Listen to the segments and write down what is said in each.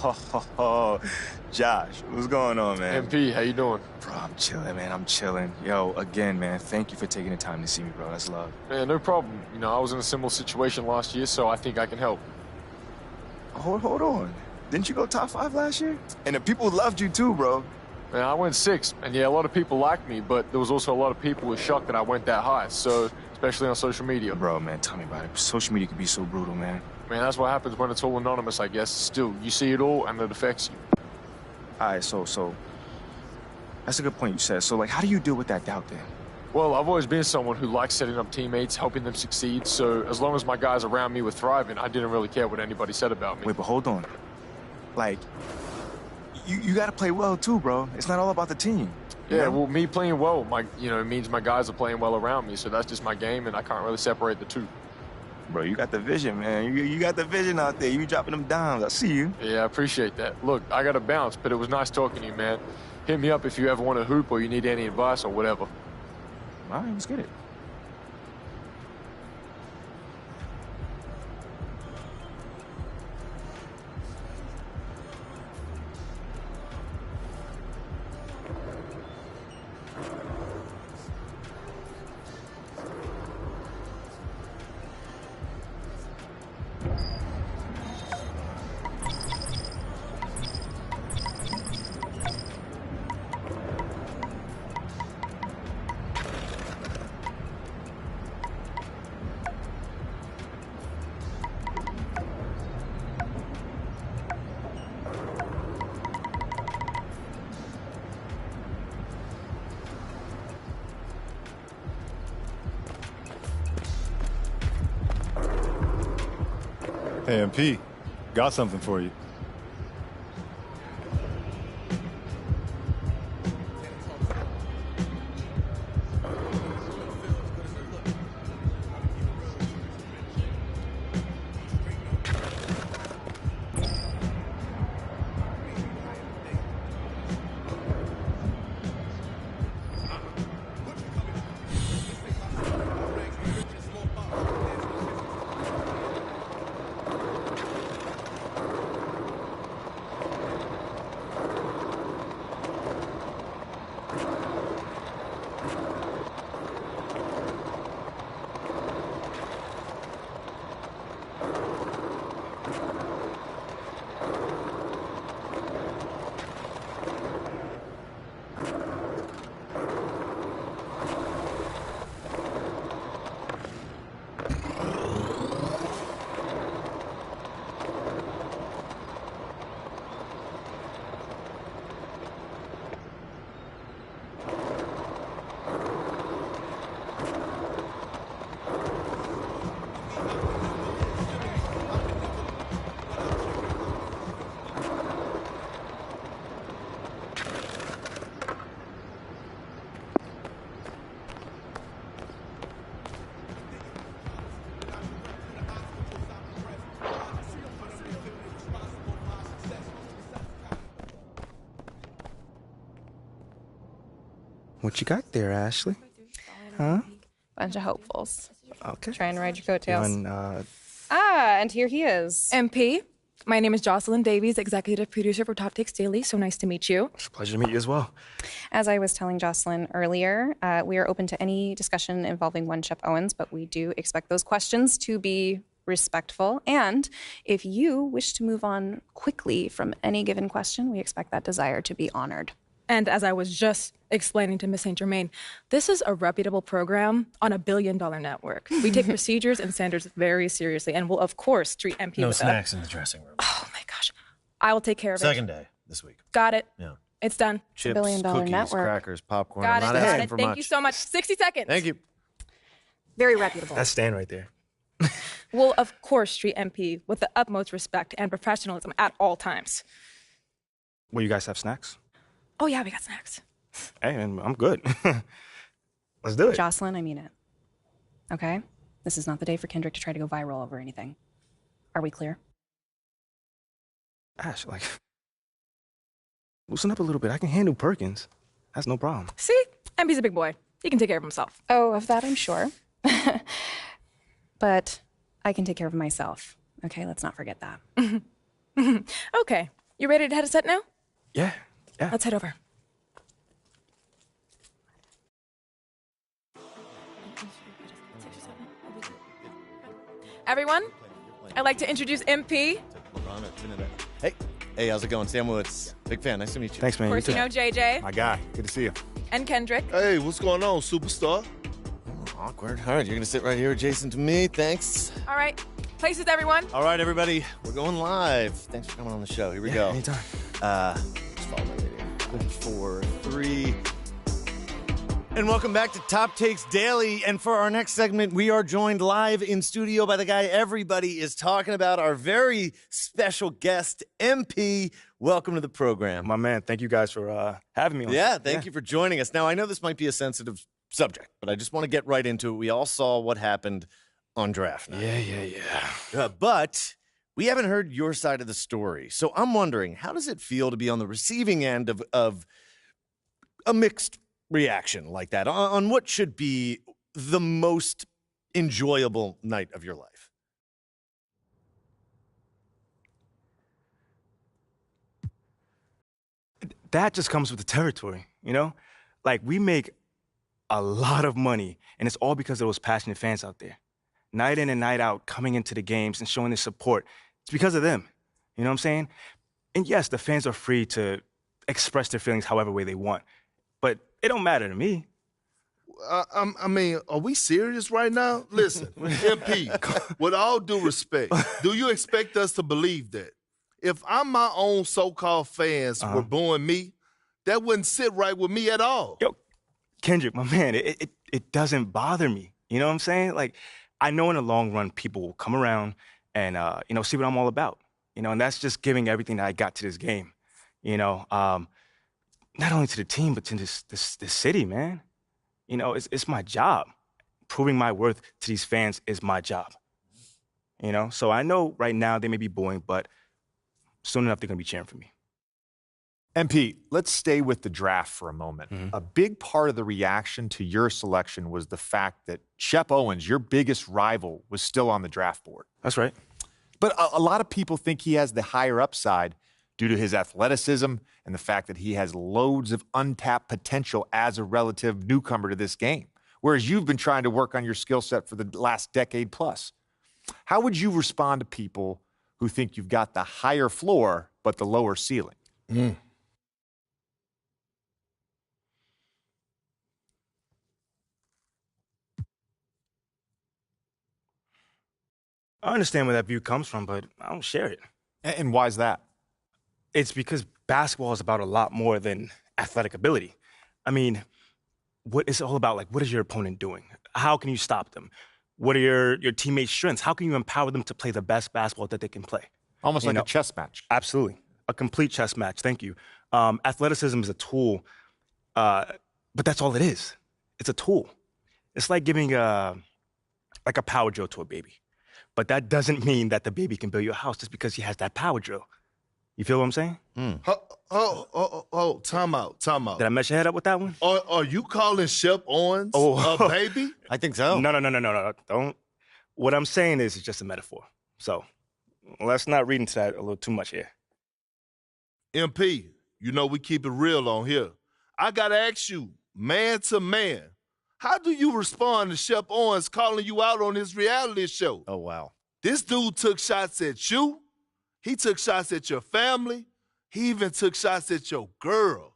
Oh, Josh, what's going on, man? MP, how you doing? Bro, I'm chilling, man. I'm chilling. Yo, again, man, thank you for taking the time to see me, bro. That's love. Man, no problem. You know, I was in a similar situation last year, so I think I can help. Hold on. Didn't you go top 5 last year? And the people loved you too, bro. Man, I went 6, and yeah, a lot of people liked me, but there was also a lot of people who were shocked that I went that high, so, especially on social media. Bro, man, tell me about it. Social media can be so brutal, man. Man, that's what happens when it's all anonymous, I guess. Still, you see it all, and it affects you. All right, so that's a good point you said. So, like, how do you deal with that doubt then? Well, I've always been someone who likes setting up teammates, helping them succeed, so as long as my guys around me were thriving, I didn't really care what anybody said about me. Wait, but hold on. Like, you gotta play well too, bro. It's not all about the team. Yeah, well, me playing well, it means my guys are playing well around me, so that's just my game, and I can't really separate the two. Bro, you got the vision, man. You got the vision out there. You dropping them dimes. I see you. Yeah, I appreciate that. Look, I gotta bounce, but it was nice talking to you, man. Hit me up if you ever want to hoop or you need any advice or whatever. All right, let's get it. Hey, MP, got something for you. What you got there, Ashley? Huh? Bunch of hopefuls. Okay. Try and ride your coattails. Doing, and here he is. MP, my name is Jocelyn Davies, executive producer for Top Takes Daily. So nice to meet you. It's a pleasure to meet you as well. As I was telling Jocelyn earlier, we are open to any discussion involving one Chef Owens, but we do expect those questions to be respectful. And if you wish to move on quickly from any given question, we expect that desire to be honored. And as I was just explaining to Miss St. Germain, this is a reputable program on $1 billion network. We take procedures and standards very seriously and will, of course, treat MP No with snacks in the dressing room. Oh, my gosh. I will take care of it. Second day this week. Got it. Yeah. It's done. Chips, $1 billion cookies, network. crackers, popcorn. Got I'm it. not Got asking it. for Thank much. you so much. 60 seconds. Thank you. Very reputable. That's Stan right there. We'll, of course, treat MP with the utmost respect and professionalism at all times. Well, you guys have snacks? Oh, yeah, we got snacks. Hey, man, I'm good. Let's do it. Jocelyn, I mean it. Okay? This is not the day for Kendrick to try to go viral over anything. Are we clear? Ash, like, loosen up a little bit. I can handle Perkins. That's no problem. See? MP's a big boy. He can take care of himself. Oh, of that I'm sure. But I can take care of myself. Okay, let's not forget that. Okay, You ready to head a set now? Yeah. Let's head over. Everyone, I'd like to introduce MP. Hey, how's it going? Sam Woods. Big fan. Nice to meet you. Thanks, man. Of course, you know JJ My guy. Good to see you. and Kendrick. Hey, what's going on, superstar? Awkward. All right, you're going to sit right here adjacent to me. Thanks. All right, places, everyone. All right, everybody. We're going live. Thanks for coming on the show. Here we go. Anytime. Just follow my lead. 4, 3. And welcome back to Top Takes Daily. And for our next segment, we are joined live in studio by the guy everybody is talking about, our very special guest, MP. Welcome to the program. My man, thank you guys for having me on. Yeah, thank you for joining us. Now, I know this might be a sensitive subject, but I just want to get right into it. We all saw what happened on draft night. Yeah. But we haven't heard your side of the story. So I'm wondering, how does it feel to be on the receiving end of a mixed reaction like that on what should be the most enjoyable night of your life? That just comes with the territory, you know? Like, we make a lot of money, and it's all because of those passionate fans out there. Night in and night out, coming into the games and showing their support. It's because of them. You know what I'm saying? And yes, the fans are free to express their feelings however way they want. But it don't matter to me. I mean, are we serious right now? Listen, MP, with all due respect, do you expect us to believe that? If I'm my own so-called fans were booing me, that wouldn't sit right with me at all. Yo, Kendrick, my man, it doesn't bother me. You know what I'm saying? Like, I know in the long run, people will come around and, see what I'm all about. And that's just giving everything that I got to this game. Not only to the team, but to this city, man. It's my job. Proving my worth to these fans is my job. So I know right now they may be booing, but soon enough they're going to be cheering for me. MP, let's stay with the draft for a moment. A big part of the reaction to your selection was the fact that Shep Owens, your biggest rival, was still on the draft board. That's right. But a lot of people think he has the higher upside due to his athleticism and the fact that he has loads of untapped potential as a relative newcomer to this game, whereas you've been trying to work on your skill set for the last decade plus. How would you respond to people who think you've got the higher floor but the lower ceiling? I understand where that view comes from, but I don't share it. And why is that? It's because basketball is about a lot more than athletic ability. I mean, what it's all about, like, what is your opponent doing? How can you stop them? What are your teammates' strengths? How can you empower them to play the best basketball that they can play? Almost like a chess match. Absolutely. A complete chess match. Thank you. Athleticism is a tool, but that's all it is. It's a tool. It's like giving a power drill to a baby. But that doesn't mean that the baby can build you a house just because he has that power drill. You feel what I'm saying? Time out. Did I mess your head up with that one? Are you calling Shep Owens a baby? I think so. No. Don't. What I'm saying is it's just a metaphor. So let's not read into that a little too much here. MP, we keep it real on here. I got to ask you, man to man, how do you respond to Shep Owens calling you out on his reality show? Oh, wow. This dude took shots at you. He took shots at your family. He even took shots at your girl.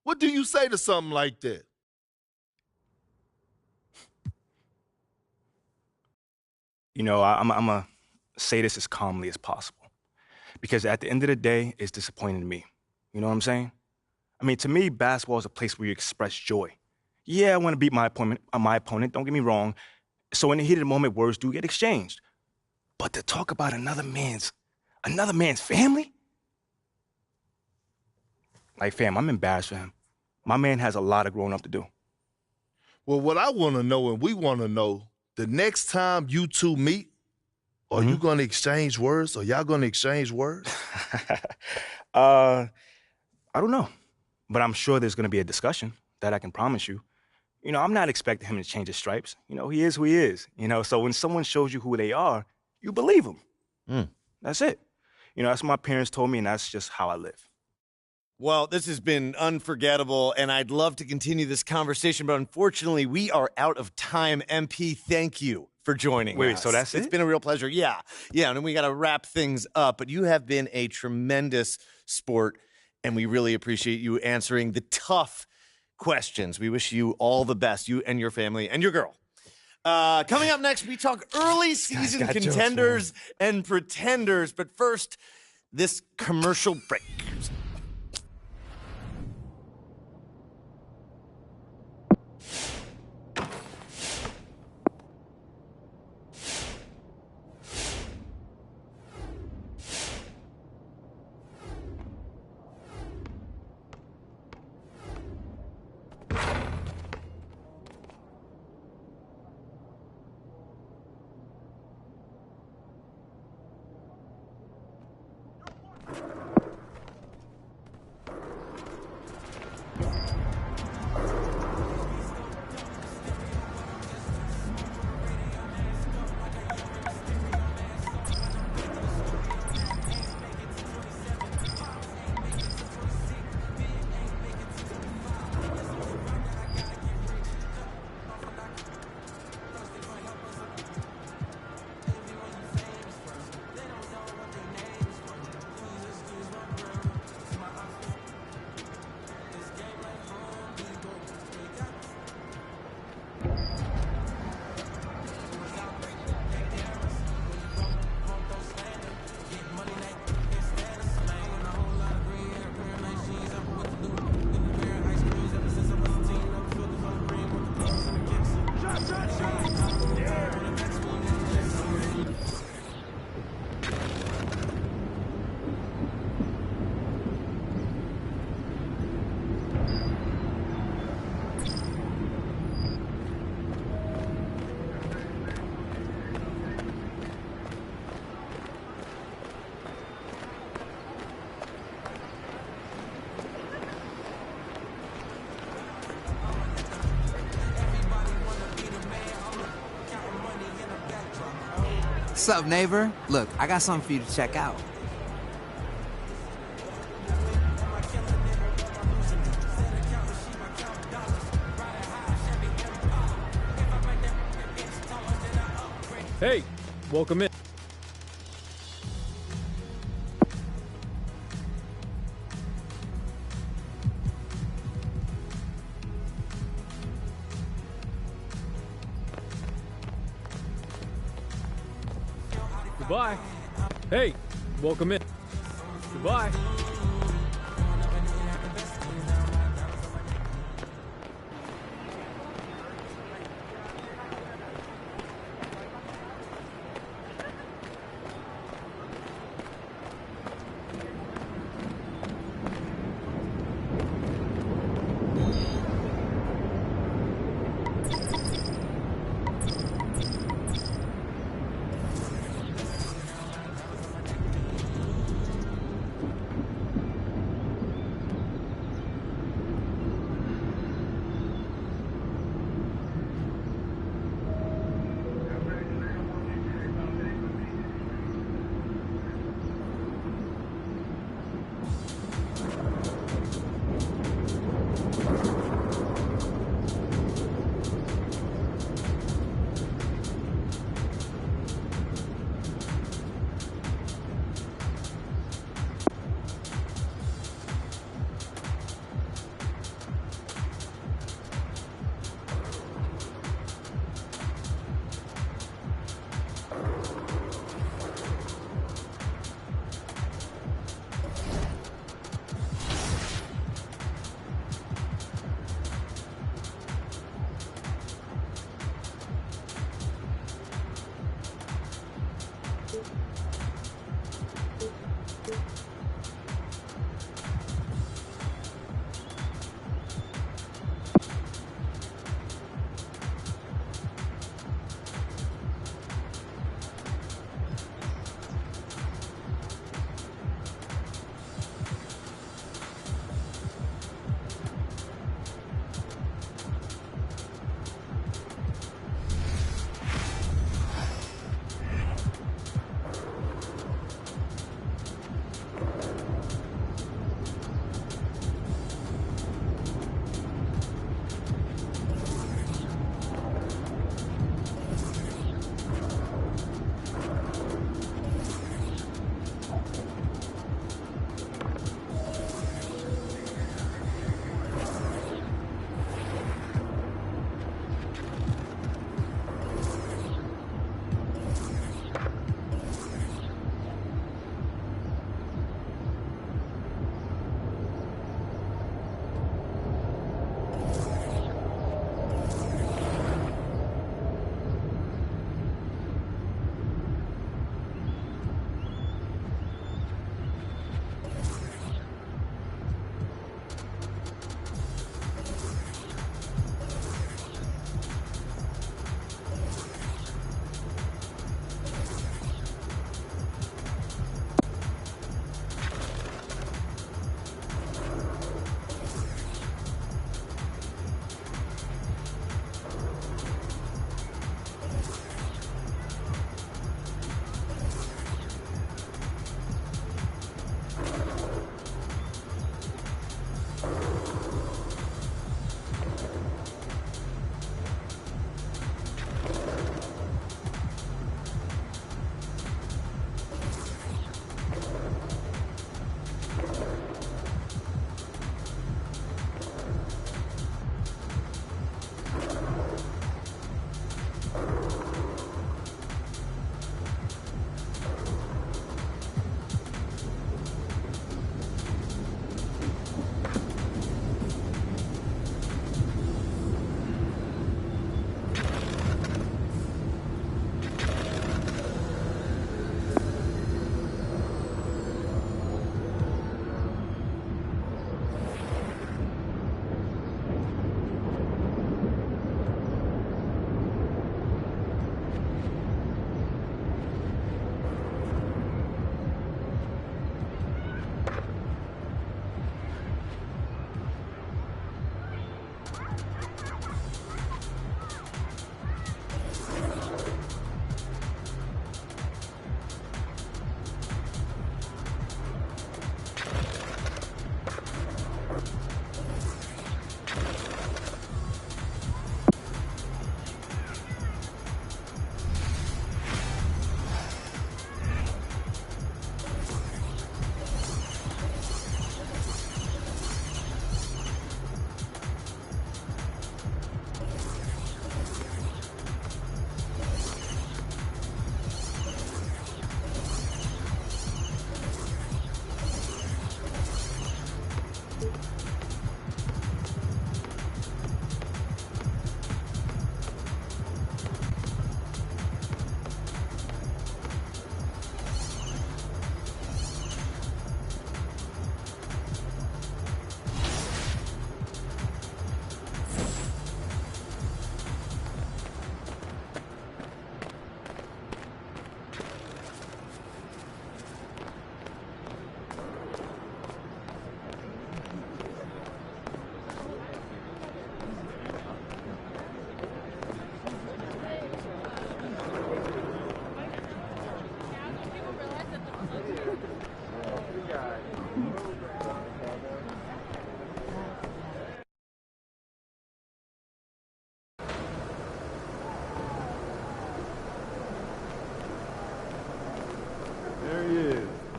What do you say to something like that? I'm going to say this as calmly as possible. Because at the end of the day, it's disappointing to me. You know what I'm saying? I mean, to me, basketball is a place where you express joy. Yeah, I want to beat my opponent, don't get me wrong. So in the heat of the moment, words do get exchanged. But to talk about another man's family? Like, fam, I'm embarrassed for him. My man has a lot of growing up to do. Well, what I want to know, and we want to know, the next time you two meet, are you going to exchange words? Are y'all going to exchange words? I don't know. But I'm sure there's going to be a discussion. That I can promise you. I'm not expecting him to change his stripes. He is who he is. So when someone shows you who they are, you believe them. That's it. You know, that's what my parents told me, and that's just how I live. Well, this has been unforgettable, and I'd love to continue this conversation, but unfortunately, we are out of time. MP, thank you for joining us. Wait, so that's it? It's been a real pleasure. Yeah, and we got to wrap things up, but you have been a tremendous sport, and we really appreciate you answering the tough questions. We wish you all the best, you and your family and your girl. Coming up next, we talk early season contenders and pretenders, but first, this commercial break. What's up, neighbor? Look, I got something for you to check out. Hey, welcome in. Goodbye. Hey, welcome in. Goodbye.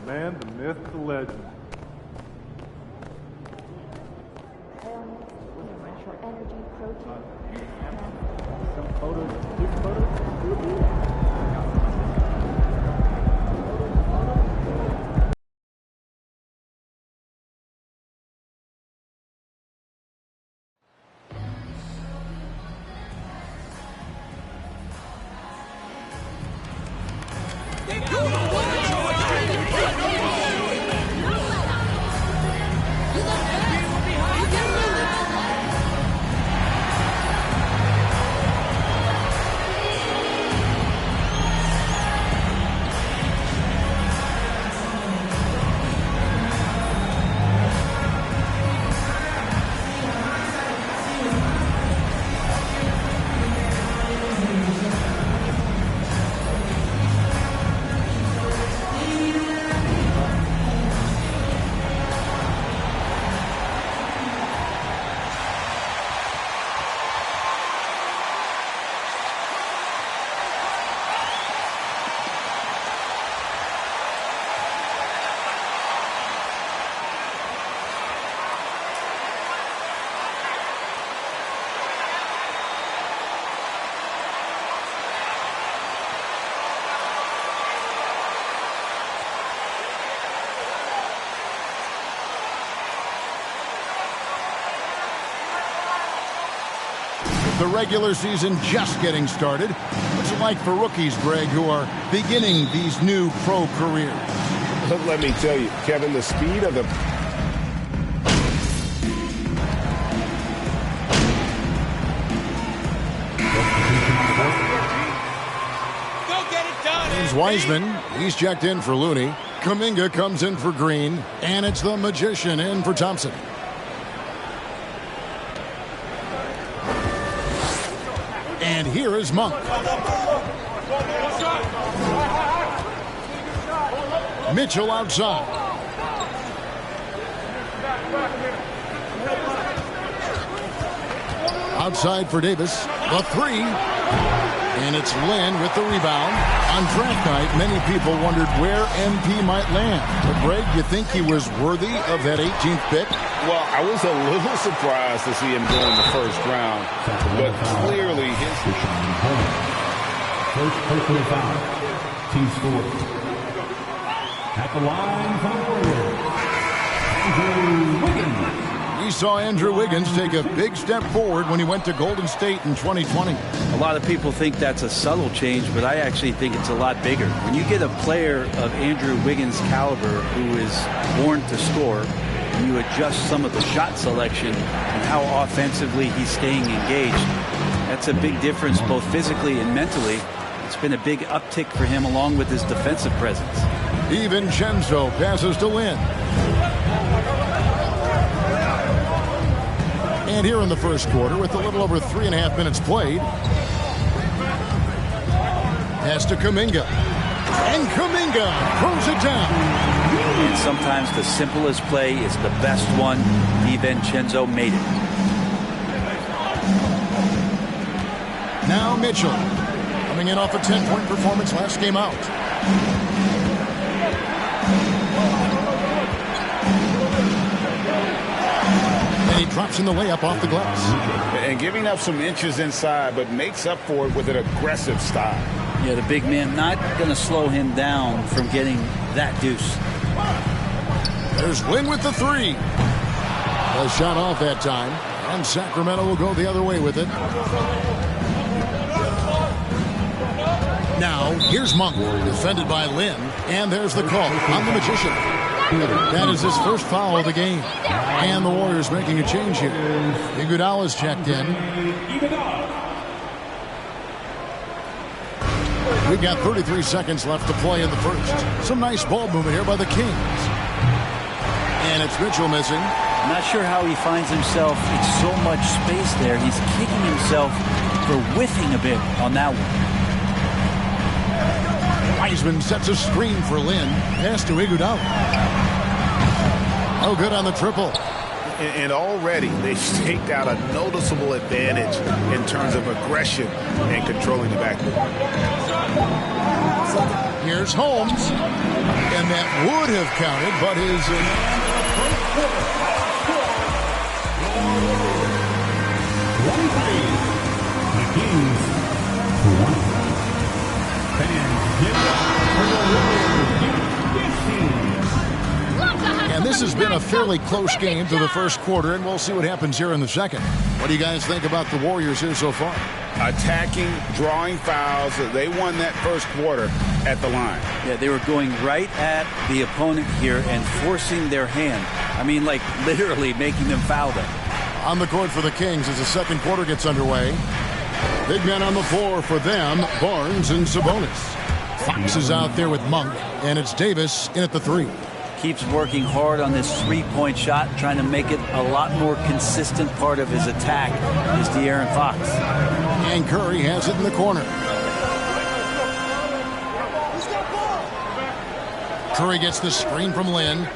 man, the myth, the legend. Some photos, big photos. The regular season just getting started. What's it like for rookies, Greg, who are beginning these new pro careers? Let me tell you, Kevin, the speed of the... James Wiseman, he's checked in for Looney. Kuminga comes in for Green. And it's the Magician in for Thompson. And here is Monk. Mitchell outside. Outside for Davis. The three. And it's Lynn with the rebound. On draft night, many people wondered where MP might land. But Greg, you think he was worthy of that 18th pick? Well, I was a little surprised to see him go in the first round, but clearly his... First personal foul. Team score. At the line for Andrew Wiggins. We saw Andrew Wiggins take a big step forward when he went to Golden State in 2020. A lot of people think that's a subtle change, but I actually think it's a lot bigger. When you get a player of Andrew Wiggins' caliber who is born to score, and you adjust some of the shot selection and how offensively he's staying engaged, that's a big difference both physically and mentally. It's been a big uptick for him along with his defensive presence. DiVincenzo passes to Lynn. And here in the first quarter, with a little over 3.5 minutes played, pass to Kuminga. And Kuminga throws it down. And sometimes the simplest play is the best one. DiVincenzo made it. Now Mitchell, coming in off a 10-point performance last game out. And he drops in the layup off the glass. And giving up some inches inside, but makes up for it with an aggressive style. Yeah, the big man not going to slow him down from getting that deuce. There's Lynn with the three. A shot off that time. And Sacramento will go the other way with it. Now, here's Monk, defended by Lynn. And there's the call on the Magician. That is his first foul of the game. And the Warriors making a change here. Iguodala's checked in. We've got 33 seconds left to play in the first. Some nice ball movement here by the Kings. And it's Mitchell missing. I'm not sure how he finds himself in so much space there. He's kicking himself for whiffing a bit on that one. Wiseman sets a screen for Lynn. Pass to Iguodala. Oh, good on the triple. And already they've staked out a noticeable advantage in terms of aggression and controlling the backcourt. Here's Holmes, and that would have counted, but his... And this has been a fairly close game through the first quarter, and we'll see what happens here in the second. What do you guys think about the Warriors here so far? Attacking, drawing fouls. They won that first quarter at the line. Yeah, they were going right at the opponent here and forcing their hand. I mean, like literally making them foul them. On the court for the Kings as the second quarter gets underway. Big men on the floor for them, Barnes and Sabonis. Fox is out there with Monk, and it's Davis in at the 3. Keeps working hard on this three-point shot, trying to make it a lot more consistent part of his attack is De'Aaron Fox. And Curry has it in the corner. Curry gets the screen from Lynn.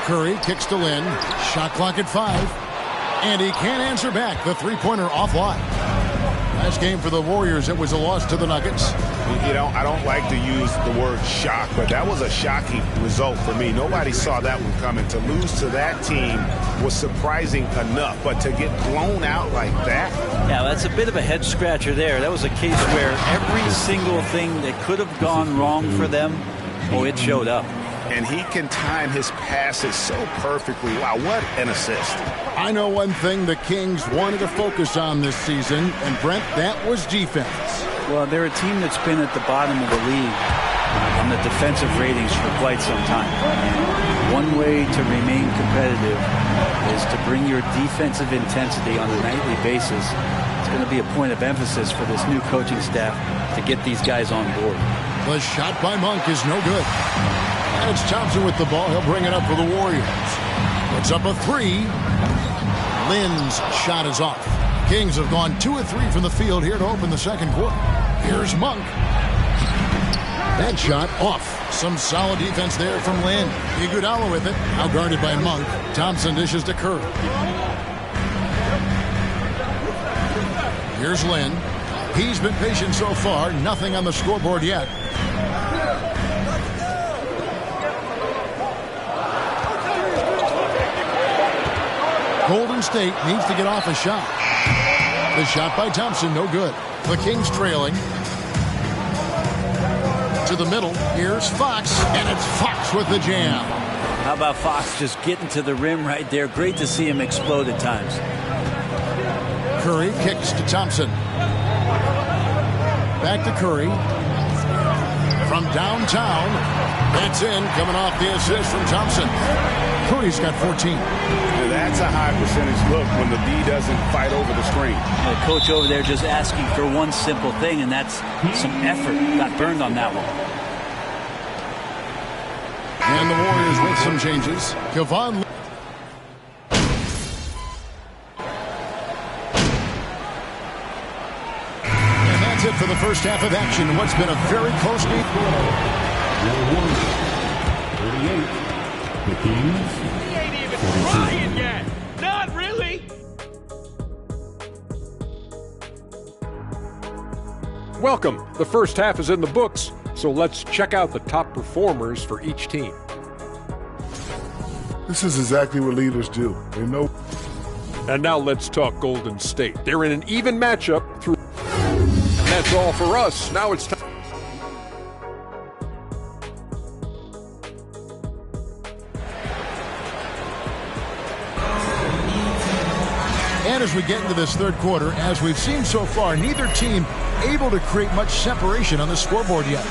Curry kicks to Lynn. Shot clock at 5. And he can't answer back. The three-pointer offline. Last game for the Warriors, it was a loss to the Nuggets. You know, I don't like to use the word shock, but that was a shocking result for me. Nobody saw that one coming. To lose to that team was surprising enough, but to get blown out like that? Yeah, that's a bit of a head-scratcher there. That was a case where every single thing that could have gone wrong for them, it showed up. And he can time his passes so perfectly. Wow, what an assist. I know one thing the Kings wanted to focus on this season, and Brent, that was defense. Well, they're a team that's been at the bottom of the league on the defensive ratings for quite some time. And one way to remain competitive is to bring your defensive intensity on a nightly basis. It's going to be a point of emphasis for this new coaching staff to get these guys on board. The shot by Monk is no good. And it's Thompson with the ball. He'll bring it up for the Warriors. It's up a 3. Lynn's shot is off. Kings have gone 2 of 3 from the field here to open the second quarter. Here's Monk. That shot off. Some solid defense there from Lynn. Iguodala with it. Now guarded by Monk. Thompson dishes to Curry. Here's Lynn. He's been patient so far. Nothing on the scoreboard yet. Golden State needs to get off a shot. The shot by Thompson, no good. The Kings trailing. To the middle, here's Fox, and it's Fox with the jam. How about Fox just getting to the rim right there? Great to see him explode at times. Curry kicks to Thompson. Back to Curry. From downtown, that's in, coming off the assist from Thompson. Curry's got 14. That's a high percentage look when the D doesn't fight over the screen. The coach over there just asking for one simple thing, and that's some effort. Got burned on that one. And the Warriors with some changes. Kevon. And that's it for the first half of action. What's been a very close game. 38. The Kings. Trying yet. Not really. Welcome. The first half is in the books, so let's check out the top performers for each team. This is exactly what leaders do. They know. And now let's talk Golden State. They're in an even matchup through. And that's all for us. Now it's time. And as we get into this third quarter, as we've seen so far, neither team able to create much separation on the scoreboard yet.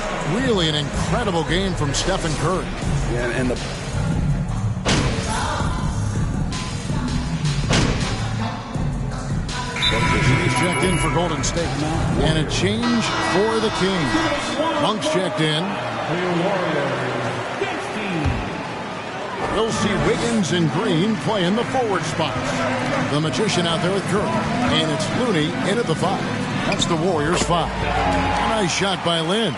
Really an incredible game from Stephen Curry. Yeah, and the He's checked in for Golden State. And a change for the Kings. Monk's checked in. We'll see Wiggins and Green play in the forward spots. The Magician out there with Curry. And it's Looney in at the 5. That's the Warriors' 5. Nice shot by Lynn.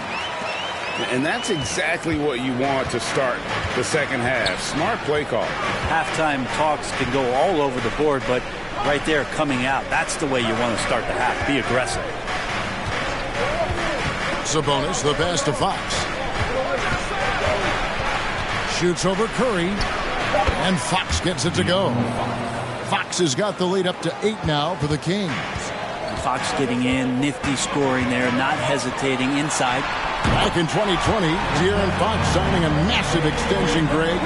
And that's exactly what you want to start the second half. Smart play call. Halftime talks can go all over the board, but right there coming out, that's the way you want to start the half. Be aggressive. Sabonis, the pass to Fox. Shoots over Curry, and Fox gets it to go. Fox has got the lead up to 8 now for the Kings. Fox getting in, nifty scoring there, not hesitating inside. Back in 2020, De'Aaron Fox signing a massive extension, Greg.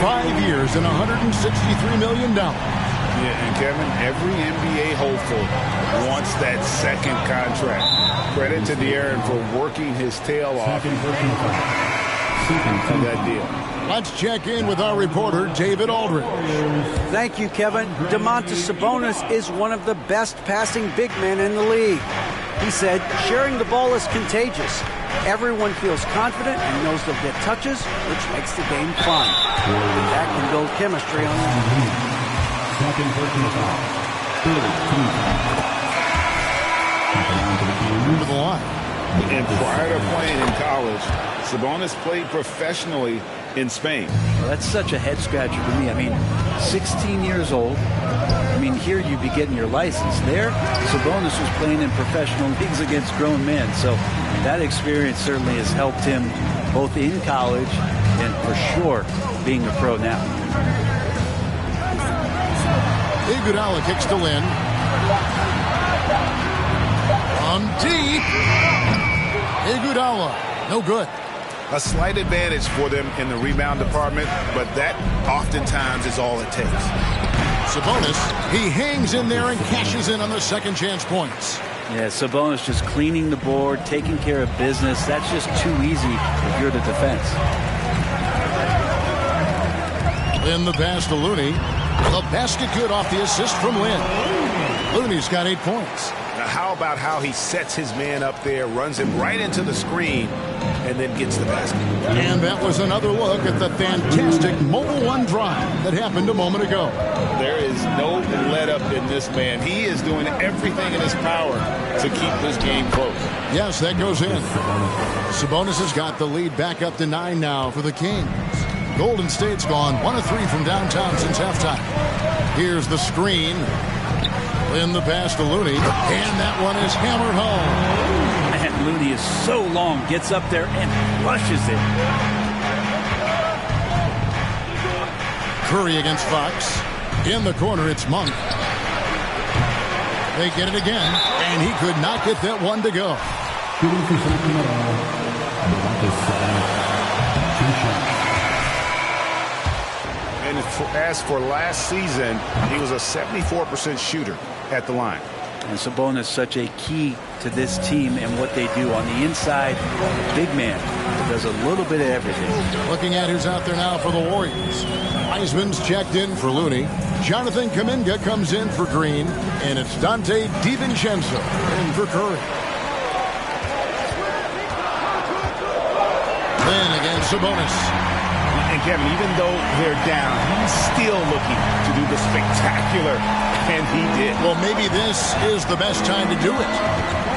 5 years and $163 million. Yeah, and Kevin, every NBA hopeful wants that second contract. Credit to De'Aaron for working his tail off on that deal. Let's check in with our reporter, David Aldridge. Thank you, Kevin. Domantas Sabonis is one of the best passing big men in the league. He said, sharing the ball is contagious. Everyone feels confident and knows they'll get touches, which makes the game fun. That can build chemistry on that. To the line. And prior to playing in college, Sabonis played professionally in Spain. Well, that's such a head scratcher to me. I mean, 16 years old. I mean, here you'd be getting your license. There, Sabonis was playing in professional leagues against grown men. So that experience certainly has helped him both in college and for sure being a pro now. Iguodala kicks to Lynn. On deep. Iguodala, no good. A slight advantage for them in the rebound department, but that oftentimes is all it takes. Sabonis, he hangs in there and cashes in on the second chance points. Yeah, Sabonis just cleaning the board, taking care of business. That's just too easy if you're the defense. Then the pass to Looney. The basket good off the assist from Lynn. Looney's got 8 points. Now, how about how he sets his man up there, runs him right into the screen, and then gets the basket. And that was another look at the fantastic Mobile One drive that happened a moment ago. There is no let up in this man. He is doing everything in his power to keep this game close. Yes, that goes in. Sabonis has got the lead back up to 9 now for the Kings. Golden State's gone 1 of 3 from downtown since halftime. Here's the screen. In the pass to Looney, and that one is hammered home. And Looney is so long, gets up there and flushes it. Curry against Fox. In the corner, it's Monk. They get it again, and he could not get that one to go. And as for last season, he was a 74% shooter at the line. And Sabonis such a key to this team and what they do on the inside. Big man does a little bit of everything. Looking at who's out there now for the Warriors. Wiseman's checked in for Looney. Jonathan Kuminga comes in for Green. And it's Dante DiVincenzo in for Curry. Then again, Sabonis. And Kevin, even though they're down, he's still looking to do the spectacular, and he did. Well, maybe this is the best time to do it.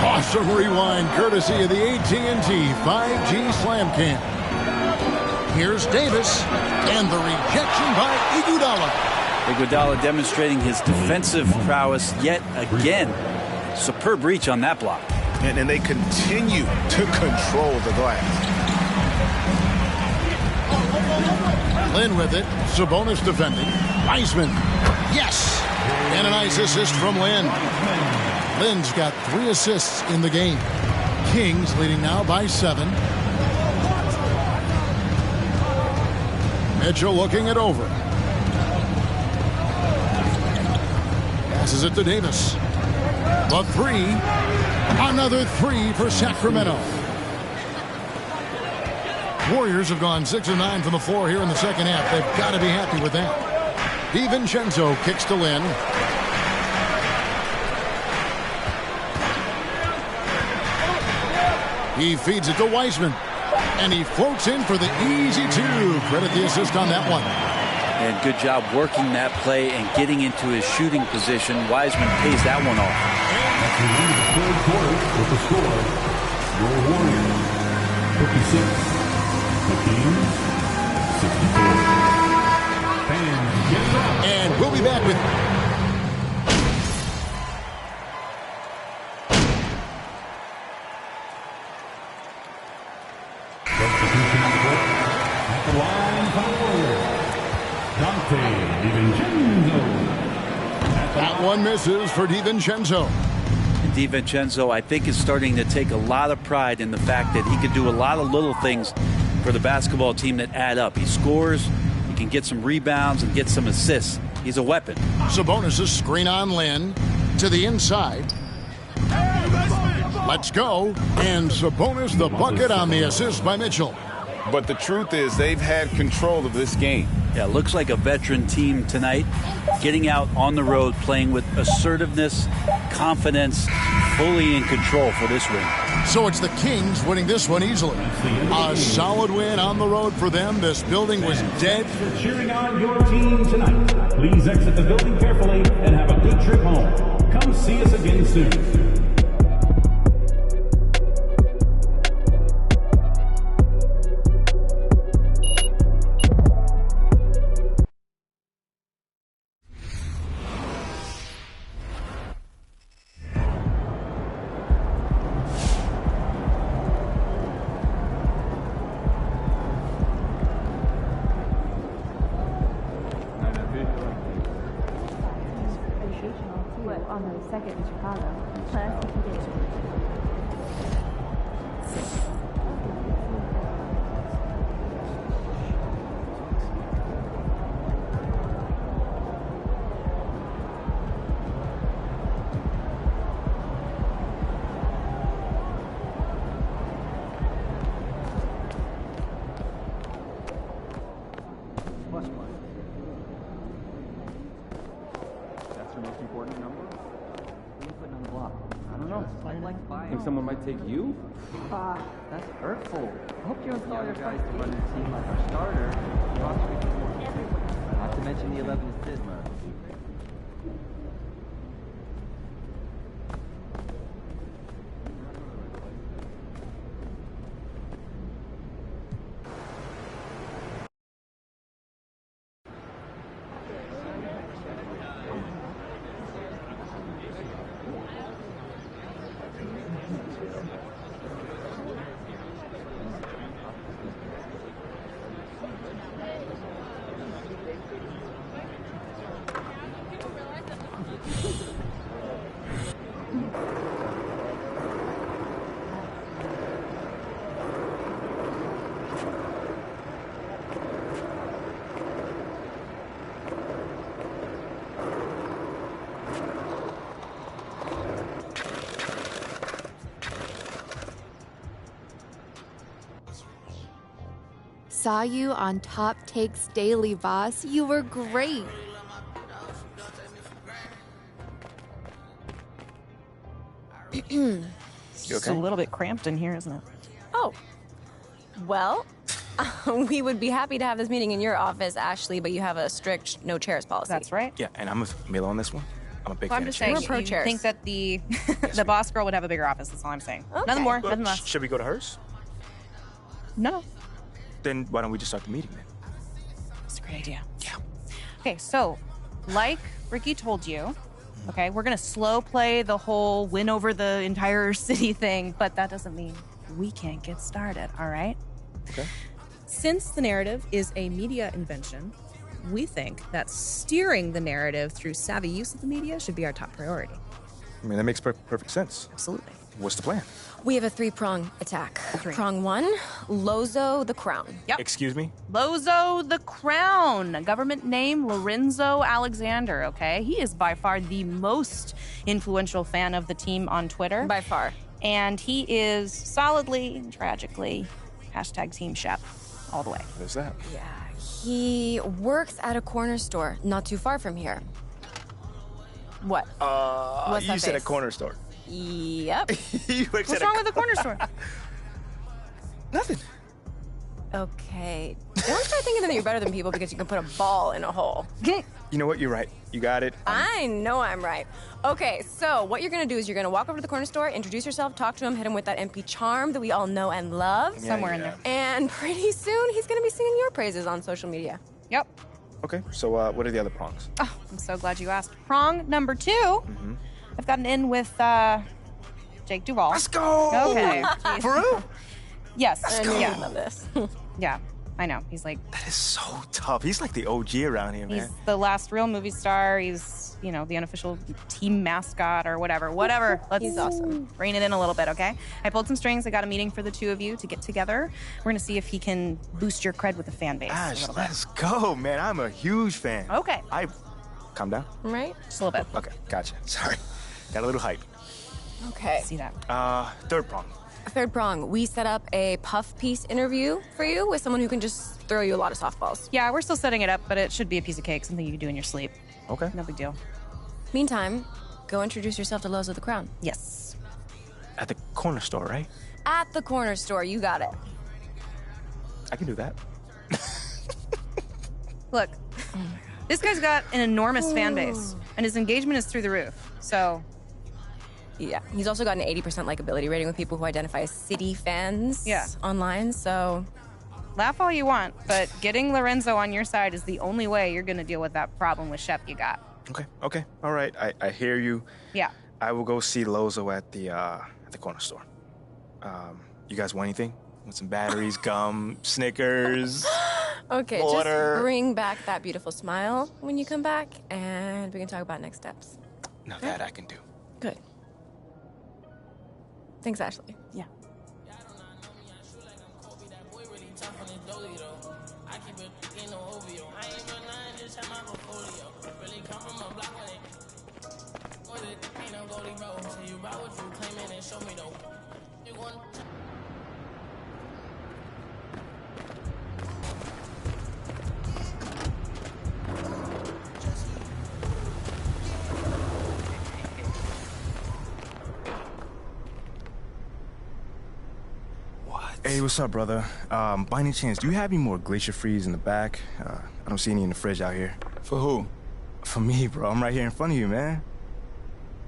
Awesome rewind, courtesy of the AT&T 5G Slam Cam. Here's Davis, and the rejection by Iguodala. Iguodala demonstrating his defensive prowess yet again. Superb reach on that block. And they continue to control the glass. Lynn with it. Sabonis defending. Wiseman. Yes! And a nice assist from Lynn. Lynn's got 3 assists in the game. Kings leading now by 7. Mitchell looking it over. Passes it to Davis. The 3. Another 3 for Sacramento. Warriors have gone 6 of 9 from the floor here in the second half. They've got to be happy with that. DiVincenzo kicks to Lynn. He feeds it to Wiseman. And he floats in for the easy 2. Credit the assist on that one. And good job working that play and getting into his shooting position. Wiseman pays that one off. At the end of the third quarter with the score, your Warriors 56. Hakeem, 64. Fans, get up. And we'll be back with substitution on the court. At the line for Dante DiVincenzo. that one misses for DiVincenzo. DiVincenzo, I think, is starting to take a lot of pride in the fact that he can do a lot of little things for the basketball team that add up. He scores, he can get some rebounds and get some assists. He's a weapon. Sabonis' screen on Lynn to the inside. Let's go. And Sabonis the bucket on the assist by Mitchell. But the truth is they've had control of this game. Yeah, looks like a veteran team tonight, getting out on the road, playing with assertiveness, confidence, fully in control for this win. So it's the Kings winning this one easily. A solid win on the road for them. This building was dead. Thanks for cheering on your team tonight. Please exit the building carefully and have a good trip home. Come see us again soon. On the second in Chicago. That's your most important number? I don't know. I think someone might take you? That's hurtful. I hope you install your guys to run the team like our starter. Not to mention the 11 assists. Saw you on Top Takes Daily, boss. You were great. It's a little bit cramped in here, isn't it? Oh, well, we would be happy to have this meeting in your office, Ashley, but you have a strict no chairs policy. That's right. Yeah, and I'm with Milo on this one. I'm a big Well, fan I'm of just saying, chairs. We're pro you chairs. think that the the boss girl would have a bigger office. That's all I'm saying. Okay. Nothing more, nothing less. Should we go to hers? No, Then why don't we just start the meeting then? it's a great idea. Yeah. Okay, so like Ricky told you, okay, we're gonna slow play the whole win over the entire city thing, but that doesn't mean we can't get started. All right. Okay. Since the narrative is a media invention, we think that steering the narrative through savvy use of the media should be our top priority. I mean, that makes perfect sense. Absolutely. What's the plan? We have a three-prong attack. Prong one, Lozo the Crown. Yep. Excuse me? Lozo the Crown, government name Lorenzo Alexander, okay? He is by far the most influential fan of the team on Twitter. By far. And he is solidly and tragically hashtag Team Shep all the way. What is that? Yeah, he works at a corner store not too far from here. What? What's You that said a face? corner store. Yep. You works What's at wrong with the corner store? Nothing. Okay. Don't start thinking that you're better than people because you can put a ball in a hole. You know what? You're right. You got it. I know I'm right. Okay, so what you're gonna do is you're gonna walk over to the corner store, introduce yourself, talk to him, hit him with that MP charm that we all know and love. Somewhere in there. And pretty soon he's gonna be singing your praises on social media. Yep. Okay, so what are the other prongs? Oh, I'm so glad you asked. Prong number 2. I've gotten in with Jake Duvall. Let's go! Okay. For real? Yes. I knew Yeah. you'd love this. Yeah, I know. He's like, That is so tough. He's like the OG around here, he's man. the last real movie star. He's, you know, the unofficial team mascot or whatever. Whatever. Let's He's awesome. rein it in a little bit, okay? I pulled some strings. I got a meeting for the two of you to get together. We're going to see if he can boost your cred with the fan base. a Ash, little bit. let's go, man. I'm a huge fan. Okay. Calm down. Right? Just a little bit. Okay, gotcha. Sorry. Got a little hype. Okay. See that. Third prong. Third prong, we set up a puff piece interview for you with someone who can just throw you a lot of softballs. Yeah, we're still setting it up, but it should be a piece of cake, something you can do in your sleep. Okay. No big deal. Meantime, go introduce yourself to Lowe's of the Crown. Yes. At the corner store, right? At the corner store, you got it. I can do that. Look, this guy's got an enormous fan base, and his engagement is through the roof. So, Yeah, he's also got an 80% likability rating with people who identify as City fans online, so... laugh all you want, but getting Lorenzo on your side is the only way you're going to deal with that problem with Shep you got. Okay. All right. I hear you. Yeah. I will go see Lozo at the corner store. You guys want anything? Want some batteries, gum, Snickers, Okay, water? just bring back that beautiful smile when you come back, and we can talk about next steps. Now that I can do. Good. Thanks, Ashley. Yeah. Hey, what's up, brother? By any chance, do you have any more Glacier Freeze in the back? I don't see any in the fridge out here. For who? For me, bro. I'm right here in front of you, man.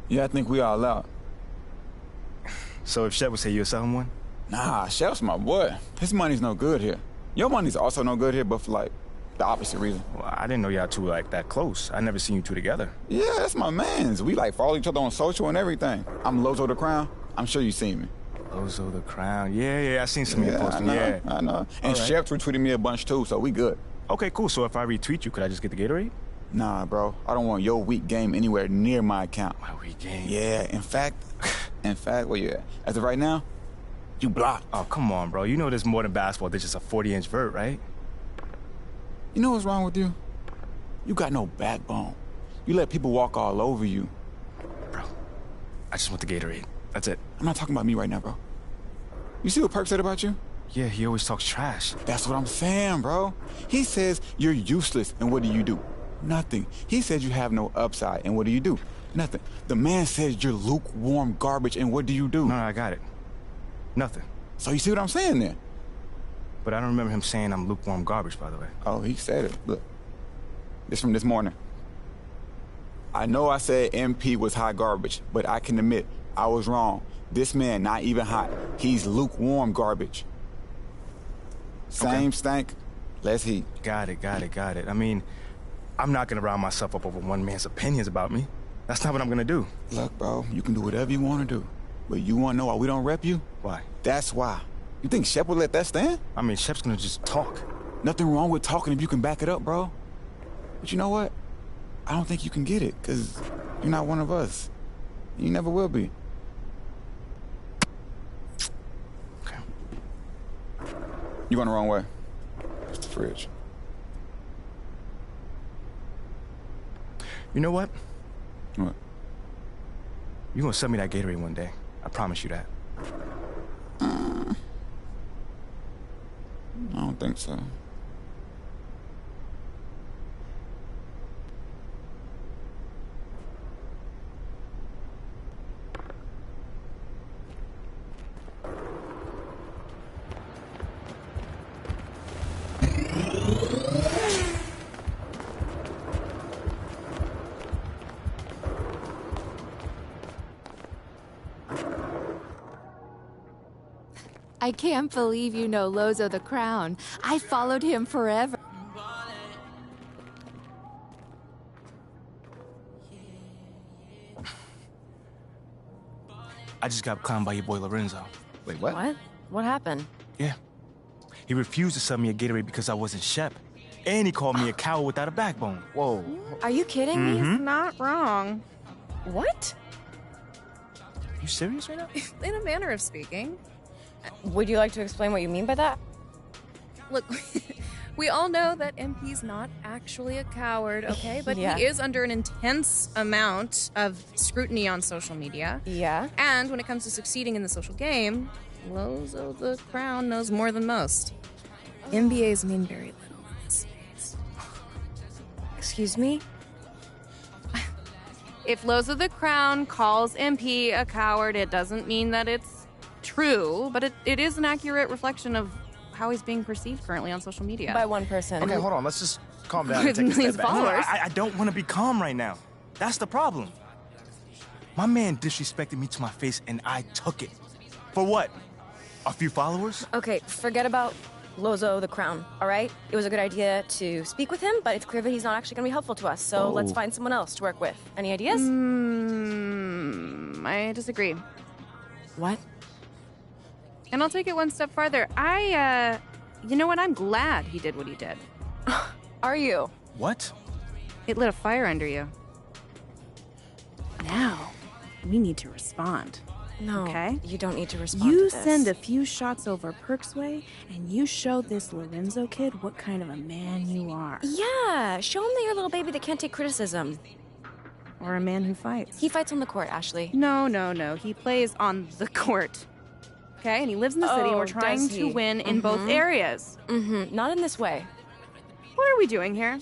Yeah, I think we all out. So if Shep would say you're selling one? Nah, Shep's my boy. His money's no good here. Your money's also no good here, but for, like, the opposite reason. Well, I didn't know y'all two were, like, that close. I never seen you two together. Yeah, that's my mans. We, like, follow each other on social and everything. I'm Lozo the Crown. I'm sure you've seen me. Lozo the Crown. Yeah, I seen some of your posting. Yeah, I know. And Shep retweeted me a bunch, too, so we good. Okay, cool. So if I retweet you, could I just get the Gatorade? Nah, bro. I don't want your weak game anywhere near my account. My weak game? Yeah, in fact, where you at? As of right now, you blocked. Oh, come on, bro. You know there's more than basketball. There's just a 40-inch vert, right? You know what's wrong with you? You got no backbone. You let people walk all over you. Bro, I just want the Gatorade. That's it. I'm not talking about me right now, bro. You see what Perk said about you? Yeah, he always talks trash. That's what I'm saying, bro. He says you're useless, and what do? Nothing. He says you have no upside, and what do? Nothing. The man says you're lukewarm garbage, and what do? No, I got it. Nothing. So you see what I'm saying then? But I don't remember him saying I'm lukewarm garbage, by the way. Oh, he said it. Look. This from this morning. I know I said MP was hot garbage, but I can admit I was wrong. This man not even hot. He's lukewarm garbage. Same stank, less heat. Got it. I mean, I'm not gonna round myself up over one man's opinions about me. That's not what I'm gonna do. Look, bro, you can do whatever you want to do. But you want to know why we don't rep you? Why? That's why. You think Shep would let that stand? I mean, Shep's gonna just talk. Nothing wrong with talking if you can back it up, bro. But you know what? I don't think you can get it, because you're not one of us. You never will be. Okay. You going the wrong way. It's the fridge. You know what? What? You're gonna sell me that Gatorade one day. I promise you that. I don't think so. I can't believe you know Lozo the Crown. I followed him forever. I just got clowned by your boy Lorenzo. Wait, what? What? What happened? Yeah. He refused to sell me a Gatorade because I wasn't Shep. And he called me a coward without a backbone. Whoa. Are you kidding me? He's not wrong. What? You serious right now? In a manner of speaking. Would you like to explain what you mean by that? Look, we all know that MP's not actually a coward, okay? But Yeah. he is under an intense amount of scrutiny on social media. Yeah. And when it comes to succeeding in the social game, Lozo the Crown knows more than most. MBAs mean very little in this space. Excuse me? If Lozo the Crown calls MP a coward, it doesn't mean that it's true, but it is an accurate reflection of how he's being perceived currently on social media. By one person. Okay, hold on. Let's just calm down and With take a millions step of back. followers. I don't want to be calm right now. That's the problem. My man disrespected me to my face and I took it. For what? A few followers? Okay, forget about Lozo the Crown, all right? It was a good idea to speak with him, but it's clear that he's not actually going to be helpful to us, so let's find someone else to work with. Any ideas? I disagree. What? And I'll take it one step farther. You know what? I'm glad he did what he did. Are you? What? It lit a fire under you. Now, we need to respond. No, okay? You don't need to respond You to this. send a few shots over Perk's way, and you show this Lorenzo kid what kind of a man you are. Yeah, show him that you're a little baby that can't take criticism. Or a man who fights. He fights on the court, Ashley. No. He plays on the court. Okay? And he lives in the city, and we're trying does to he? win in both areas. Not in this way. What are we doing here?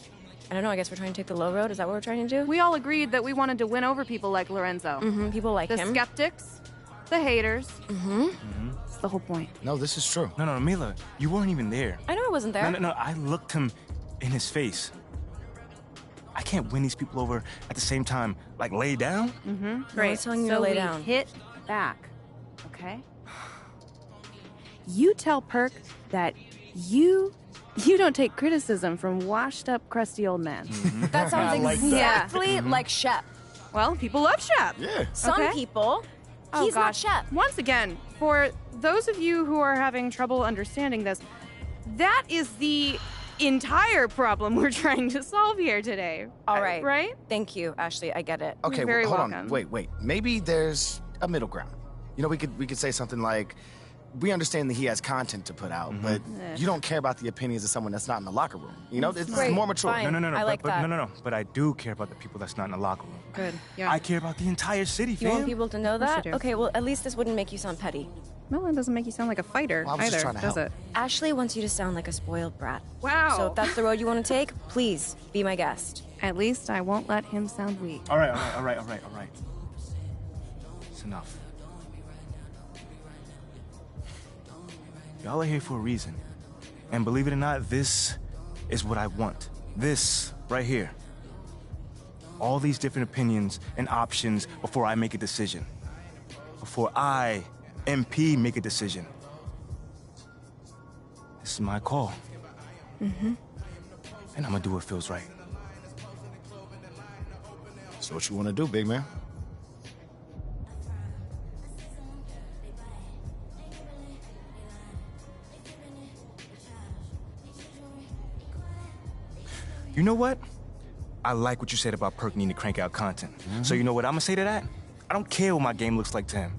I don't know, I guess we're trying to take the low road. Is that what we're trying to do? We all agreed that we wanted to win over people like Lorenzo. People like The him. skeptics, the haters. That's the whole point. No, this is true. No, Mila, you weren't even there. I know I wasn't there. No, I looked him in his face. I can't win these people over at the same time, like lay down. Great. I'm telling you to lay down. Hit back, okay? You tell Perk that you don't take criticism from washed up, crusty old men. That sounds I like that. exactly like Shep. Well, people love Shep. Yeah. Some Okay. people, Oh, he's not gosh. Shep. Once again, for those of you who are having trouble understanding this, that is the entire problem we're trying to solve here today. All right. Right? Thank you, Ashley. I get it. Okay, very hold welcome. on. Wait. Maybe there's a middle ground. You know, we could say something like, we understand that he has content to put out, but you don't care about the opinions of someone that's not in the locker room. You know, it's Great, more mature. fine. No. I like that. No. But I do care about the people that's not in the locker room. Good. Yeah. I care about the entire city, You fam. want people to know course that? you do. Okay, well, at least this wouldn't make you sound petty. No, it doesn't make you sound like a fighter Well, I was just either, trying to does help. it? Ashley wants you to sound like a spoiled brat. Wow. So if that's the road you want to take, please be my guest. At least I won't let him sound weak. All right. It's enough. Y'all are here for a reason. And believe it or not, this is what I want. This right here. All these different opinions and options before I make a decision. Before I, MP, make a decision. This is my call. And I'm gonna do what feels right. So what you want to do, big man? You know what? I like what you said about Perk needing to crank out content. So you know what I'm gonna say to that? I don't care what my game looks like to him.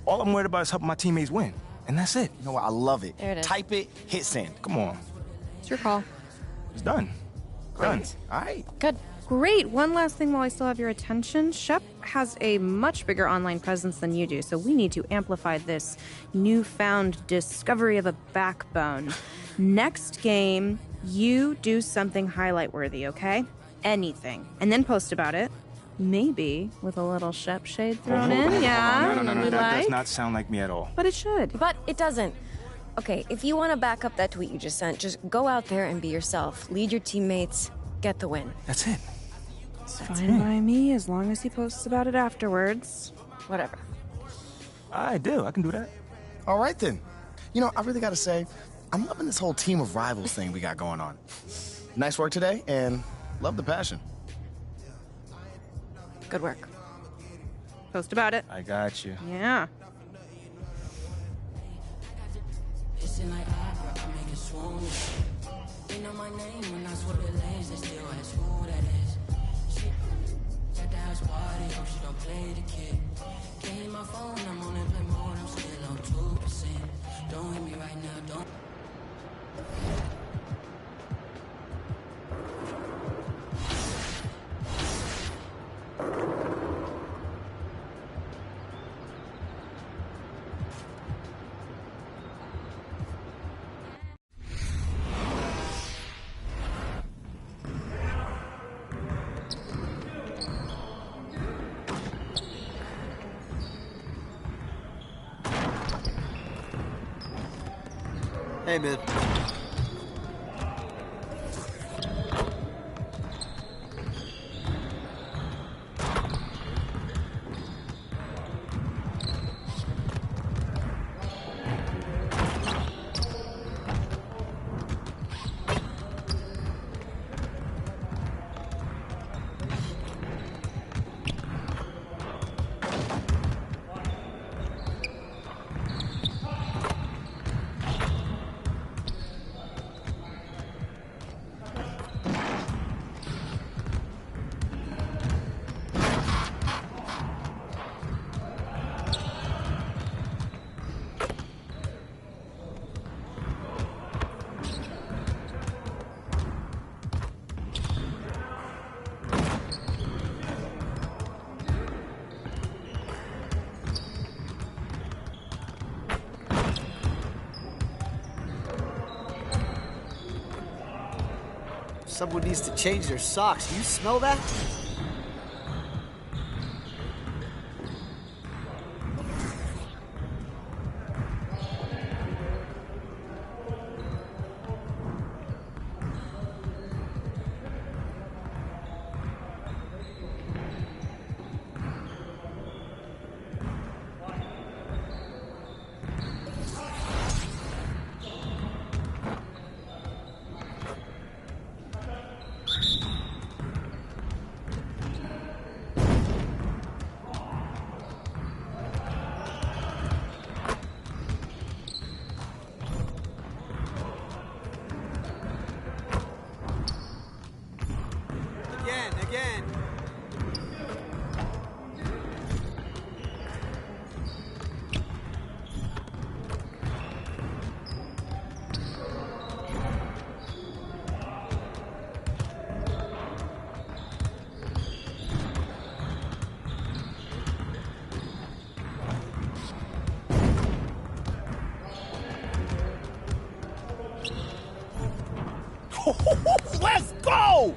All I'm worried about is helping my teammates win. And that's it. You know what? I love it. There it is. Type it, hit send. Come on. It's your call. It's done. Done. All right. Good. Great. One last thing while I still have your attention. Shep has a much bigger online presence than you do, so we need to amplify this newfound discovery of a backbone. Next game, you do something highlight worthy, okay? Anything. And then post about it. Maybe with a little Shep shade thrown in, yeah? No. We That like. does not sound like me at all. But it should. But it doesn't. Okay, if you want to back up that tweet you just sent, just go out there and be yourself. Lead your teammates. Get the win. That's it. It's fine by me as long as he posts about it afterwards. Whatever. I do. I can do that. All right, then. You know, I really got to say, I'm loving this whole team of rivals thing we got going on. Nice work today, and love the passion. Good work. Post about it. I got you. Yeah. They know my name when I swear the lanes, they still ask who that is. She at the house party, hope she don't play the kid. Can't hit my phone, I'm on airplane mode, I'm still on 2%. Don't hit me right now, don't. Hey, mid. Someone needs to change their socks. You smell that? Again. Let's go!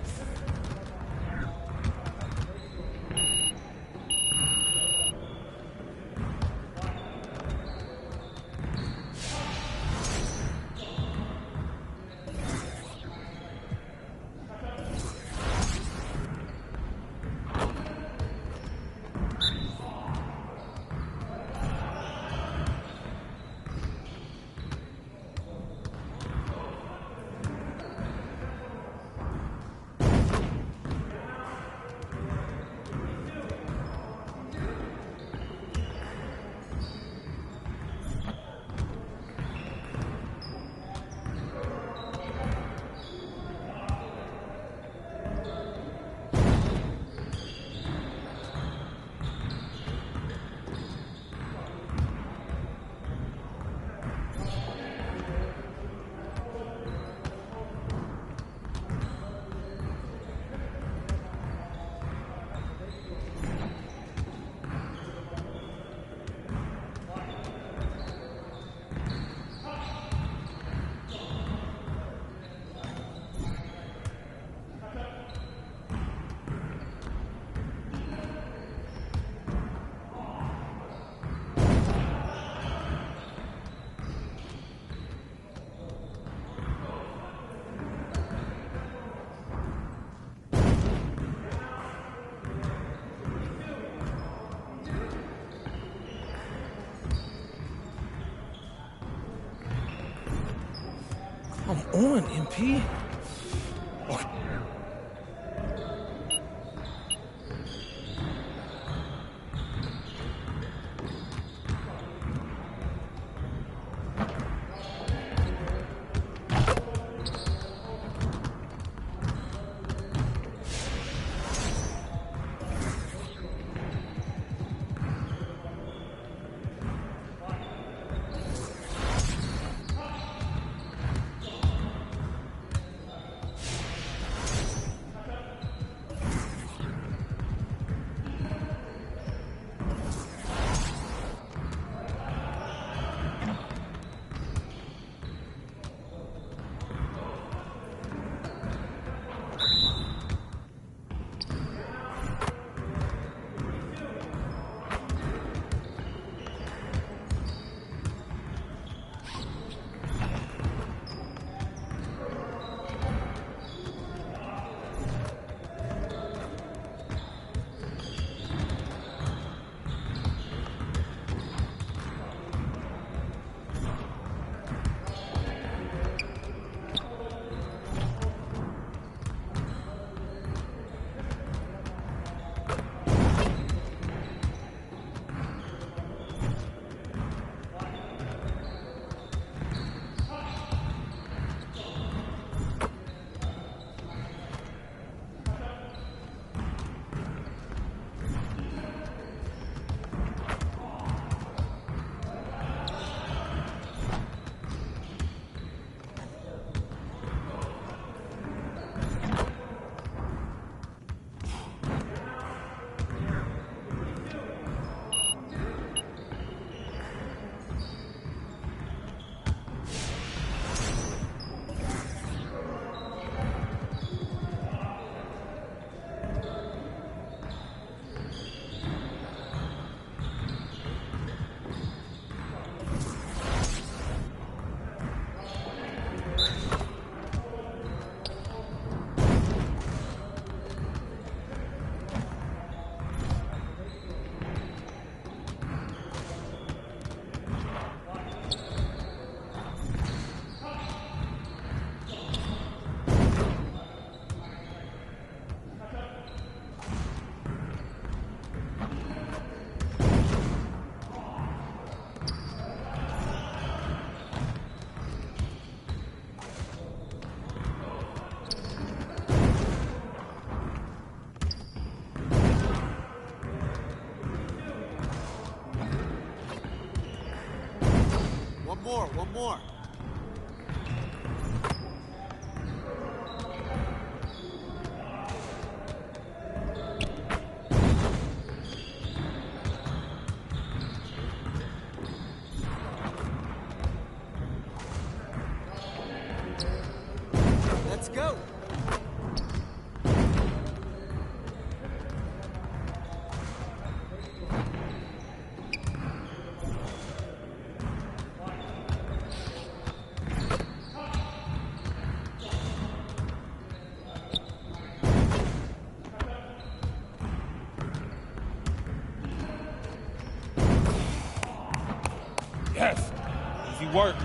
Come on, MP. One more. Let's go. Yes. Easy work.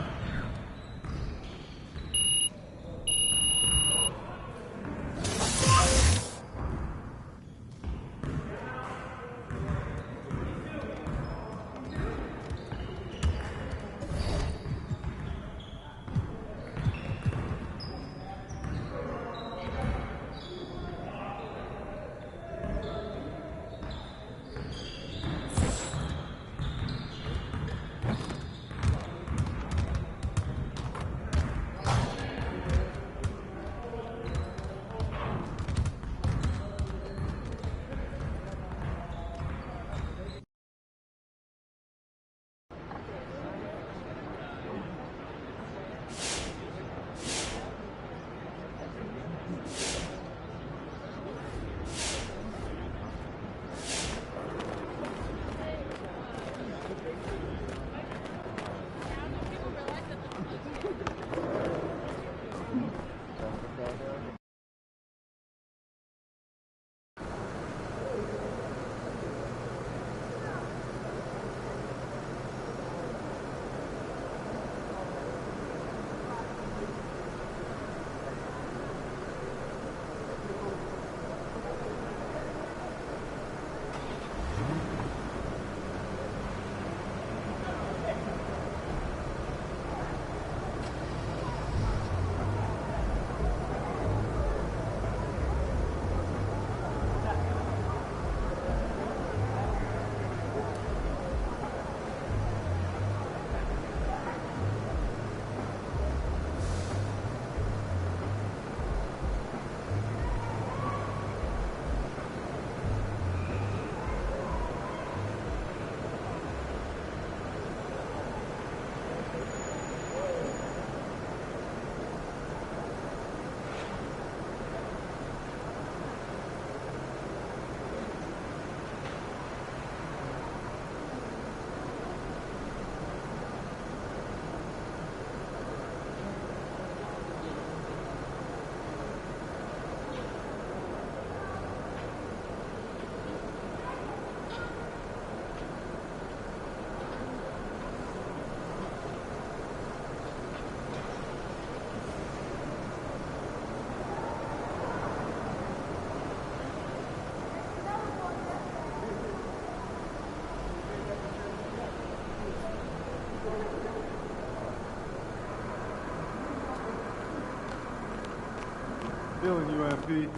feeling you, MP?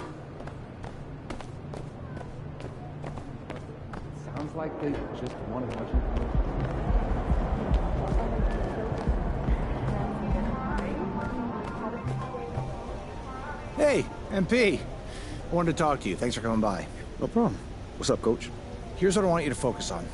Sounds like they just want as much information. Hey, MP. I wanted to talk to you. Thanks for coming by. No problem. What's up, Coach? Here's what I want you to focus on.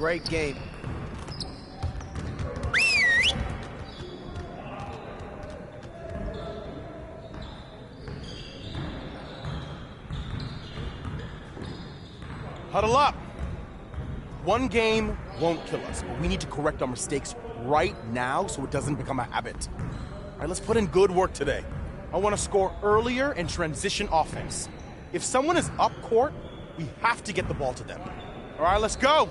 Great game. Huddle up. One game won't kill us, but we need to correct our mistakes right now so it doesn't become a habit. All right, let's put in good work today. I want to score earlier and transition offense. If someone is up court, we have to get the ball to them. All right, let's go.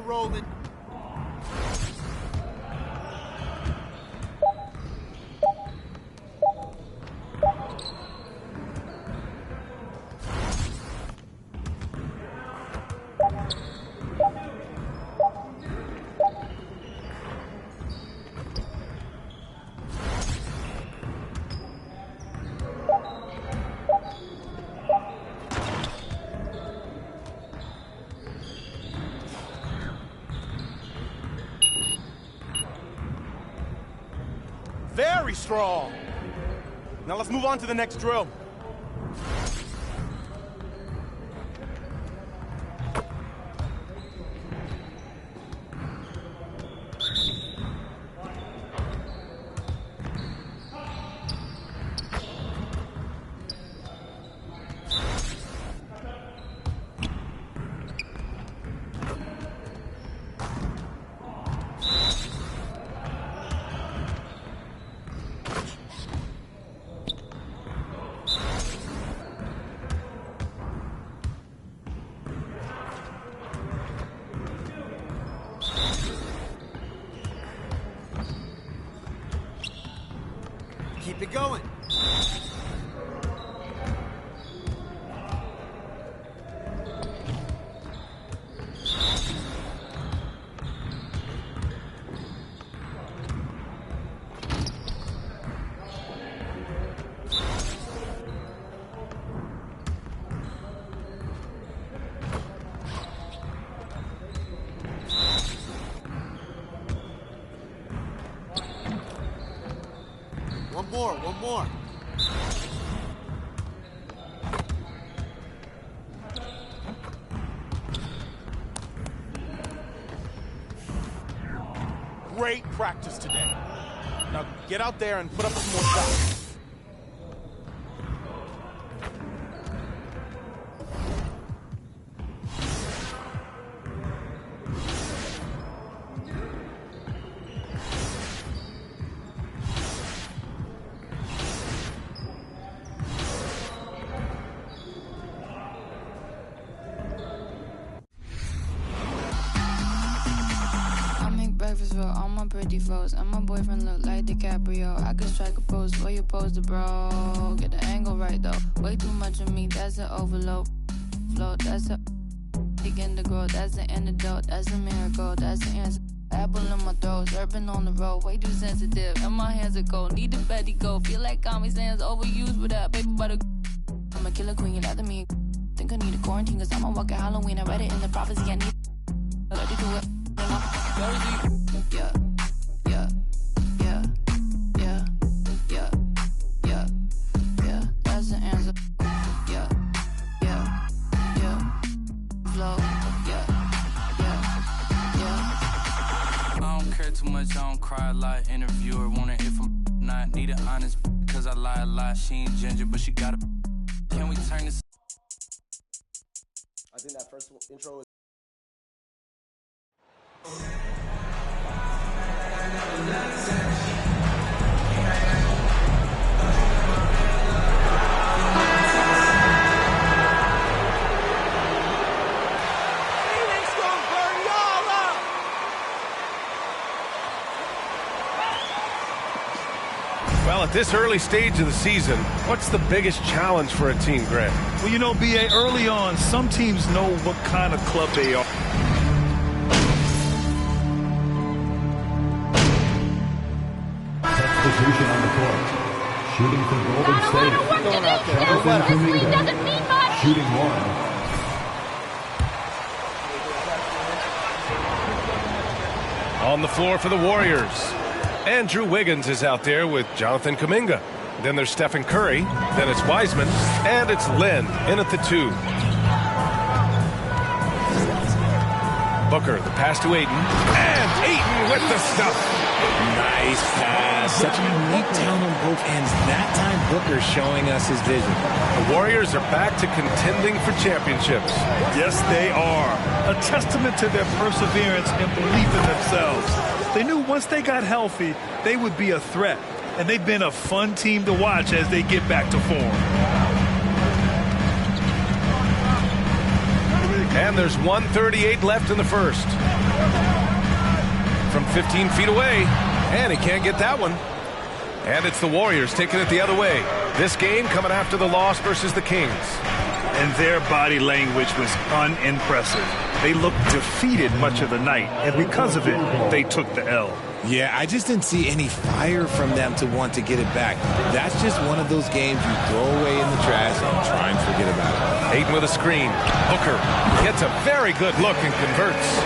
Rolling. for all. Now let's move on to the next drill. Keep it going. One more. Great practice today. Now get out there and put up some more shots. Breakfast for all my pretty foes, and my boyfriend look like DiCaprio. I could strike a pose for you, pose the bro. Get the angle right though. Way too much of me, that's an overload. Flow, that's a begin to grow. That's the antidote. That's a miracle. That's the answer. Apple in my throat, surfing on the road. Way too sensitive, and my hands are cold. Need the Betty go. Feel like Comic Sans overused with that paper butter. I'm a killer queen, after me. Think I need a quarantine, cause I'm a walking Halloween. I read it in the prophecy. I need to do it. Yeah, yeah, yeah, yeah, yeah, yeah, yeah, that's the answer. Yeah, yeah, yeah, flow, yeah, yeah, yeah. I don't care too much, I don't cry a lot. Interviewer wanna hear from not. Need it honest, cause I lie a lot. She ain't ginger, but she got a. Can we turn this? I think that first intro is. Well, at this early stage of the season, what's the biggest challenge for a team, Grant? Well, you know, B.A., early on, some teams know what kind of club they are. Substitution on the court. Shooting for Golden State. Jonathan Kuminga. Shooting one. On the floor for the Warriors, Andrew Wiggins is out there with Jonathan Kuminga. Then there's Stephen Curry. Then it's Wiseman. And it's Len in at the 2. Booker, the pass to Ayton. And Ayton with the stuff. Nice pass. Such a unique talent on both ends. That time, Booker showing us his vision. The Warriors are back to contending for championships. Yes, they are. A testament to their perseverance and belief in themselves. They knew once they got healthy, they would be a threat. And they've been a fun team to watch as they get back to form. And there's 1:38 left in the first. From 15 feet away, and he can't get that one. And it's the Warriors taking it the other way. This game coming after the loss versus the Kings. And their body language was unimpressive. They looked defeated much of the night, and because of it, they took the L. Yeah, I just didn't see any fire from them to want to get it back. That's just one of those games you throw away in the trash and try and forget about it. Ayton with a screen. Booker gets a very good look and converts.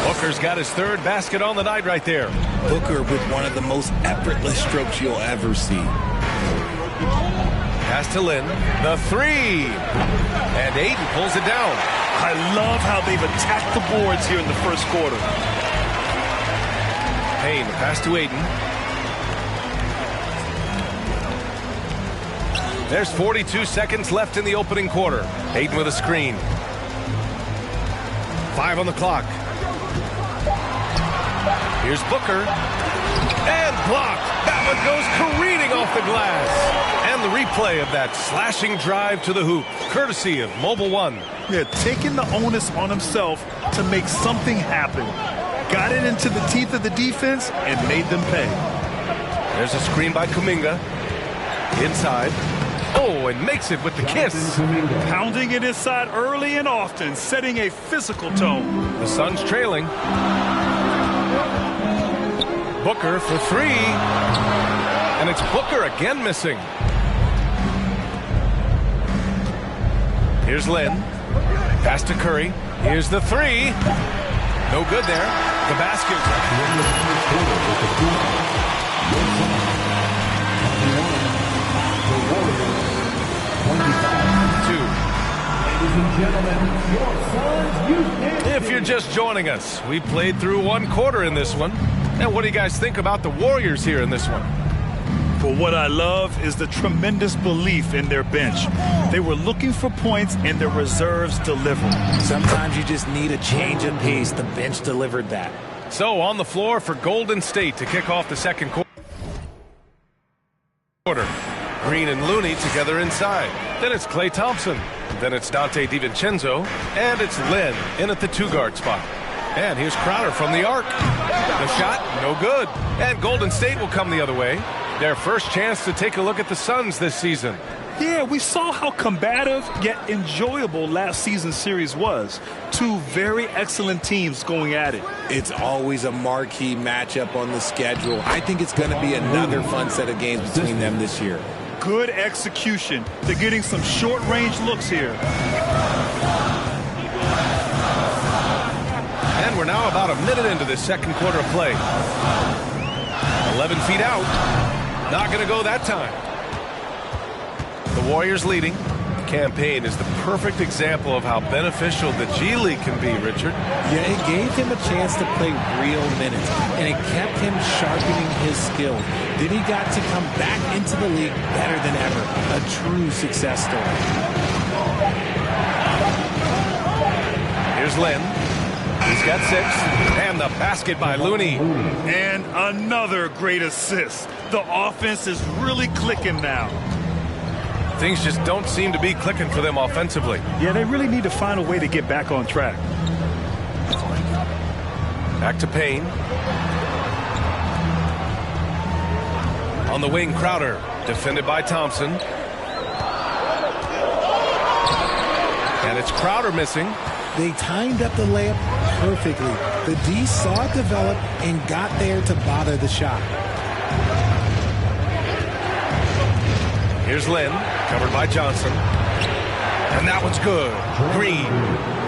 Booker's got his third basket on the night right there. Booker with one of the most effortless strokes you'll ever see. Pass to Lynn. The three. And Ayton pulls it down. I love how they've attacked the boards here in the first quarter. Payne, the pass to Ayton. There's 42 seconds left in the opening quarter. Ayton with a screen. 5 on the clock. Here's Booker. And blocked. That one goes careening off the glass. And the replay of that slashing drive to the hoop, courtesy of Mobile One. Yeah, taking the onus on himself to make something happen. Got it into the teeth of the defense and made them pay. There's a screen by Kuminga. Inside. Oh, and makes it with the kiss. Pounding it inside early and often, setting a physical tone. The Suns trailing. Booker for three. And it's Booker again missing. Here's Lynn. Pass to Curry. Here's the three. No good there. The basket. If you're just joining us, we played through one quarter in this one. And what do you guys think about the Warriors here in this one? But what I love is the tremendous belief in their bench. They were looking for points and their reserves delivered. Sometimes you just need a change of pace. The bench delivered that. So on the floor for Golden State to kick off the second quarter. Green and Looney together inside. Then it's Klay Thompson. Then it's Dante DiVincenzo. And it's Lynn in at the two-guard spot. And here's Crowder from the arc. The shot, no good. And Golden State will come the other way. Their first chance to take a look at the Suns this season. Yeah, we saw how combative yet enjoyable last season's series was. Two very excellent teams going at it. It's always a marquee matchup on the schedule. I think it's going to be another fun set of games between them this year. Good execution. They're getting some short-range looks here. And we're now about a minute into this second quarter of play. 11 feet out. Not going to go that time. The Warriors leading. The campaign is the perfect example of how beneficial the G League can be, Richard. Yeah, it gave him a chance to play real minutes, and it kept him sharpening his skill. Then he got to come back into the league better than ever. A true success story. Here's Lynn. He's got 6. And the basket by Looney. And another great assist. The offense is really clicking now. Things just don't seem to be clicking for them offensively. Yeah, they really need to find a way to get back on track. Back to Payne. On the wing, Crowder. Defended by Thompson. And it's Crowder missing. They timed up the layup perfectly. The D saw it develop and got there to bother the shot. Here's Lynn, covered by Johnson. And that one's good. Green.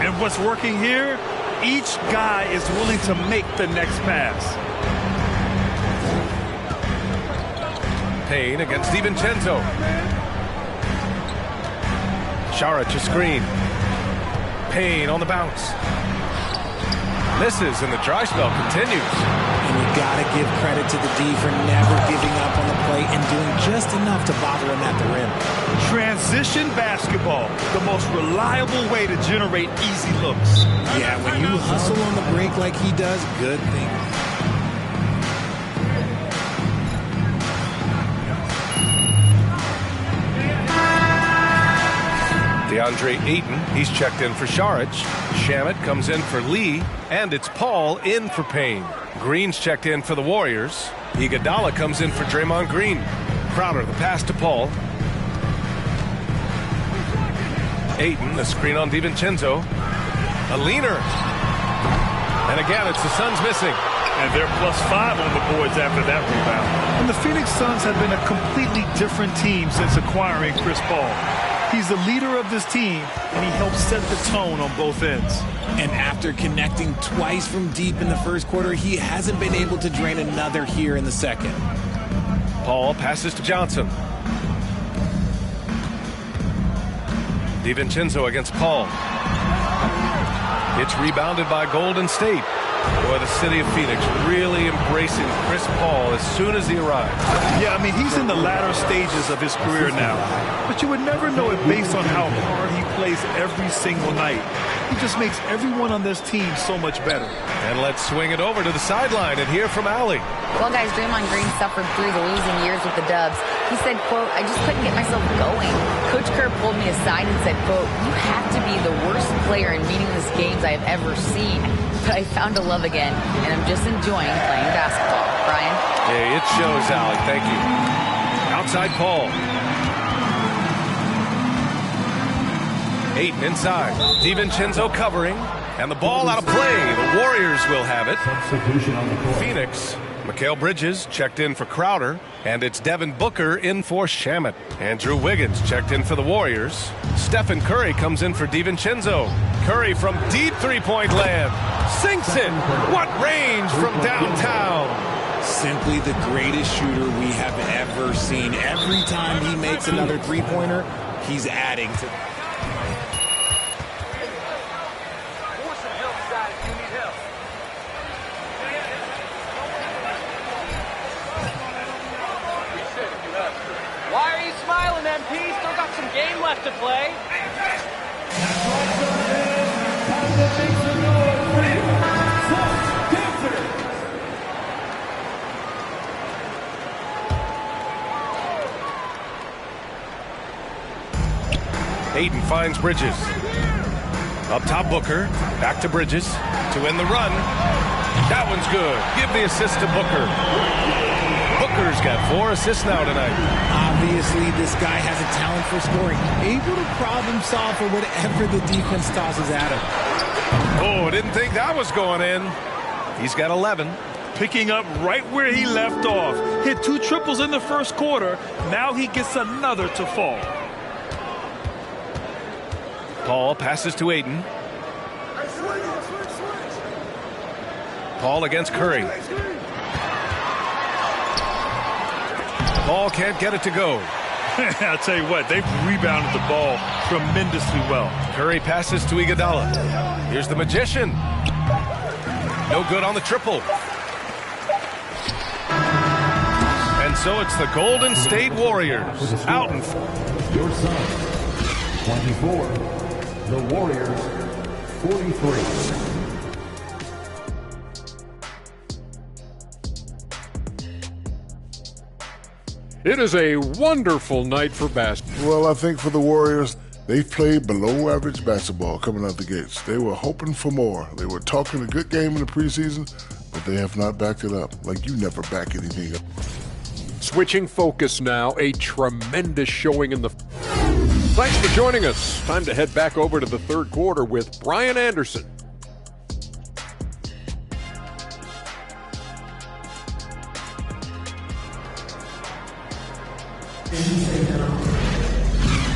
And what's working here? Each guy is willing to make the next pass. Payne against DiVincenzo. Saric a screen. Payne on the bounce. Misses, and the dry spell continues. And you got to give credit to the D for never giving up on the play and doing just enough to bother him at the rim. Transition basketball, the most reliable way to generate easy looks. Yeah, when you hustle on the break like he does, good thing. DeAndre Ayton, he's checked in for Saric. Shamet comes in for Lee, and it's Paul in for Payne. Green's checked in for the Warriors. Iguodala comes in for Draymond Green. Crowder, the pass to Paul. Ayton, the screen on DiVincenzo. A leaner. And again, it's the Suns missing. And they're +5 on the boards after that rebound. And the Phoenix Suns have been a completely different team since acquiring Chris Paul. He's the leader of this team, and he helps set the tone on both ends. And after connecting twice from deep in the first quarter, he hasn't been able to drain another here in the second. Paul passes to Johnson. DiVincenzo against Paul. It's rebounded by Golden State. Boy, the city of Phoenix really embracing Chris Paul as soon as he arrived. Yeah, I mean, he's in the latter stages of his career now. But you would never know it based on how hard he plays every single night. He just makes everyone on this team so much better. And let's swing it over to the sideline and hear from Allie. Well, guys, Draymond Green suffered through the losing years with the Dubs. He said, quote, I just couldn't get myself going. Coach Kerr pulled me aside and said, quote, you have to be the worst player in meaningless games I have ever seen. But I found a love again, and I'm just enjoying playing basketball. Brian? Yeah, it shows, Allie. Thank you. Outside Paul. Ayton inside. DiVincenzo covering. And the ball out of play. The Warriors will have it. Phoenix. Mikal Bridges checked in for Crowder. And it's Devin Booker in for Shamet. Andrew Wiggins checked in for the Warriors. Stephen Curry comes in for DiVincenzo. Curry from deep three-point land. Sinks it. What range from downtown. Simply the greatest shooter we have ever seen. Every time he makes another three-pointer, he's adding to... Why are you smiling, MP? Still got some game left to play. Ayton finds Bridges. Up top Booker. Back to Bridges to end the run. That one's good. Give the assist to Booker. Booker's got 4 assists now tonight. Obviously, this guy has a talent for scoring. Able to problem solve for whatever the defense tosses at him. Oh, didn't think that was going in. He's got 11. Picking up right where he left off. Hit 2 triples in the first quarter. Now he gets another to fall. Paul passes to Ayton. Paul against Curry. Paul can't get it to go. I'll tell you what, they've rebounded the ball tremendously well. Curry passes to Iguodala. Here's the magician. No good on the triple. And so it's the Golden State Warriors out in your son 24, the Warriors 43. It is a wonderful night for basketball. Well, I think for the Warriors, they've played below average basketball coming out the gates. They were hoping for more. They were talking a good game in the preseason, but they have not backed it up. Like you never back anything up. Switching focus now, a tremendous showing in the... Thanks for joining us. Time to head back over to the third quarter with Brian Anderson.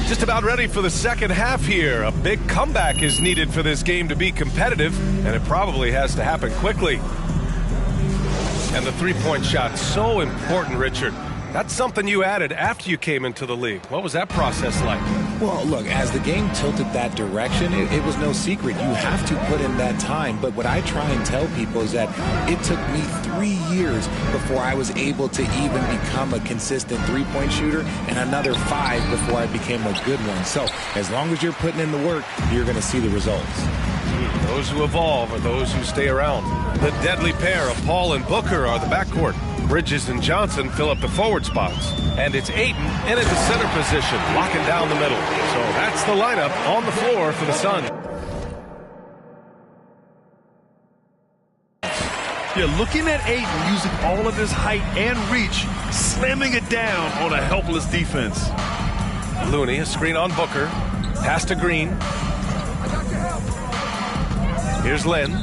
Just about ready for the second half here. A big comeback is needed for this game to be competitive, and it probably has to happen quickly. And the three-point shot, so important, Richard. That's something you added after you came into the league. What was that process like? Well, look, as the game tilted that direction, it was no secret. You have to put in that time. But what I try and tell people is that it took me 3 years before I was able to even become a consistent three-point shooter, and another 5 before I became a good one. So as long as you're putting in the work, you're going to see the results. Those who evolve are those who stay around. The deadly pair of Paul and Booker are the backcourt. Bridges and Johnson fill up the forward spots. And it's Ayton in at the center position, locking down the middle. So that's the lineup on the floor for the Suns. Yeah, looking at Ayton using all of his height and reach, slamming it down on a helpless defense. Looney, a screen on Booker. Pass to Green. Here's Lynn.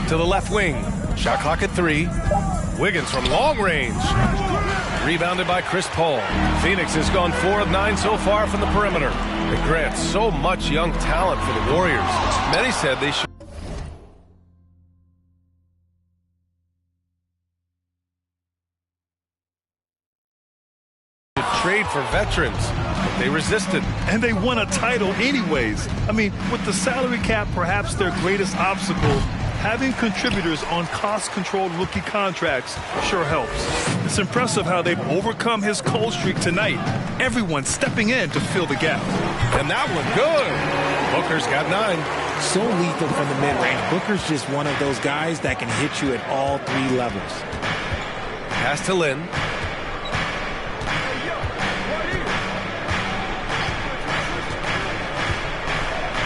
To the left wing. Shot clock at 3. Wiggins from long range. Rebounded by Chris Paul. Phoenix has gone 4 of 9 so far from the perimeter. And Grant, so much young talent for the Warriors. Many said they should trade for veterans. They resisted. And they won a title anyways. I mean, with the salary cap perhaps their greatest obstacle, having contributors on cost-controlled rookie contracts sure helps. It's impressive how they've overcome his cold streak tonight. Everyone stepping in to fill the gap. And that one good. Booker's got 9. So lethal from the mid-range. Booker's just one of those guys that can hit you at all 3 levels. Pass to Lynn.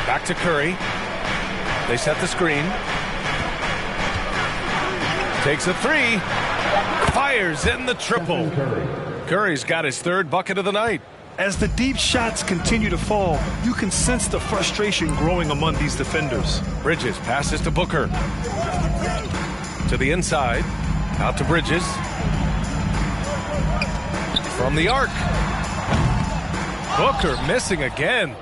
Back to Curry. They set the screen. Takes a 3. Fires in the triple. Curry's got his 3rd bucket of the night. As the deep shots continue to fall, you can sense the frustration growing among these defenders. Bridges passes to Booker. To the inside. Out to Bridges. From the arc. Booker missing again.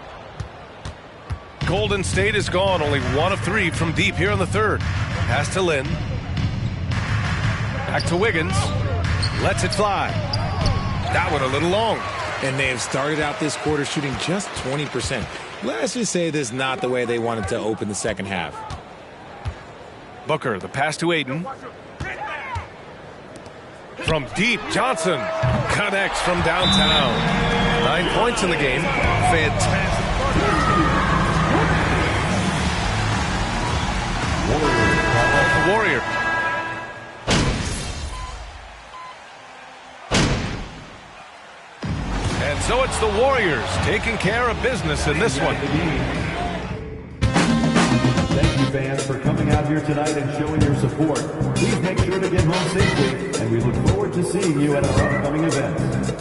Golden State is gone. Only 1 of 3 from deep here in the 3rd. Pass to Lynn. Back to Wiggins. Lets it fly. That one a little long. And they have started out this quarter shooting just 20%. Let's just say this is not the way they wanted to open the second half. Booker, the pass to Ayton. From deep, Johnson connects from downtown. 9 points in the game. Fantastic. Warrior. And so it's the Warriors taking care of business in this one. Thank you, fans, for coming out here tonight and showing your support. Please make sure to get home safely, and we look forward to seeing you at our upcoming events.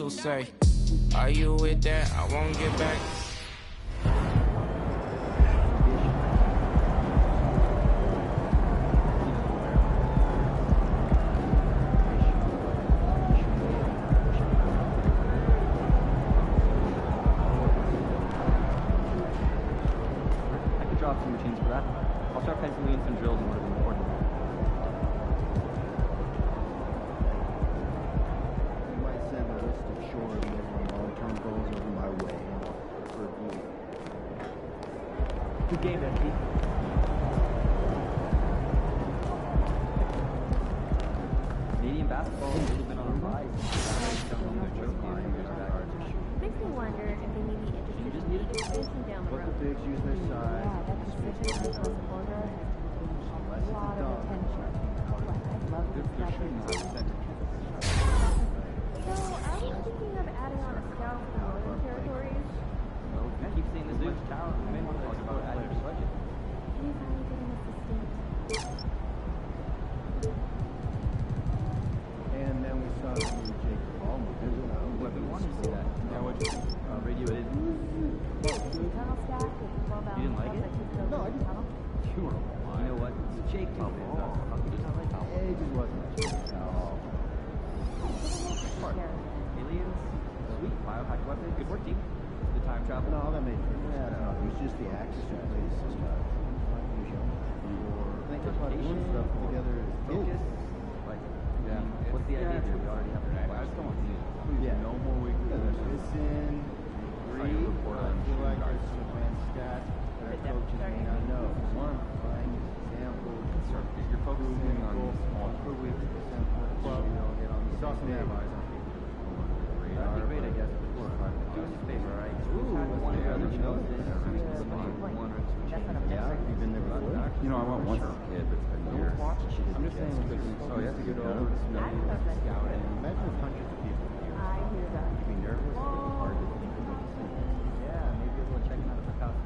Say, are you with that? I won't get back. I could drop some routines for that. I'll start penciling in some drills and whatever important. Good game, MP. Canadian basketball a little bit on the rise. Makes me wonder if they may be interested in spacing down the road. Let the bigs use their size. Yeah, that's especially in the border. A lot of attention. I love this stuff. So, are we thinking of adding on a scout for the northern territories? I keep seeing this much talent. You may want to talk about adding your budget. Can you finally give him a distinct? And then we saw Jake Paul. Weapon 1 is that. Yeah, what radio it is. Tunnel stack with 12 hours. You didn't like it? No, I didn't. You know what? It's Jake Paul. How could you not like Paul? It just wasn't at all. Aliens, sweet, biohacked weapon, good work, team. The time travel. No, that made sense. Yeah, no, it was just the axis in place. Think about doing stuff together as Focus. Like, yeah. What's the idea here? We already have it. I just don't want to use Yeah. no more weekly. Listen, read, I feel like there's some advanced stats that our coaches may not know. One, find examples. You're focusing on small per week, sample, you know, get on the saw some eyes on people. That'd be great, I guess. Do us a favor, right? One of the you know this. Yeah, you've been there before. You know, I went once as a kid, but it's been years. I'm just saying, Oh, you have to get over done. to scouting. Imagine if hundreds of people here. I hear that. You'd be nervous. It'd be hard to think of. Yeah, maybe we'll check out the house.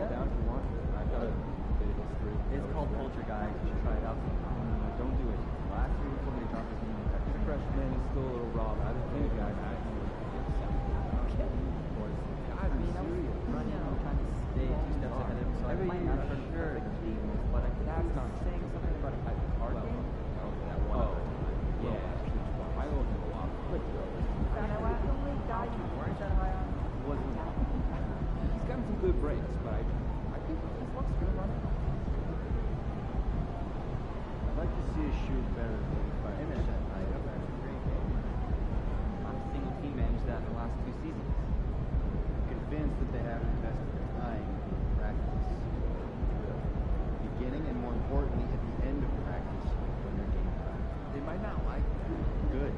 down if you want. I've got a bit of history. It's called Culture, guys. You should try it out sometime. Don't do it. Last year, he told me to drop his name in Texas. The freshman is still a little raw, but I've been thinking, guys, okay. I mean, I was running out trying to stay 2 steps ahead of him, so I might not for sure but that's not saying something about a hard game. Oh, yeah. My little thing a lot. But the only guy you weren't that high on wasn't. He's gotten some good breaks, but I think his luck's gonna run out. I'd like to see us shoot better than 85%. Not a single team managed that in the last 2 seasons. I'm convinced that they haven't invested their time in practice. Beginning and more importantly, at the end of practice when they're game time. They might not like that. Good.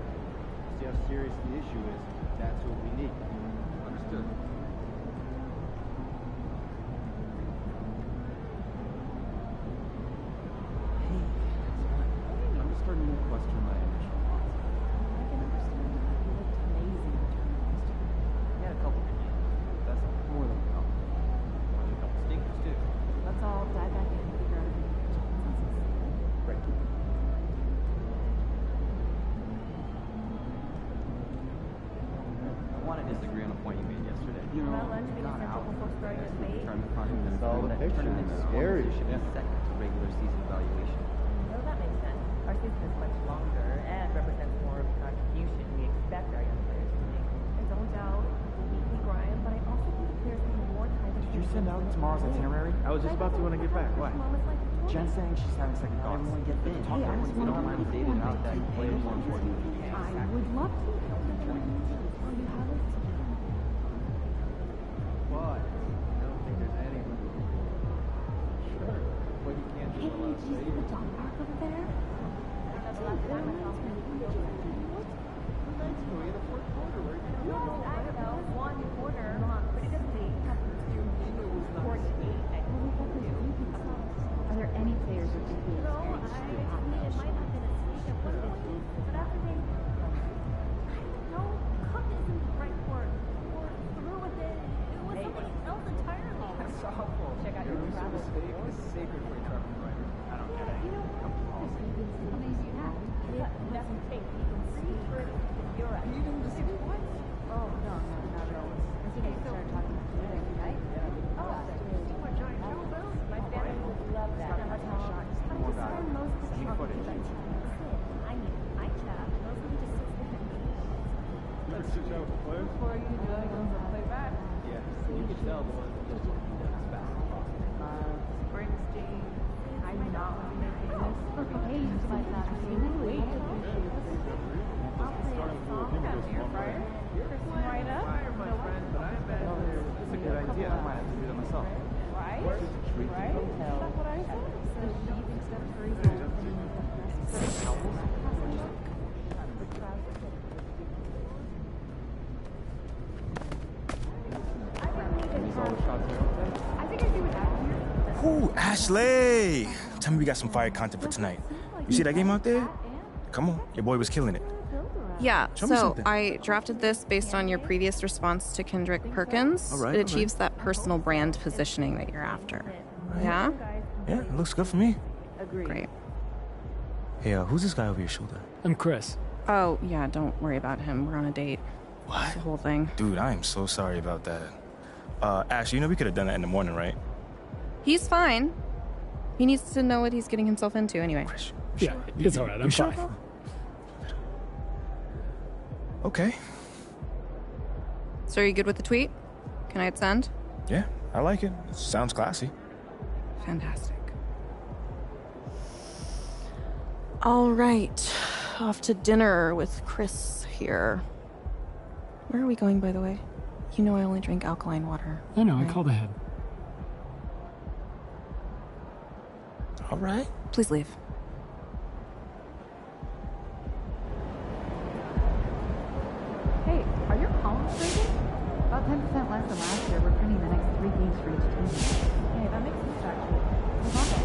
See how serious the issue is. That's what we need. Understood. I'm just starting to question my initial thoughts. I can understand that. You looked amazing returning last year. Yeah, a couple. That's more than a couple. A couple stinkers, too. Let's all dive back in and figure out if we can reach a consensus. Right. I want to disagree on a point you made yesterday. You know, lunch being essential before starting a debate. Tournament scary. should be second to regular season evaluation. No, that makes sense. Our season is much longer and represents more of the contribution we expect our young players to make. I don't doubt the weekly grind, but I also think the players need more time to Did you send out tomorrow's itinerary? I was just about to when I get back. Why? Jen's saying she's having second thoughts. I get in. Talk about when you don't mind dating out that play is more important. I would love to. You have it. But I don't think there's any. Sure. But you can't Hey, did you see the dog park over there? One quarter, but it doesn't mean you have to do 48. Are there any players who think the experience should have happened? It might have been a sneak of what it is, but after they, no, cook isn't the right word. Or through with it. It was something else entirely. That's awful. Check out your travel. Mistake is sacred for a traveling writer. I don't get it. Company policy. It doesn't take. You can see for Europe. Even the city once? Oh, no, not at all. I think I started talking to you every night. Oh, you were giant kettlebells? My family would love that. More about it. Most of the Keep talk footage. is like, I mean, I chat mostly to 6 different people. Let's switch out the players. Before you do it, go play back. Yeah, you can tell the ones that does basketball. Springsteen, I'm not going to make this. hey, you like that. Absolutely. I'll play a song out here, Brian. Kristen, right up. It's a good idea. I might have to do that myself. Right? Right? That's what I said. So she thinks that for example, I think I do it out here. Ooh, Ashley! Tell me we got some fire content for tonight. You see that game out there? Come on, your boy was killing it. Yeah, Show me so something. I drafted this based on your previous response to Kendrick Perkins. All right, it all achieves that personal brand positioning that you're after. Yeah? Yeah, it looks good for me. Great. Hey, who's this guy over your shoulder? I'm Chris. Oh, yeah, don't worry about him. We're on a date. What? The whole thing. Dude, I am so sorry about that. Ashley, you know we could have done that in the morning, right? He's fine. He needs to know what he's getting himself into anyway. Yeah, it's all right. I'm fine. Okay. So are you good with the tweet? Can I hit send? Yeah, I like it. Sounds classy. Fantastic. All right. Off to dinner with Chris here. Where are we going, by the way? You know I only drink alkaline water. I know, right? I called ahead. All right. Please leave. Hey, are your columns graded? About 10% less than last year. We're printing the next 3 games for each team. Hey, that makes sense actually. Move on then.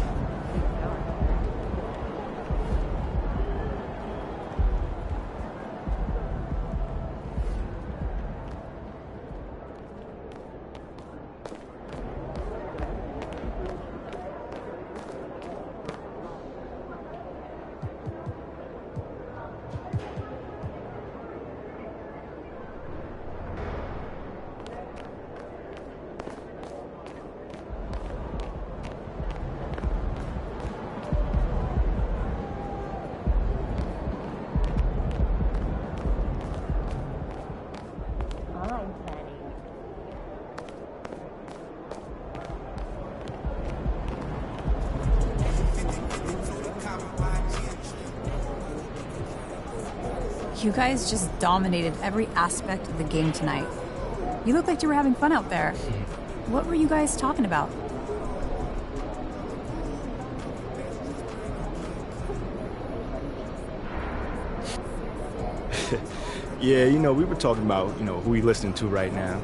You guys just dominated every aspect of the game tonight. You looked like you were having fun out there. What were you guys talking about? Yeah, you know, we were talking about, you know, who we listening to right now.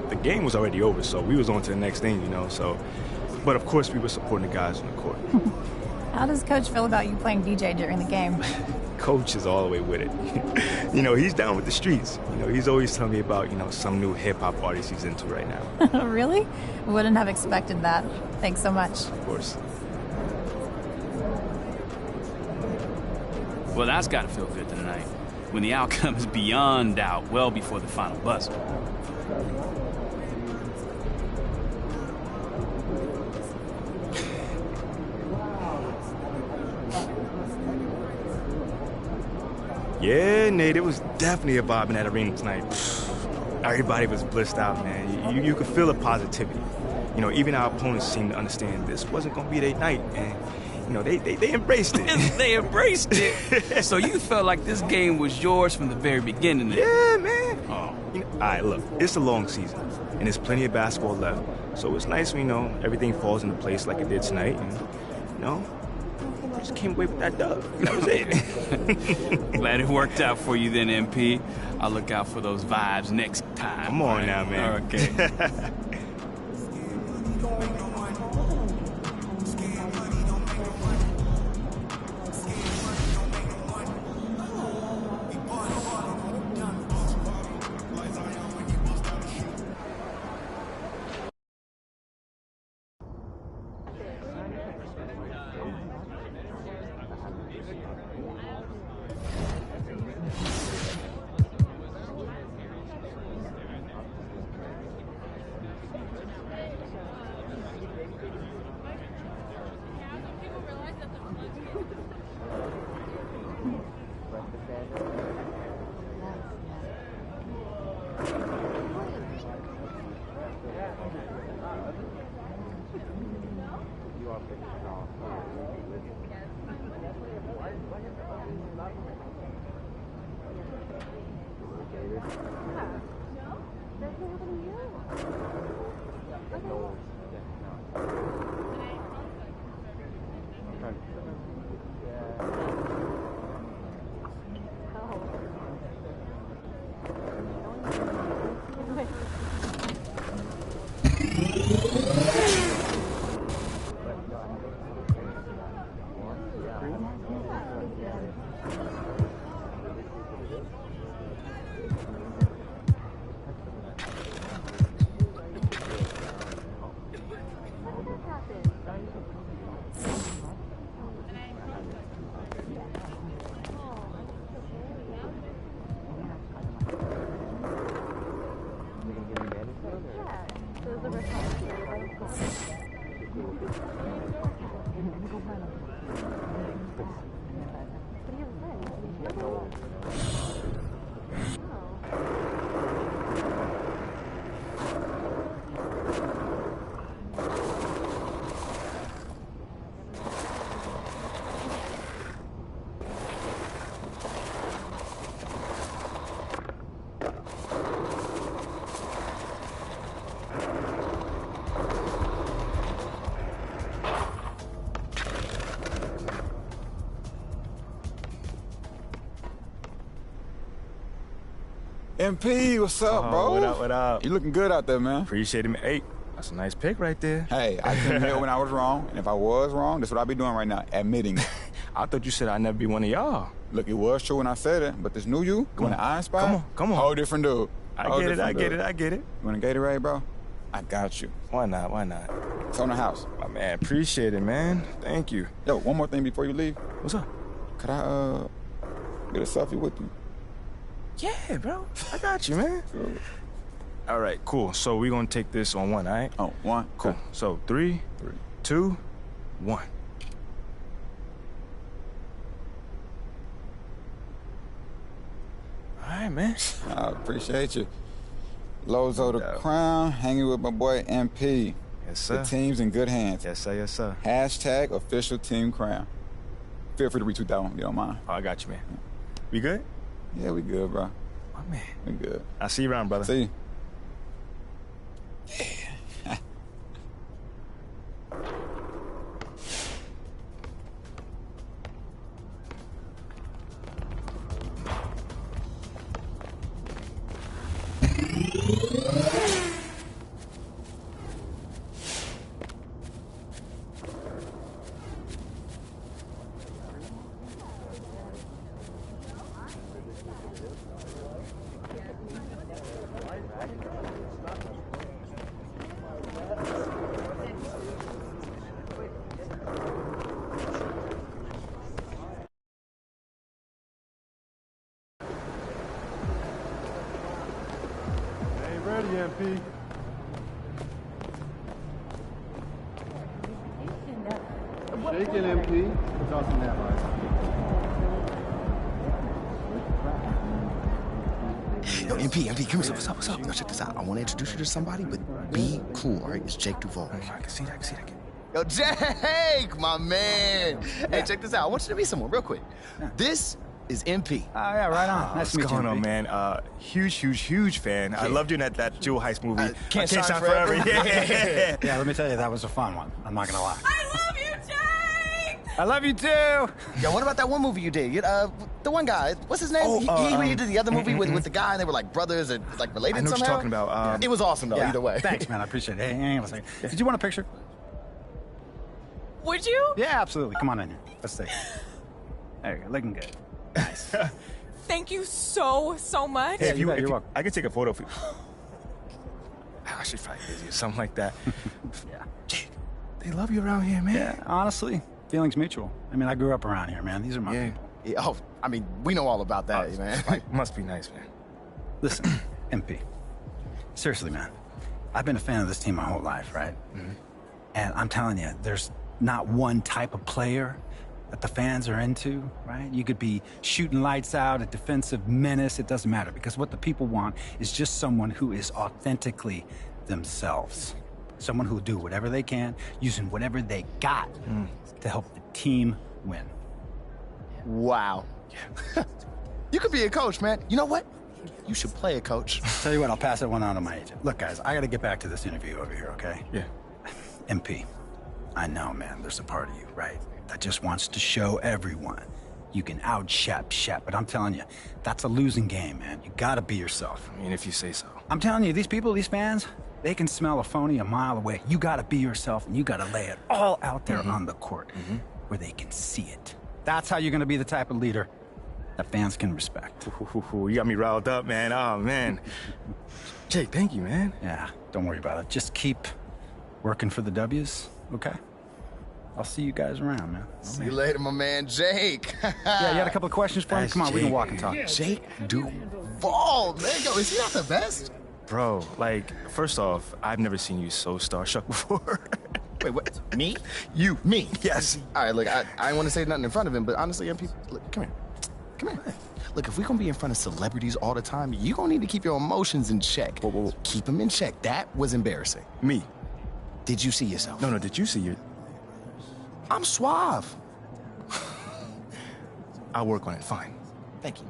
The game was already over, so we was on to the next thing, you know, so. But of course, we were supporting the guys on the court. How does Coach feel about you playing DJ during the game? Coach is all the way with it. You know, he's down with the streets. You know, he's always telling me about, you know, some new hip-hop artist he's into right now. Really? Wouldn't have expected that. Thanks so much. Of course. Well, that's got to feel good tonight, when the outcome is beyond doubt, well before the final buzzer. Yeah, Nate, it was definitely a vibe in that arena tonight. Everybody was blissed out, man. You could feel the positivity. You know, even our opponents seemed to understand this wasn't going to be their night, and, you know, they embraced it. They embraced it? So you felt like this game was yours from the very beginning? Yeah, man. Oh. You know, all right, look, it's a long season, and there's plenty of basketball left, so it's nice when, you know, everything falls into place like it did tonight, and, you know, I just came away with that dub. That was it. Glad it worked out for you then, MP. I'll look out for those vibes next time. Come on now, man. Okay. MP, what's up, bro? What up, what up? You looking good out there, man. Appreciate it, man. Hey, that's a nice pick right there. Hey, I came here when I was wrong, and if I was wrong, that's what I'll be doing right now, admitting it. I thought you said I'd never be one of y'all. Look, it was true when I said it, but this new you, when I inspire, come on. Whole different dude. I get it. You want a Gatorade, bro? I got you. Why not? It's on the house. My man, appreciate it, man. Thank you. Yo, one more thing before you leave. What's up? Could I, get a selfie with you? Yeah, bro. I got you, man. All right, cool. So we're going to take this on one, all right? Oh, one? Cool. Okay. So 3, 2, 1. All right, man. I appreciate you. Lozo the Crown, hanging with my boy MP. Yes, sir. The team's in good hands. Yes, sir, yes, sir. Hashtag official team crown. Feel free to retweet that one if you don't mind. Oh, I got you, man. We good? Yeah, we good, bro. My man. We good. I'll see you around, brother. See you. Ready, MP. Shaking, MP. Tossing that line. Yo, MP, come here. What's up? Yo, check this out. I want to introduce you to somebody, but be cool, all right? It's Jake Duvall. I can see that. Yo, Jake, my man. Hey, check this out. I want you to meet someone real quick. This is MP. Oh, yeah, right on. Nice to meet you. What's going on, man? Huge fan. I loved you in that Jewel Heist movie. Can't Shine Forever. Yeah, let me tell you, that was a fun one. I'm not gonna lie. I love you, Jake! I love you too. Yo, what about that one movie you did? The one guy, what's his name? Oh, he did the other movie with the guy, and they were like brothers and like related I know somehow. what you're talking about. It was awesome though, either way. Thanks, man. I appreciate it. Hey, hang on a second. Did you want a picture? Would you? Yeah, absolutely. Come on in here. Let's take it. There you go. Looking good. Nice. Thank you so much. Yeah, you're welcome. I could take a photo for you. I should probably busy or something like that. Yeah. Jake, they love you around here, man. Yeah, honestly, feelings mutual. I mean, I grew up around here, man. These are my people. Yeah, oh, I mean, we know all about that, man. Must be nice, man. Listen, MP. Seriously, man. I've been a fan of this team my whole life, right? Mm-hmm. And I'm telling you, there's not one type of player that the fans are into, right? You could be shooting lights out, a defensive menace, it doesn't matter, because what the people want is just someone who is authentically themselves. Someone who'll do whatever they can, using whatever they got to help the team win. Wow. Yeah. You could be a coach, man. You know what? You should play a coach. Tell you what, I'll pass that one on to my agent. Look, guys, I gotta get back to this interview over here, okay? Yeah. MP, I know, man, there's a part of you, right, that just wants to show everyone you can out-Shep, but I'm telling you, that's a losing game, man. You gotta be yourself. I mean, if you say so. I'm telling you, these people, these fans, they can smell a phony a mile away. You gotta be yourself, and you gotta lay it all out there on the court where they can see it. That's how you're gonna be the type of leader that fans can respect. You got me riled up, man. Oh, man. Jake, thank you, man. Yeah, don't worry about it. Just keep working for the W's, okay? I'll see you guys around, man. See you later, my man, Jake. Yeah, you had a couple of questions for me? Come on, we can walk and talk. Jake Duvall, man. Yo, is he not the best? Bro, like, first off, I've never seen you so starstruck before. Wait, what? Me? You. Me? Yes. All right, look, I want to say nothing in front of him, but honestly, MP, look, come here. Look, if we're going to be in front of celebrities all the time, you're going to need to keep your emotions in check. Whoa. Keep them in check. That was embarrassing. Me? Did you see yourself? No, did you see your... I'm suave. I'll work on it. Fine. Thank you.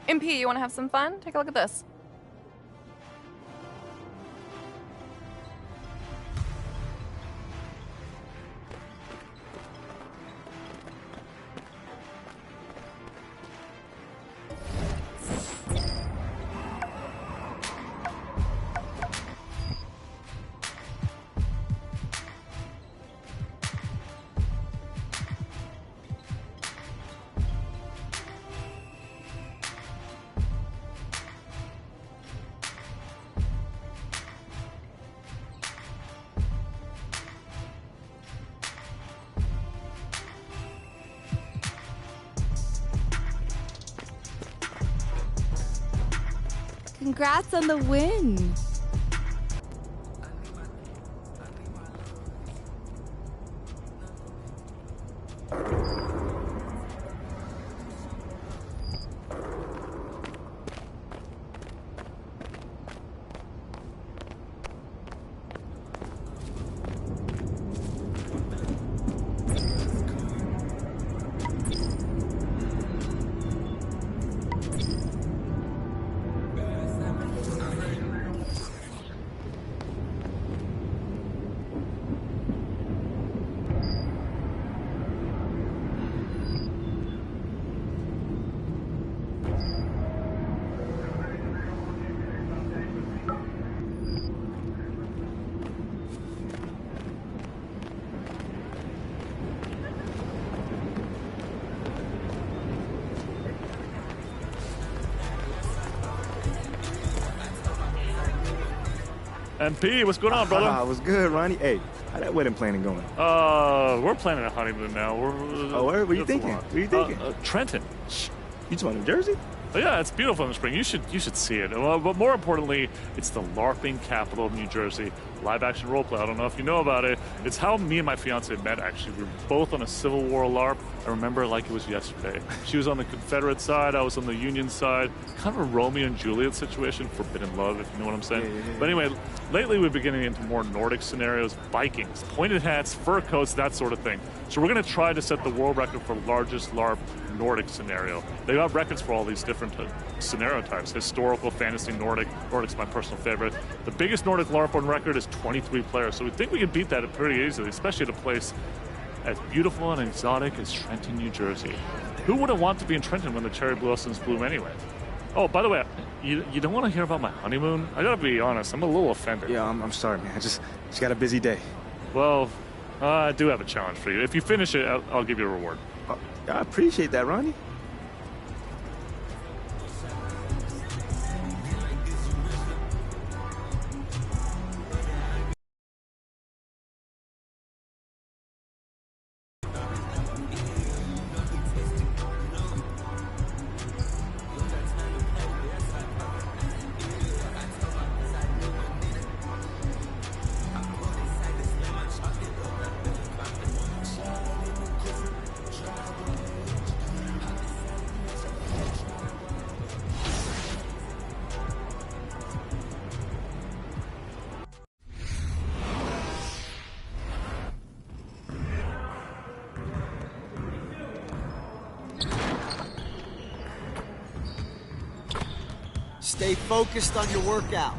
MP, you want to have some fun? Take a look at this. Congrats on the win. MP, what's going on, brother? What's good, Ronnie? Hey, how that wedding planning going? We're planning a honeymoon now. What are you thinking? What are you thinking? Trenton. You talking New Jersey? Oh, yeah, it's beautiful in the spring. You should see it. But more importantly, it's the LARPing capital of New Jersey. Live action roleplay. I don't know if you know about it. It's how me and my fiance met, actually. We were both on a Civil War LARP. I remember it like it was yesterday. She was on the Confederate side. I was on the Union side. Kind of a Romeo and Juliet situation. Forbidden love, if you know what I'm saying. Yeah. But anyway, lately we've been getting into more Nordic scenarios. Vikings, pointed hats, fur coats, that sort of thing. So we're going to try to set the world record for largest LARP Nordic scenario. They got records for all these different scenario types. Historical, fantasy, Nordic. Nordic's my personal favorite. The biggest Nordic LARP on record is 23 players, so we think we can beat that pretty easily, especially at a place as beautiful and exotic as Trenton, New Jersey. Who wouldn't want to be in Trenton when the cherry blossoms bloom anyway? Oh, by the way, you don't want to hear about my honeymoon? I gotta be honest, I'm a little offended. Yeah, I'm sorry, man. I just got a busy day. Well, I do have a challenge for you. If you finish it, I'll give you a reward. I appreciate that, Ronnie. Stay focused on your workout.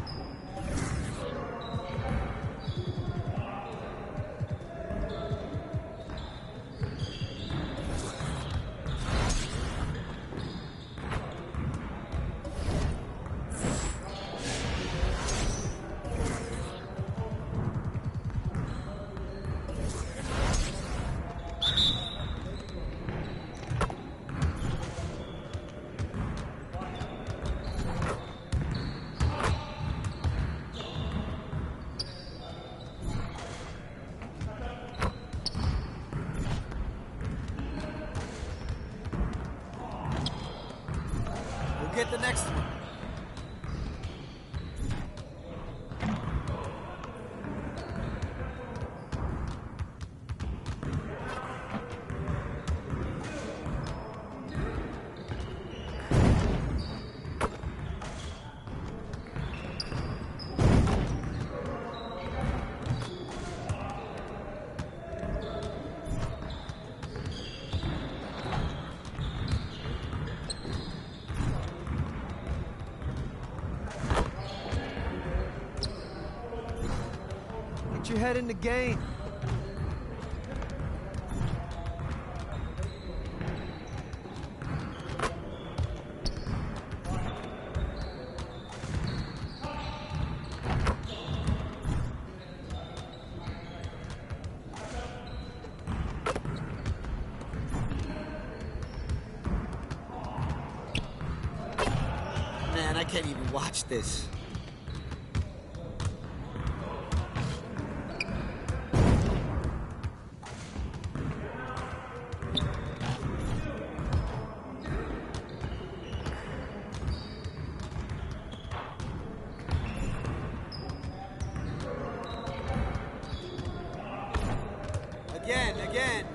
Get the next one. Get your head in the game. Man, I can't even watch this. Again.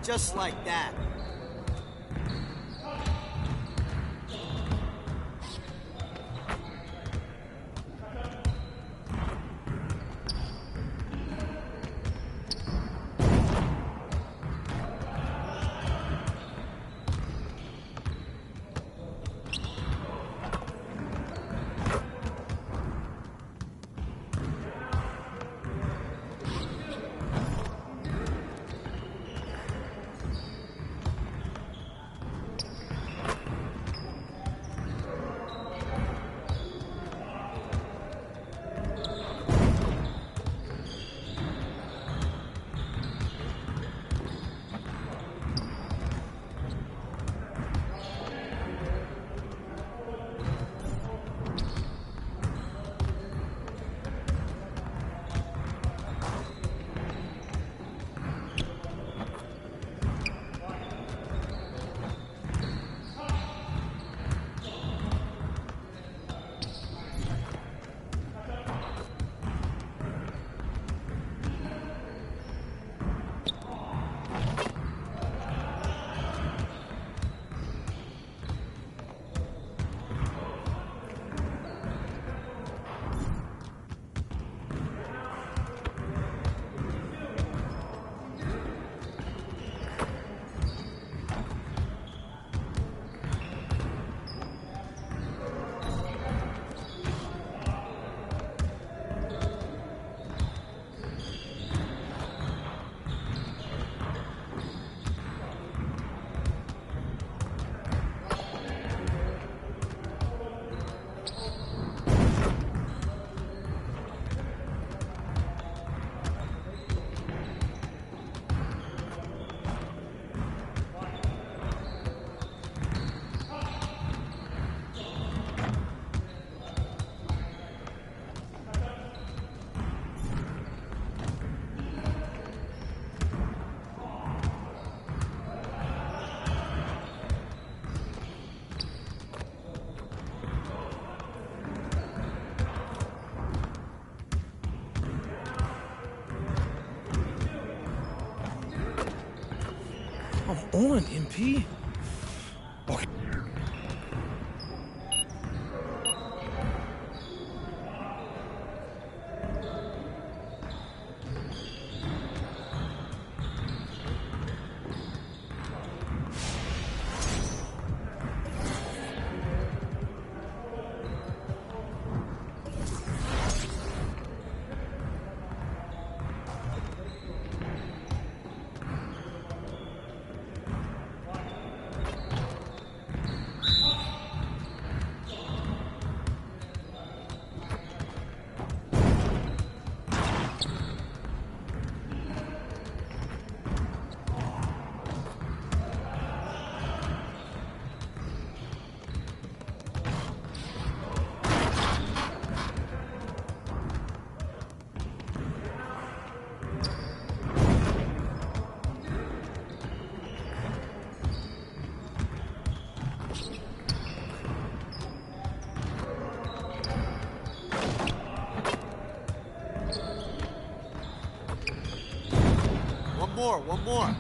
Just like that. Come on, MP. Okay. one more.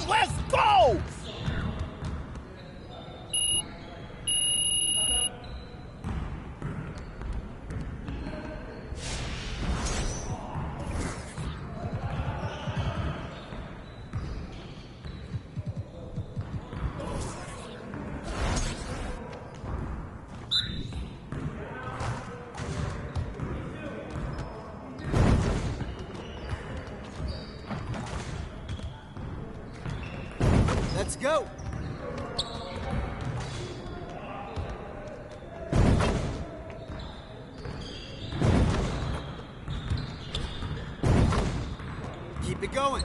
Let's go! Let's go. Keep it going.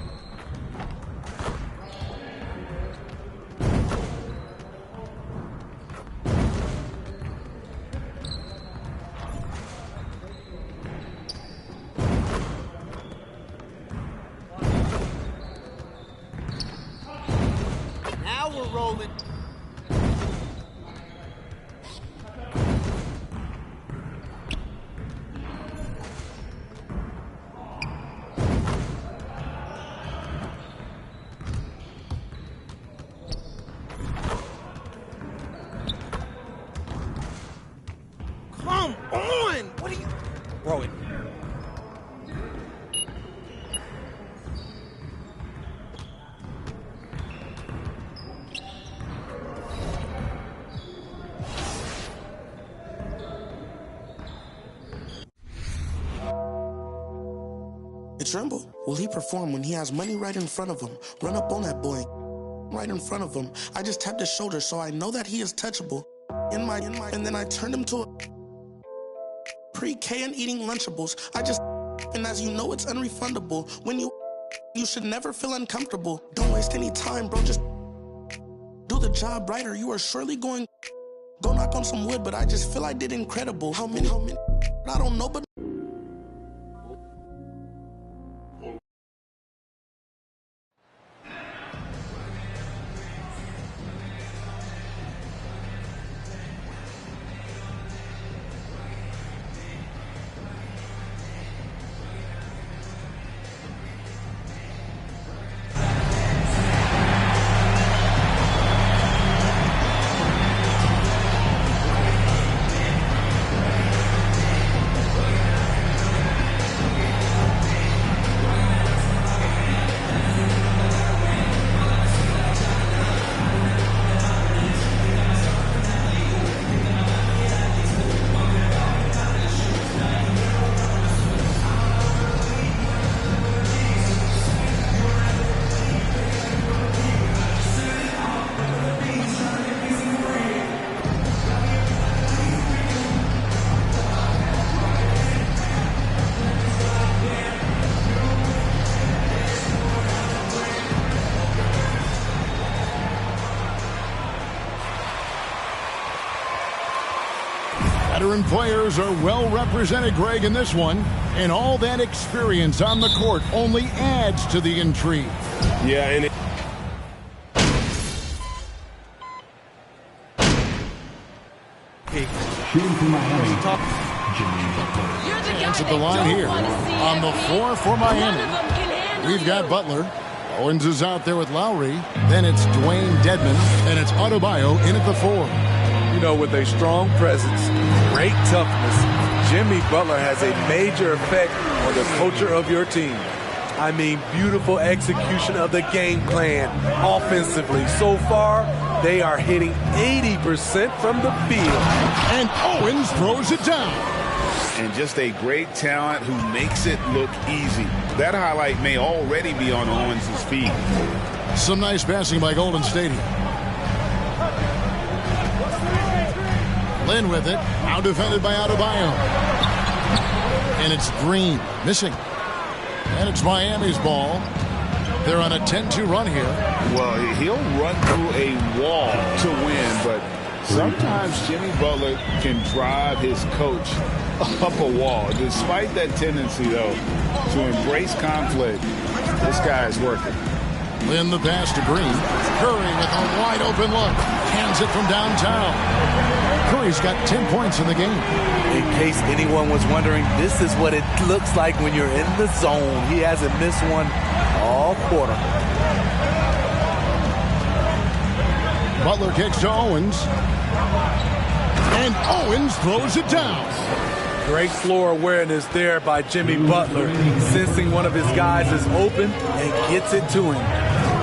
Now we're rolling. Come on! What are you... Bro, Tremble. Will he perform when he has money right in front of him? Run up on that boy. Right in front of him. I just tapped his shoulder so I know that he is touchable. And then I turned him to a pre-K and eating Lunchables. And as you know, it's unrefundable. When you should never feel uncomfortable. Don't waste any time, bro. Just do the job right or you are surely going. Go knock on some wood, but I just feel I did incredible. How many? I don't know, but. Veteran players are well represented, Greg, in this one. And all that experience on the court only adds to the intrigue. Yeah, and it... Shooting from Miami. Chance at the line here. On the floor for Miami, we've got Butler. Owens is out there with Lowry. Then it's Dwayne Dedmon. And it's Adebayo in at the 4. You know, with a strong presence, great toughness, Jimmy Butler has a major effect on the culture of your team. I mean, beautiful execution of the game plan offensively. So far, they are hitting 80% from the field. And Owens throws it down. And just a great talent who makes it look easy. That highlight may already be on Owens' feed. Some nice passing by Golden State. Lynn with it. Now defended by Adebayo. And it's Green missing. And it's Miami's ball. They're on a 10-2 run here. Well, he'll run through a wall to win, but Sometimes Jimmy Butler can drive his coach up a wall. Despite that tendency, though, to embrace conflict, this guy is working. In the pass to Green. Curry with a wide open look. Hands it from downtown. Curry's got 10 points in the game. In case anyone was wondering, this is what it looks like when you're in the zone. He hasn't missed one all quarter. Butler kicks to Owens. And Owens throws it down. Great floor awareness there by Jimmy Butler, sensing one of his guys is open and gets it to him.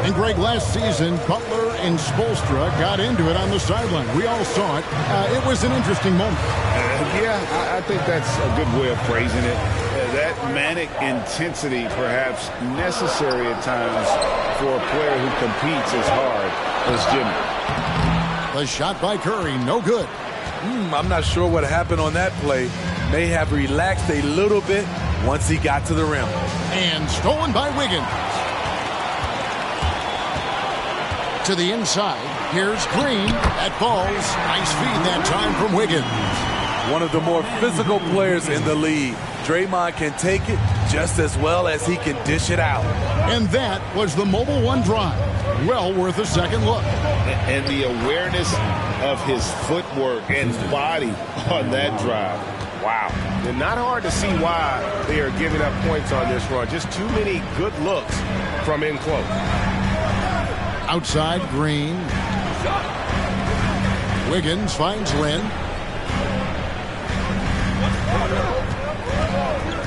And Greg, last season, Butler and Spoelstra got into it on the sideline. We all saw it. It was an interesting moment. Yeah, I think that's a good way of phrasing it. That manic intensity, perhaps necessary at times for a player who competes as hard as Jimmy. The shot by Curry, no good. I'm not sure what happened on that play. May have relaxed a little bit once he got to the rim. And stolen by Wiggins. To the inside. Here's Green. That falls. Nice feed that time from Wiggins. One of the more physical players in the league. Draymond can take it just as well as he can dish it out. And that was the Mobile One drive. Well worth a second look. And the awareness of his footwork and body on that drive. Wow. And not hard to see why they are giving up points on this run. Just too many good looks from in close. Outside, Green. Wiggins finds Lynn.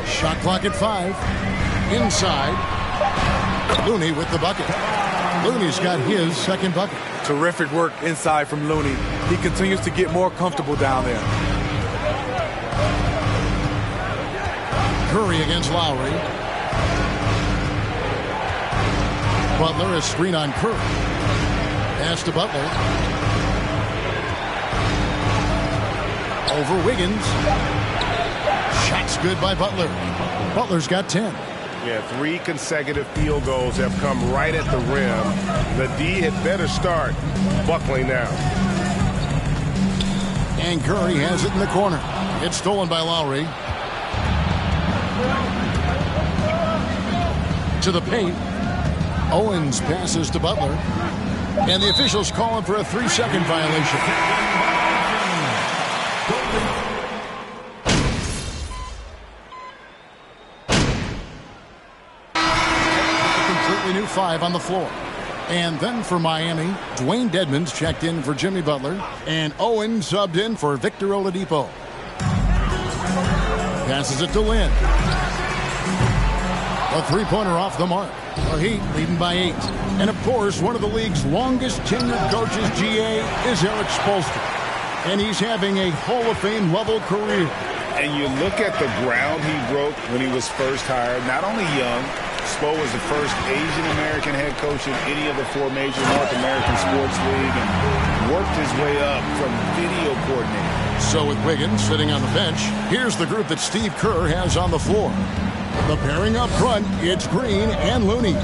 Shot clock at 5. Inside. Looney with the bucket. Looney's got his second bucket. Terrific work inside from Looney. He continues to get more comfortable down there. Curry against Lowry. Butler, a screen on Curry. Pass to Butler. Over Wiggins. Shot's good by Butler. Butler's got 10. Yeah, 3 consecutive field goals have come right at the rim. The D had better start buckling down. And Curry has it in the corner. It's stolen by Lowry. To the paint. Owens passes to Butler. And the officials call him for a 3-second violation. New 5 on the floor. And then for Miami, Dwayne Dedmon's checked in for Jimmy Butler, and Owen subbed in for Victor Oladipo. Passes it to Lynn. A three-pointer off the mark. The Heat leading by 8. And of course, one of the league's longest tenured coaches, GA, is Eric Spoelstra. And he's having a Hall of Fame level career. And you look at the ground he broke when he was first hired, not only young, Spo was the first Asian-American head coach in any of the 4 major North American sports league and worked his way up from video coordinator. So with Wiggins sitting on the bench, here's the group that Steve Kerr has on the floor. The pairing up front, it's Green and Looney.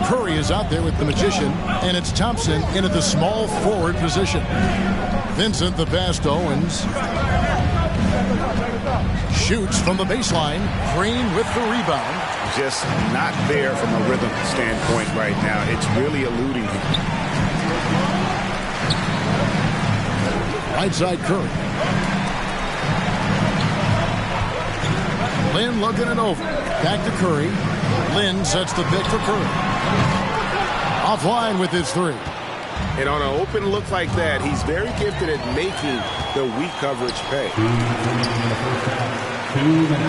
Curry is out there with the Magician, and it's Thompson in at the small forward position. Vincent the pass to Owens. Shoots from the baseline. Green with the rebound. Just not there from a rhythm standpoint right now. It's really eluding him. Right side Curry. Lynn looking it over. Back to Curry. Lynn sets the pick for Curry. Offline with his 3. And on an open look like that, he's very gifted at making the weak coverage pay.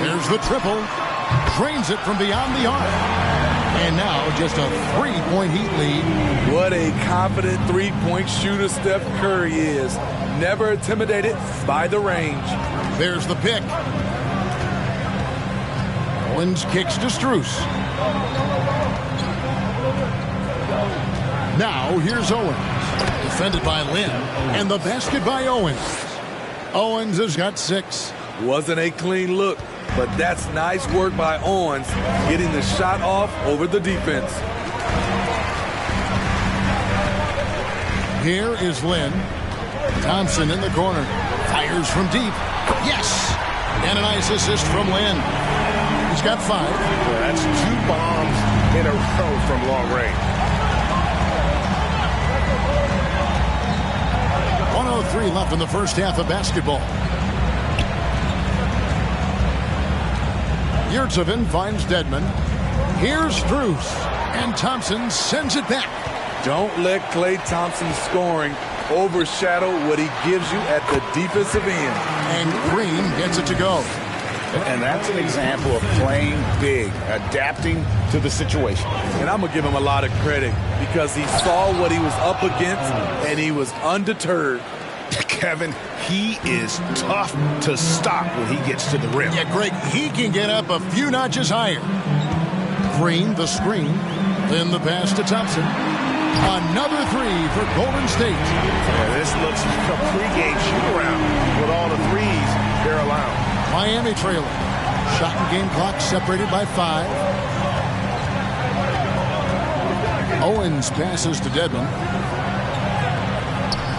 There's the triple. Drains it from beyond the arc. And now just a 3-point Heat lead. What a confident 3-point shooter Steph Curry is. Never intimidated by the range. There's the pick. Owens kicks to Strus. Now here's Owens. Defended by Lynn. And the basket by Owens. Owens has got 6. Wasn't a clean look, but that's nice work by Owens, getting the shot off over the defense. Here is Lynn. Thompson in the corner. Fires from deep. Yes! And a nice assist from Lynn. He's got 5. Yeah, that's 2 bombs in a row from long range. 1:03 left in the first half of basketball. Yurtsevin finds Dedmon. Here's Strus. And Thompson sends it back. Don't let Klay Thompson's scoring overshadow what he gives you at the defensive end. And Green gets it to go. And that's an example of playing big, adapting to the situation. And I'm going to give him a lot of credit because he saw what he was up against and he was undeterred. Kevin, he is tough to stop when he gets to the rim. Yeah, Greg, he can get up a few notches higher. Green, the screen. Then the pass to Thompson. Another 3 for Golden State. Yeah, this looks like a pregame shoot-around with all the threes they're allowing. Miami trailing. Shot and game clock separated by 5. Owens passes to Dedmon.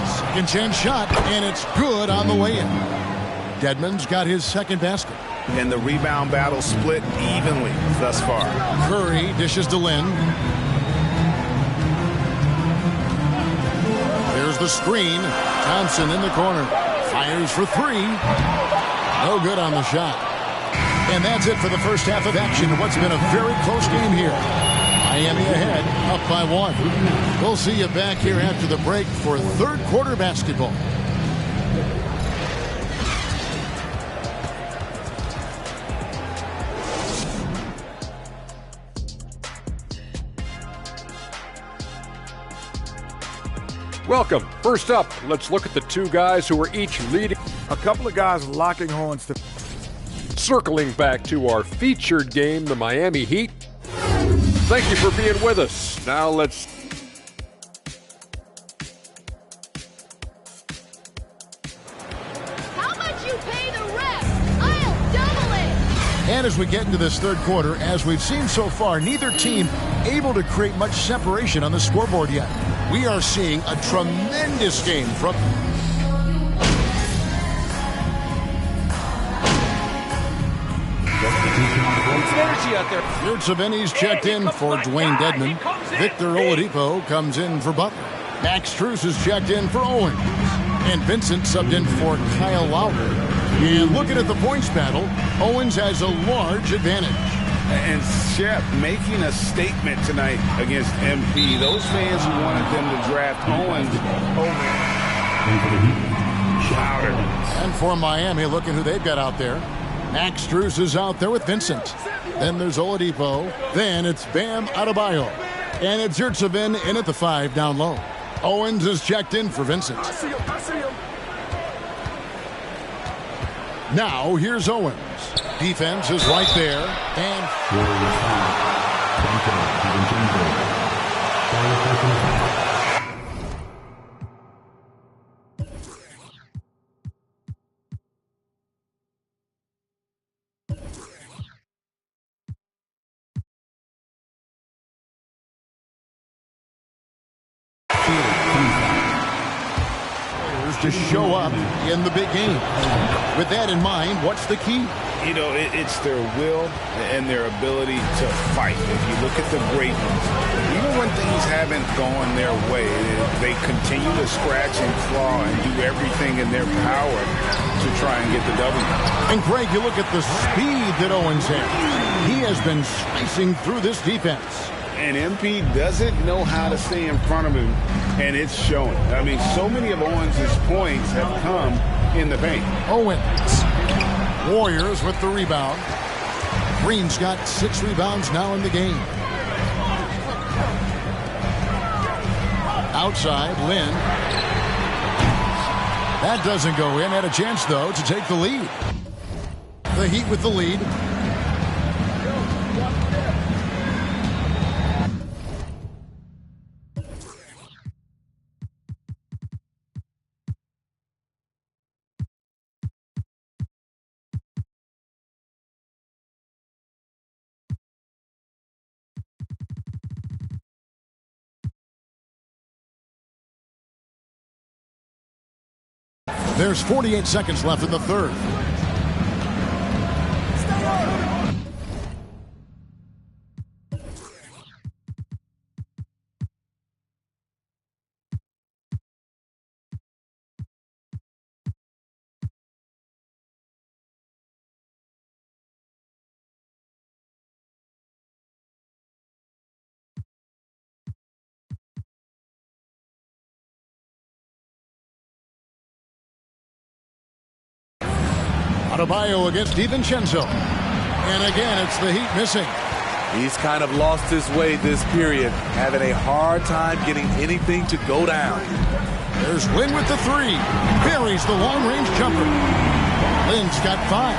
Second chance shot, and it's good on the way in. Dedmon's got his second basket. And the rebound battle split evenly thus far. Curry dishes to Lynn. There's the screen. Thompson in the corner. Fires for 3. No good on the shot. And that's it for the first half of action. What's been a very close game here. Miami ahead, up by 1. We'll see you back here after the break for third quarter basketball. Welcome. First up, let's look at the 2 guys who are each leading. A couple of guys locking horns to. Circling back to our featured game, the Miami Heat. Thank you for being with us. Now let's. How much you pay the ref? I'll double it! And as we get into this third quarter, as we've seen so far, neither team able to create much separation on the scoreboard yet. We are seeing a tremendous game from... Energy out there. Yurtseveni's checked in for Dwayne Dedmon. Victor Oladipo comes in for Butler. Max Strus is checked in for Owens. And Vincent subbed in for Kyle Lowry. And looking at the points battle, Owens has a large advantage. And Shep making a statement tonight against MP. Those fans who wanted them to draft Owens over Louder. And for Miami, looking who they've got out there. Max Strus is out there with Vincent. Then there's Oladipo. Then it's Bam Adebayo. And it's Yurtseven in at the 5 down low. Owens is checked in for Vincent. I see him. Now here's Owens. Defense is right there. And to show up in the big game. With that in mind, what's the key? You know, it's their will and their ability to fight. If you look at the great ones, even when things haven't gone their way, they continue to scratch and claw and do everything in their power to try and get the W. And Greg, you look at the speed that Owens has. He has been slicing through this defense. And MP doesn't know how to stay in front of him, and it's showing. I mean, so many of Owens' points have come in the paint. Owens. Warriors with the rebound. Green's got 6 rebounds now in the game. Outside, Lynn. That doesn't go in. Had a chance, though, to take the lead. The Heat with the lead. There's 48 seconds left in the third. Adebayo against DiVincenzo. And again, it's the Heat missing. He's kind of lost his way this period, having a hard time getting anything to go down. There's Lin with the three. Buries the long-range jumper. Lin's got 5.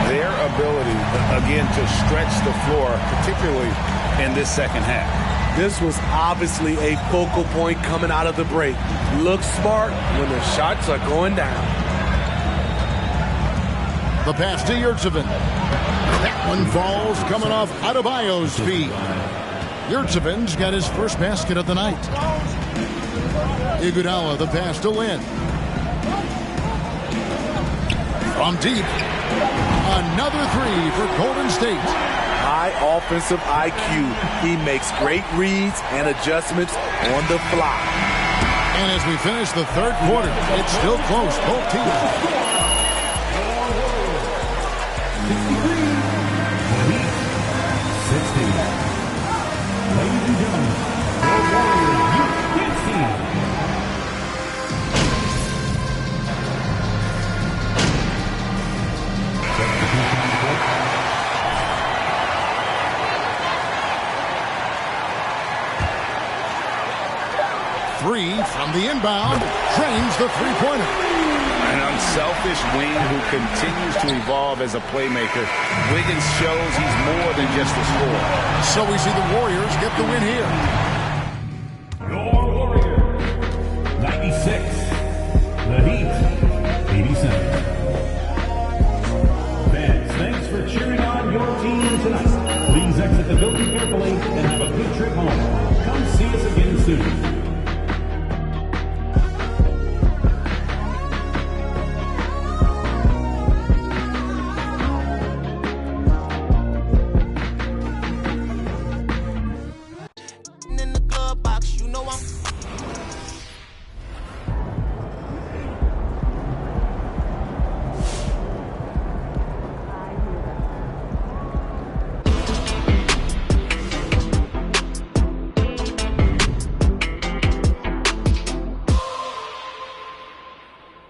Their ability, again, to stretch the floor, particularly in this second half. This was obviously a focal point coming out of the break. Looks smart when the shots are going down. The pass to Yurtsevin. That one falls coming off Adebayo's feet. Yurtsevin's got his first basket of the night. Iguodala, the pass to Lin. From deep, another three for Golden State. High offensive IQ. He makes great reads and adjustments on the fly. And as we finish the third quarter, it's still close, both teams. 60. Ladies and gentlemen, the Warriors Youth team. Three from the inbound, drains the three-pointer. An unselfish wing who continues to evolve as a playmaker. Wiggins shows he's more than just a scorer. So we see the Warriors get the win here. Your Warriors, 96. The Heat, 87. Fans, thanks for cheering on your team tonight. Please exit the building carefully and have a good trip home. Come see us again soon.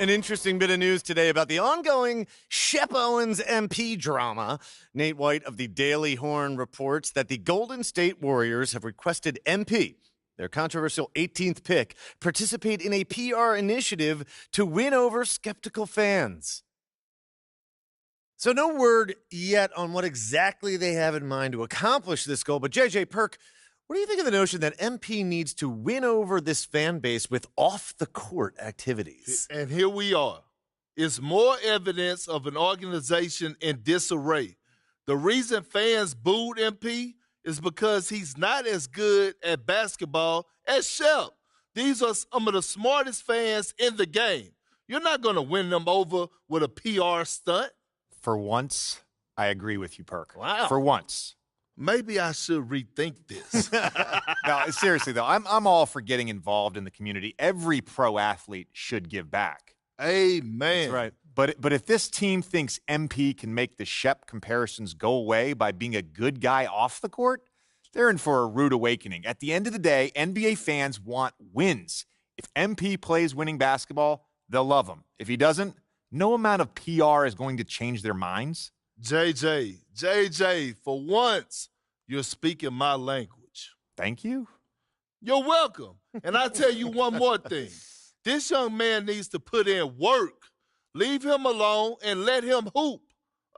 An interesting bit of news today about the ongoing Shep Owens MP drama. Nate White of the Daily Horn reports that the Golden State Warriors have requested MP, their controversial 18th pick, participate in a PR initiative to win over skeptical fans. So no word yet on what exactly they have in mind to accomplish this goal, but JJ Perk, what do you think of the notion that MP needs to win over this fan base with off-the-court activities? And here we are. It's more evidence of an organization in disarray. The reason fans booed MP is because he's not as good at basketball as Shep. These are some of the smartest fans in the game. You're not going to win them over with a PR stunt. For once, I agree with you, Perk. Wow. For once. Maybe I should rethink this. No, seriously, though, I'm all for getting involved in the community. Every pro athlete should give back. Amen. That's right. But if this team thinks MP can make the Shep comparisons go away by being a good guy off the court, they're in for a rude awakening. At the end of the day, NBA fans want wins. If MP plays winning basketball, they'll love him. If he doesn't, no amount of PR is going to change their minds. JJ, for once, you're speaking my language. Thank you. You're welcome. And I tell you one more thing. This young man needs to put in work. Leave him alone and let him hoop.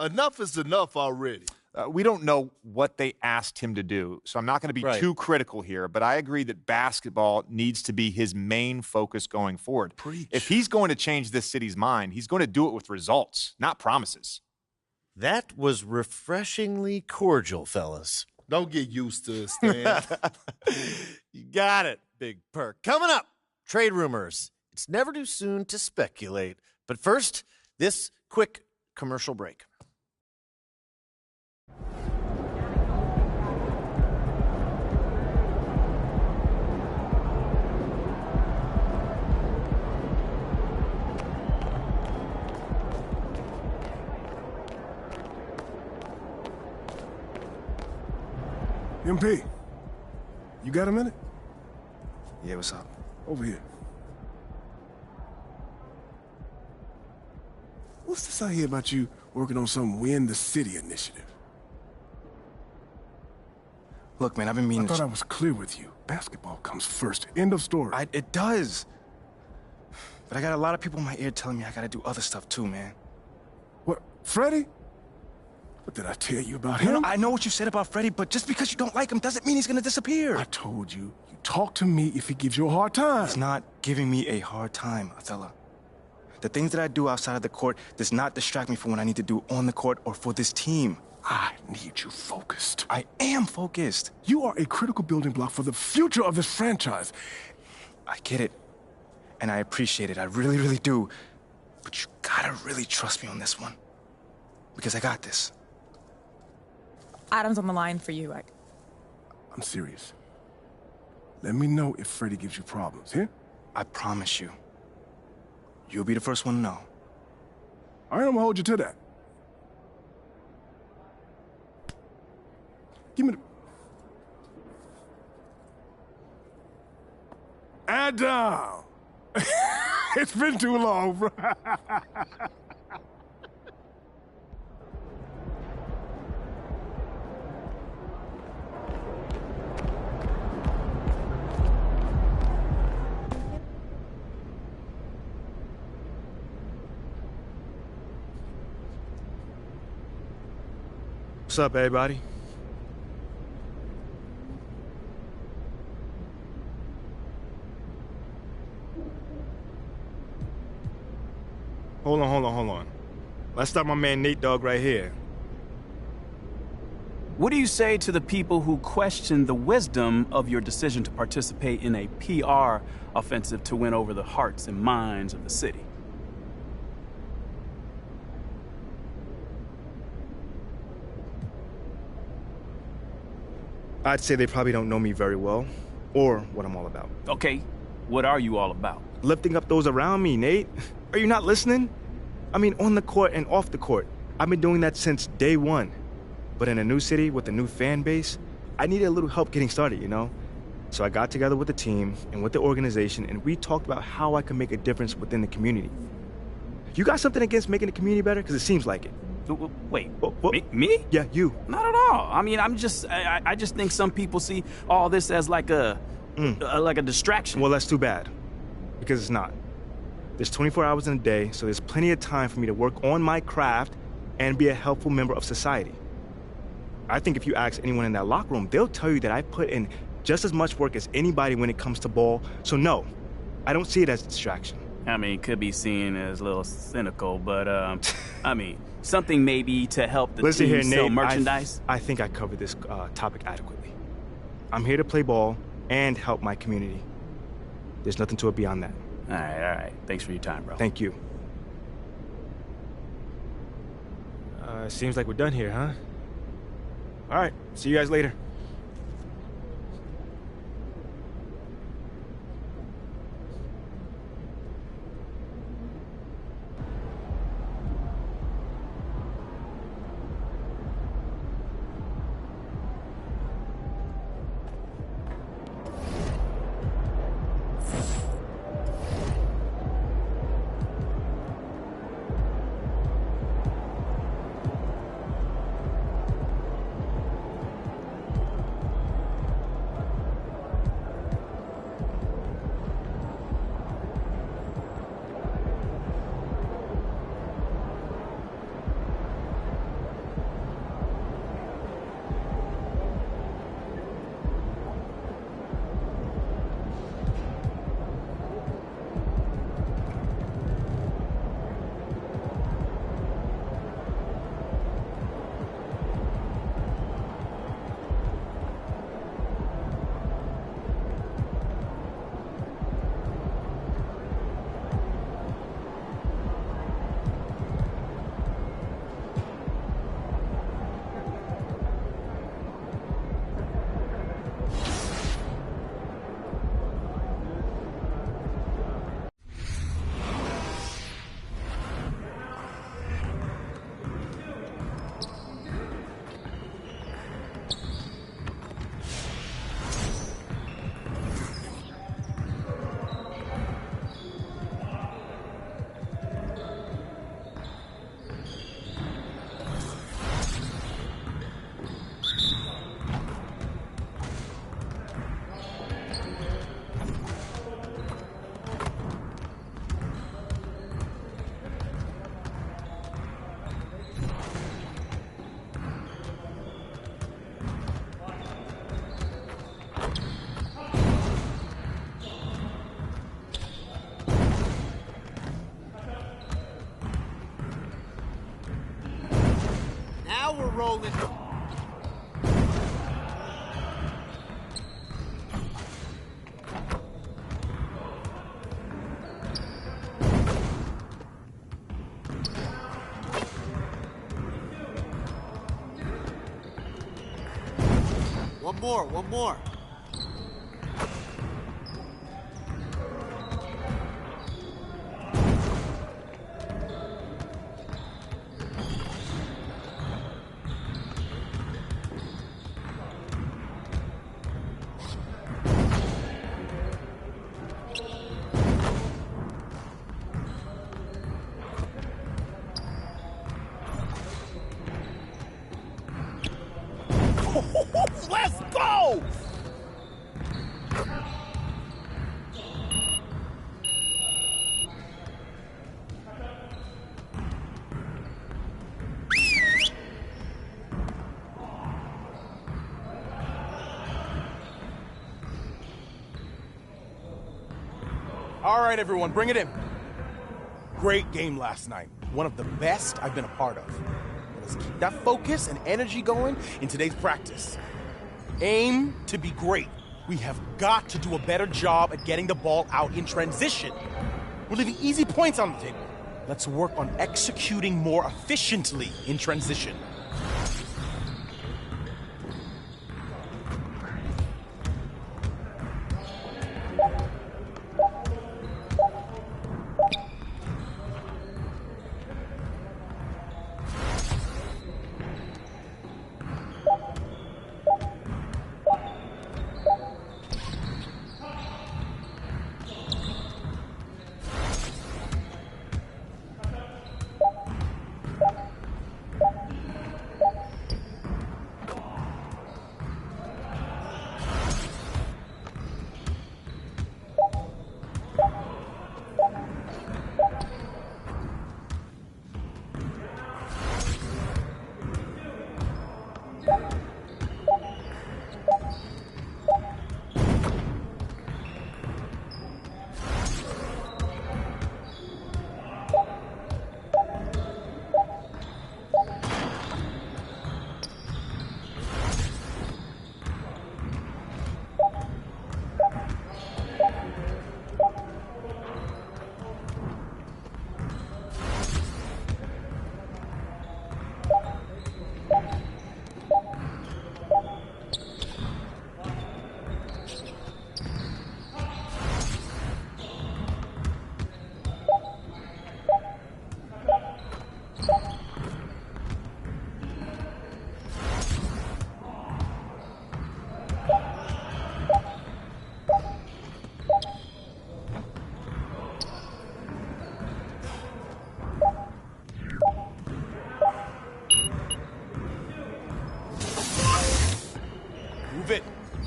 Enough is enough already. We don't know what they asked him to do, so I'm not going to be too critical here, but I agree that basketball needs to be his main focus going forward. Preach. If he's going to change this city's mind, he's going to do it with results, not promises. That was refreshingly cordial, fellas. Don't get used to it, Stan. You got it, Big Perk. Coming up, trade rumors. It's never too soon to speculate. But first, this quick commercial break. MP, you got a minute? Yeah, what's up? Over here. What's this I hear about you working on some Win the City initiative? Look, man, I've been meaning I thought I was clear with you. Basketball comes first. End of story. It does. But I got a lot of people in my ear telling me I gotta do other stuff too, man. What, Freddie? What did I tell you about him? No, I know what you said about Freddie, but just because you don't like him doesn't mean he's gonna disappear. I told you, you talk to me if he gives you a hard time. He's not giving me a hard time, Othello. The things that I do outside of the court does not distract me from what I need to do on the court or for this team. I need you focused. I am focused. You are a critical building block for the future of this franchise. I get it. And I appreciate it. I really, really do. But you gotta really trust me on this one. Because I got this. Adam's on the line for you. I'm serious. Let me know if Freddie gives you problems, yeah? I promise you. You'll be the first one to know. All right, I'm gonna hold you to that. Give me the... Adam! It's been too long, bro. What's up, everybody? Hold on. Let's start my man Nate Dogg right here. What do you say to the people who question the wisdom of your decision to participate in a PR offensive to win over the hearts and minds of the city? I'd say they probably don't know me very well, or what I'm all about. Okay, what are you all about? Lifting up those around me, Nate. Are you not listening? I mean, on the court and off the court. I've been doing that since day one. But in a new city with a new fan base, I needed a little help getting started, you know? So I got together with the team and with the organization, and we talked about how I can make a difference within the community. You got something against making the community better? Because it seems like it. Wait, me? Yeah, you. Not at all. I mean, I just think some people see all this as like a distraction. Well, that's too bad, because it's not. There's 24 hours in a day, so there's plenty of time for me to work on my craft and be a helpful member of society. I think if you ask anyone in that locker room, they'll tell you that I put in just as much work as anybody when it comes to ball. So no, I don't see it as a distraction. I mean, it could be seen as a little cynical, but I mean, something maybe to help the Listen team here, sell Nate, merchandise. I think I covered this topic adequately. I'm here to play ball and help my community. There's nothing to it beyond that. All right. Thanks for your time, bro. Thank you. Seems like we're done here, huh? All right, see you guys later. Now we're rolling. One more. Let's go! All right, everyone, bring it in. Great game last night. One of the best I've been a part of. Let's keep that focus and energy going in today's practice. Aim to be great. We have got to do a better job at getting the ball out in transition. We're leaving easy points on the table. Let's work on executing more efficiently in transition.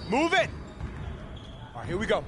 Move it! All right, here we go.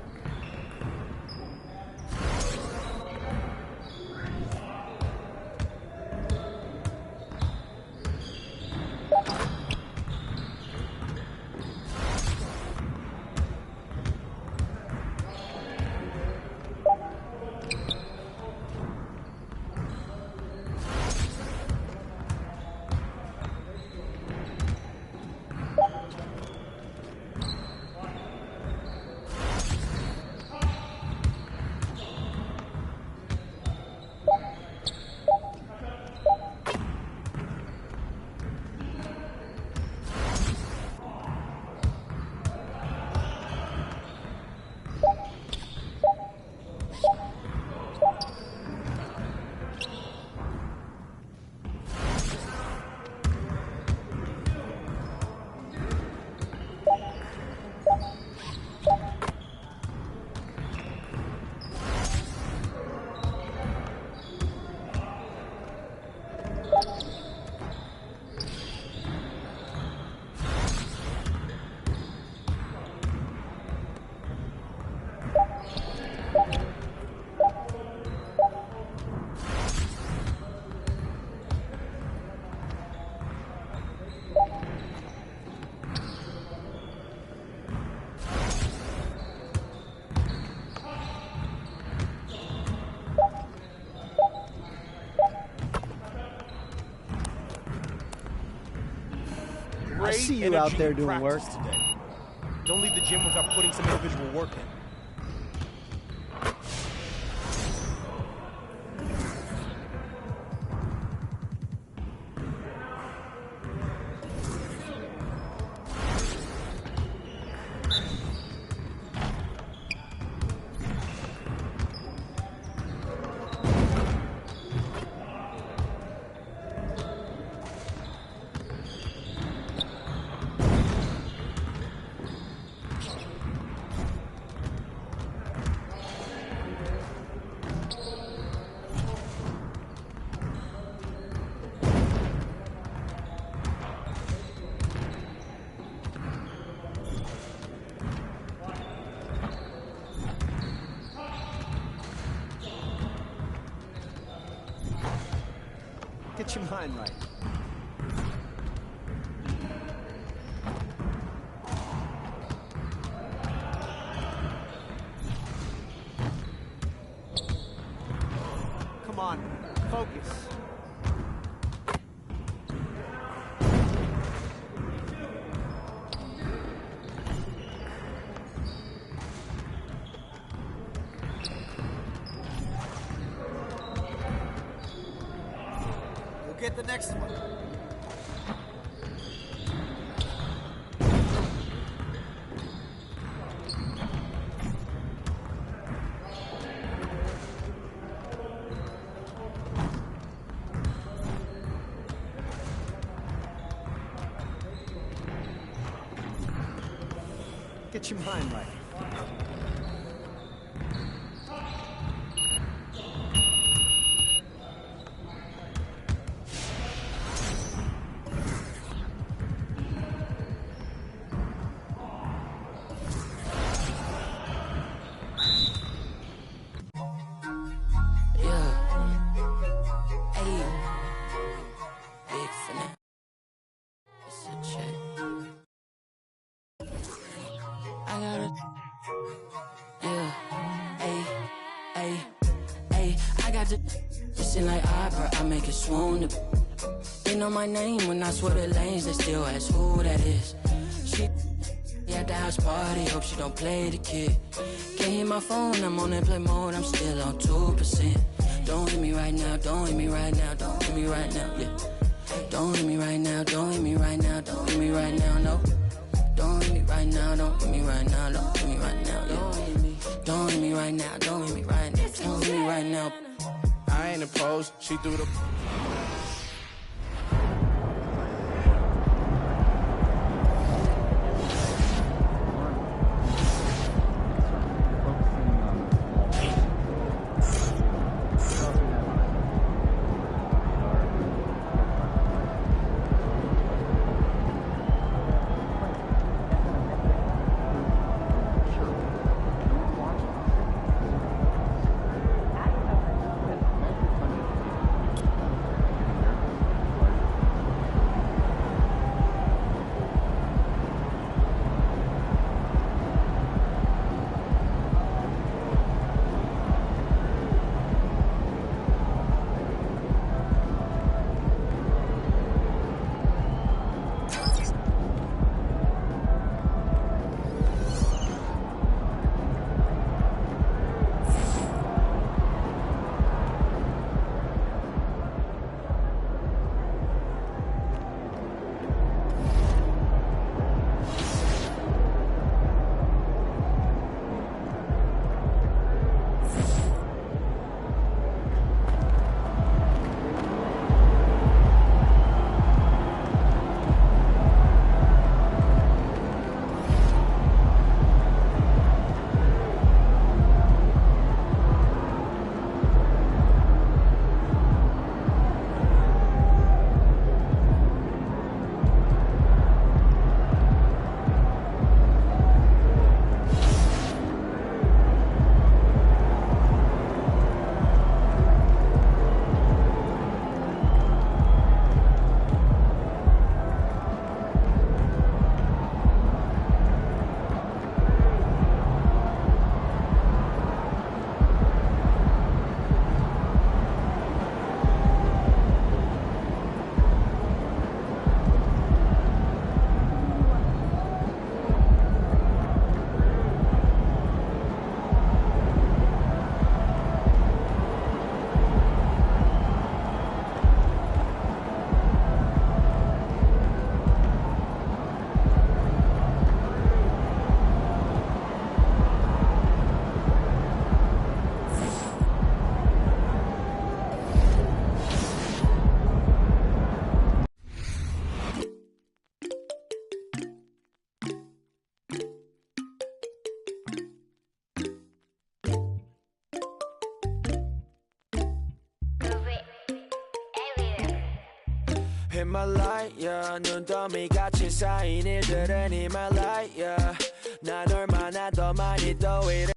great see you energy out there in doing practice work. today. Don't leave the gym without putting some individual work in. Get your mind right. Come on, focus. We'll get the next one. Get your mind right. Listen like opera, I make it swoon. They know my name when I swear the lanes, they still ask who that is. She at the house party, hope she don't play the kid. Can't hear my phone, I'm on airplane mode, I'm still on 2%. Don't hit me right now, don't hit me right now, don't hit me right now, yeah. Don't hit me right now, don't hit me right now, don't hit me right now, no. Don't hit me right now, don't hit me right now, don't hit me right now, yeah. Don't hit me right now, don't hit me right now, don't hit me right now. I ain't opposed. She threw the. 히말라야 눈더미 같이 쌓인 일들은 히말라야 난 얼마나 더 많이 떠이래.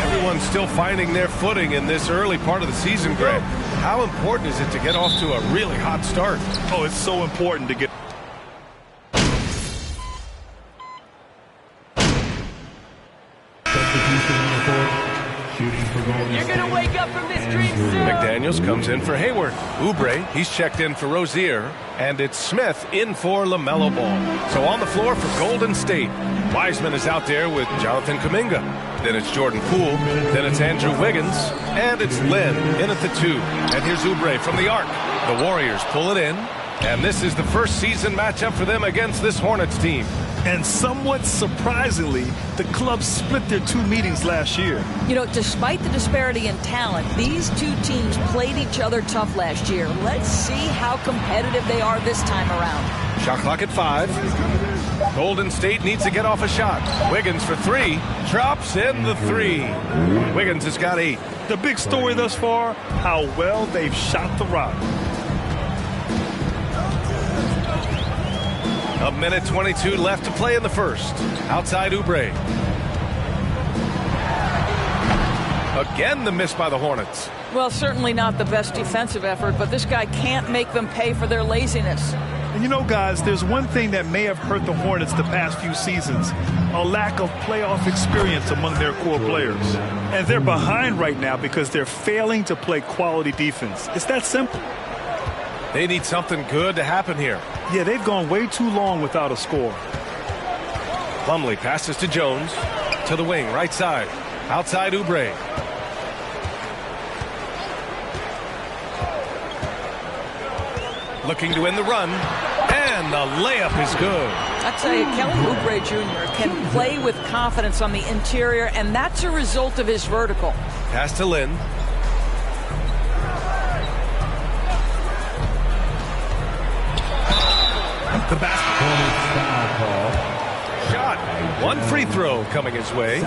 Everyone's still finding their footing in this early part of the season, Greg. How important is it to get off to a really hot start? Oh, it's so important to get. You're gonna wake up from this dream soon. McDaniels comes in for Hayward. Oubre, he's checked in for Rozier. And it's Smith in for LaMelo Ball. So on the floor for Golden State, Wiseman is out there with Jonathan Kuminga. Then it's Jordan Poole. Then it's Andrew Wiggins. And it's Lynn in at the 2. And here's Oubre from the arc. The Warriors pull it in. And this is the first season matchup for them against this Hornets team. And somewhat surprisingly, the club split their 2 meetings last year. You know, despite the disparity in talent, these 2 teams played each other tough last year. Let's see how competitive they are this time around. Shot clock at 5. Golden State needs to get off a shot. Wiggins for 3. Drops in the 3. Wiggins has got 8. The big story thus far, how well they've shot the rock. A minute 22 left to play in the first. Outside Oubre. Again, the miss by the Hornets. Well, certainly not the best defensive effort, but this guy can't make them pay for their laziness. And you know, guys, there's one thing that may have hurt the Hornets the past few seasons, a lack of playoff experience among their core players. And they're behind right now because they're failing to play quality defense. It's that simple. They need something good to happen here. Yeah, they've gone way too long without a score. Plumlee passes to Jones. To the wing, right side. Outside Oubre. Looking to win the run. And the layup is good. I tell you, Kelly Oubre Jr. can play with confidence on the interior, and that's a result of his vertical. Pass to Lynn. The basketball shot. 1 free throw coming his way.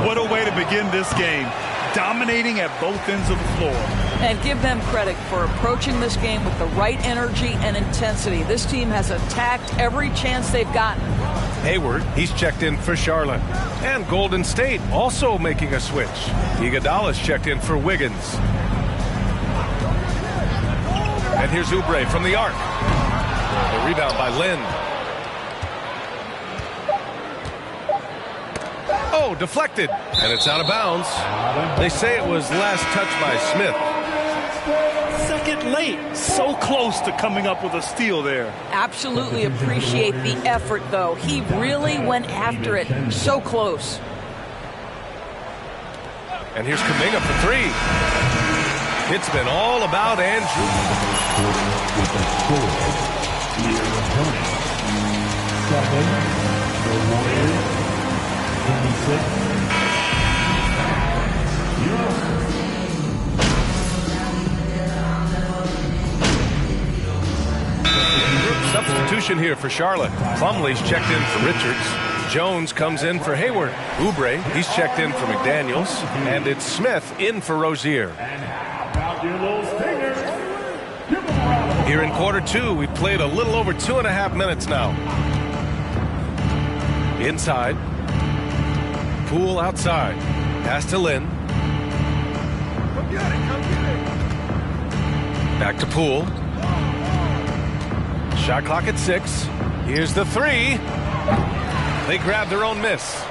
What a way to begin this game. Dominating at both ends of the floor. And give them credit for approaching this game with the right energy and intensity. This team has attacked every chance they've gotten. Hayward, he's checked in for Charlotte. And Golden State also making a switch. Iguodala's checked in for Wiggins. And here's Oubre from the arc. A rebound by Lynn. Oh, deflected. And it's out of bounds. They say it was last touched by Smith. Second late. So close to coming up with a steal there. Absolutely appreciate the effort, though. He really went after it. So close. And here's Kuminga for 3. It's been all about Andrew. Substitution here for Charlotte. Plumlee's checked in for Richards. Jones comes in for Hayward. Oubre, he's checked in for McDaniels. And it's Smith in for Rozier. Here in quarter 2, we've played a little over 2.5 minutes now. Inside. Poole outside. Pass to Lynn. Come get it. Back to Poole. Shot clock at 6. Here's the 3. They grab their own miss.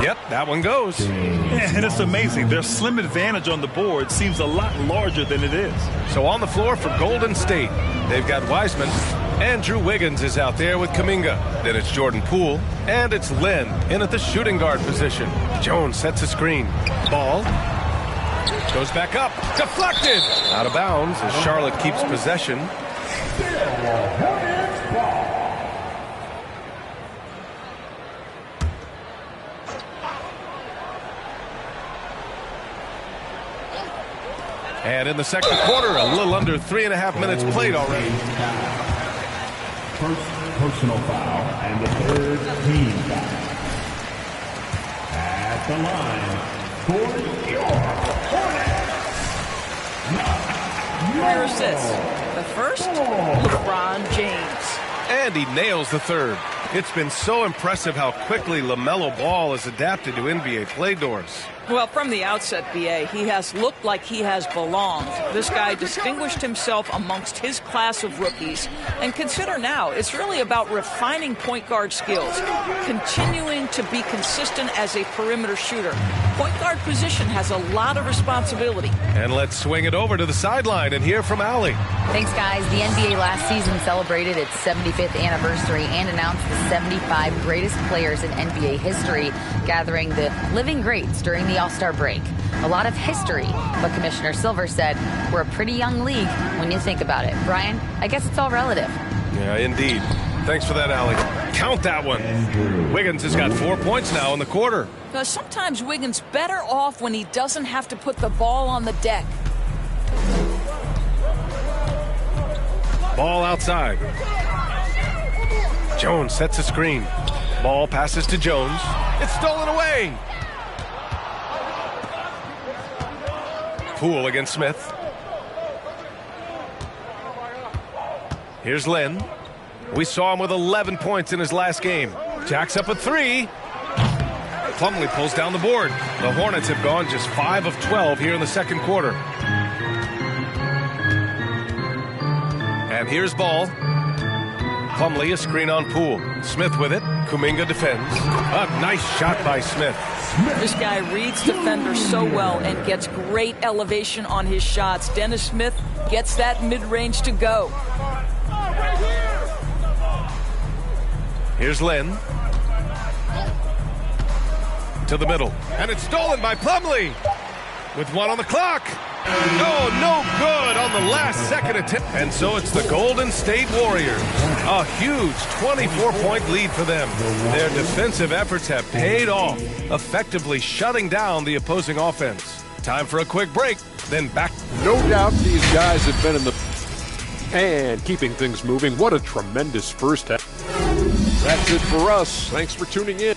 Yep, that one goes. And it's amazing. Their slim advantage on the board seems a lot larger than it is. So on the floor for Golden State, they've got Wiseman. Andrew Wiggins is out there with Kuminga. Then it's Jordan Poole. And it's Lynn in at the shooting guard position. Jones sets a screen. Ball. Goes back up. Deflected. Out of bounds as Charlotte keeps possession. And in the second quarter, a little under 3.5 minutes played already. First personal foul and the third team foul. At the line for your Hornets. Where is this? The first? LeBron James. And he nails the third. It's been so impressive how quickly LaMelo Ball has adapted to NBA play doors. Well, from the outset, B.A., he has looked like he has belonged. This guy distinguished himself amongst his class of rookies. And consider now, it's really about refining point guard skills, continuing to be consistent as a perimeter shooter. Point guard position has a lot of responsibility. And let's swing it over to the sideline and hear from Allie. Thanks, guys. The NBA last season celebrated its 75th anniversary and announced the 75 greatest players in NBA history, gathering the living greats during the All-Star break. A lot of history, but Commissioner Silver said we're a pretty young league when you think about it. Brian, I guess it's all relative. Yeah, indeed. Thanks for that, Allie. Count that one. Wiggins has got 4 points now in the quarter. Sometimes Wiggins better off when he doesn't have to put the ball on the deck. Ball outside. Jones sets a screen. Ball passes to Jones. It's stolen away. Poole against Smith. Here's Lynn. We saw him with 11 points in his last game. Jacks up a three. Plumlee pulls down the board. The Hornets have gone just 5 of 12 here in the second quarter. And here's Ball. Plumlee, a screen on Poole. Smith with it. Kuminga defends. A nice shot by Smith. This guy reads defenders so well and gets great elevation on his shots. Dennis Smith gets that mid-range to go. Here's Lynn. To the middle. And it's stolen by Plumlee. With 1 on the clock. No good on the last second attempt. And so it's the Golden State Warriors. A huge 24-point lead for them. Their defensive efforts have paid off, effectively shutting down the opposing offense. Time for a quick break, then back. No doubt these guys have been in the... And keeping things moving. What a tremendous first half. That's it for us. Thanks for tuning in.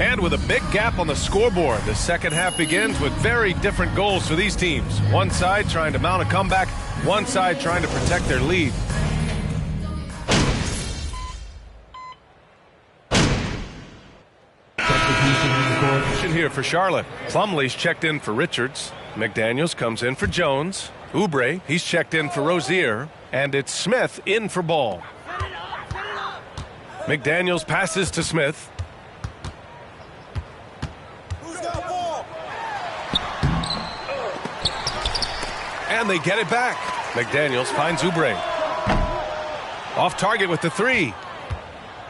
And with a big gap on the scoreboard, the second half begins with very different goals for these teams. One side trying to mount a comeback, one side trying to protect their lead. Here for Charlotte. Plumlee's checked in for Richards. McDaniels comes in for Jones. Oubre, he's checked in for Rozier. And it's Smith in for Ball. McDaniels passes to Smith. And they get it back. McDaniels finds Oubre. Off target with the three.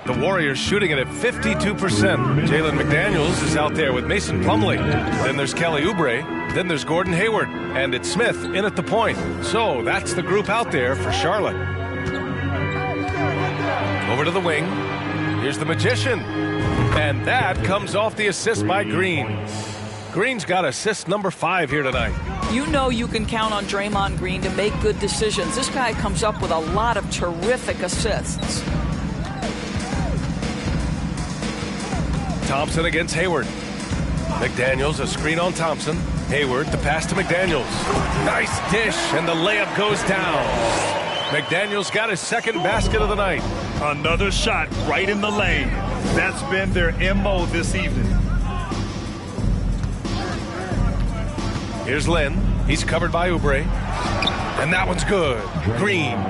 The Warriors shooting it at 52%. Jalen McDaniels is out there with Mason Plumlee. Then there's Kelly Oubre. Then there's Gordon Hayward. And it's Smith in at the point. So that's the group out there for Charlotte. Over to the wing. Here's the Magician. And that comes off the assist by Green. Green's got assist number 5 here tonight. You know you can count on Draymond Green to make good decisions. This guy comes up with a lot of terrific assists. Thompson against Hayward. McDaniels, a screen on Thompson. Hayward, the pass to McDaniels. Nice dish, and the layup goes down. McDaniels got his second basket of the night. Another shot right in the lane. That's been their MO this evening. Here's Lynn. He's covered by Oubre. And that one's good. Green.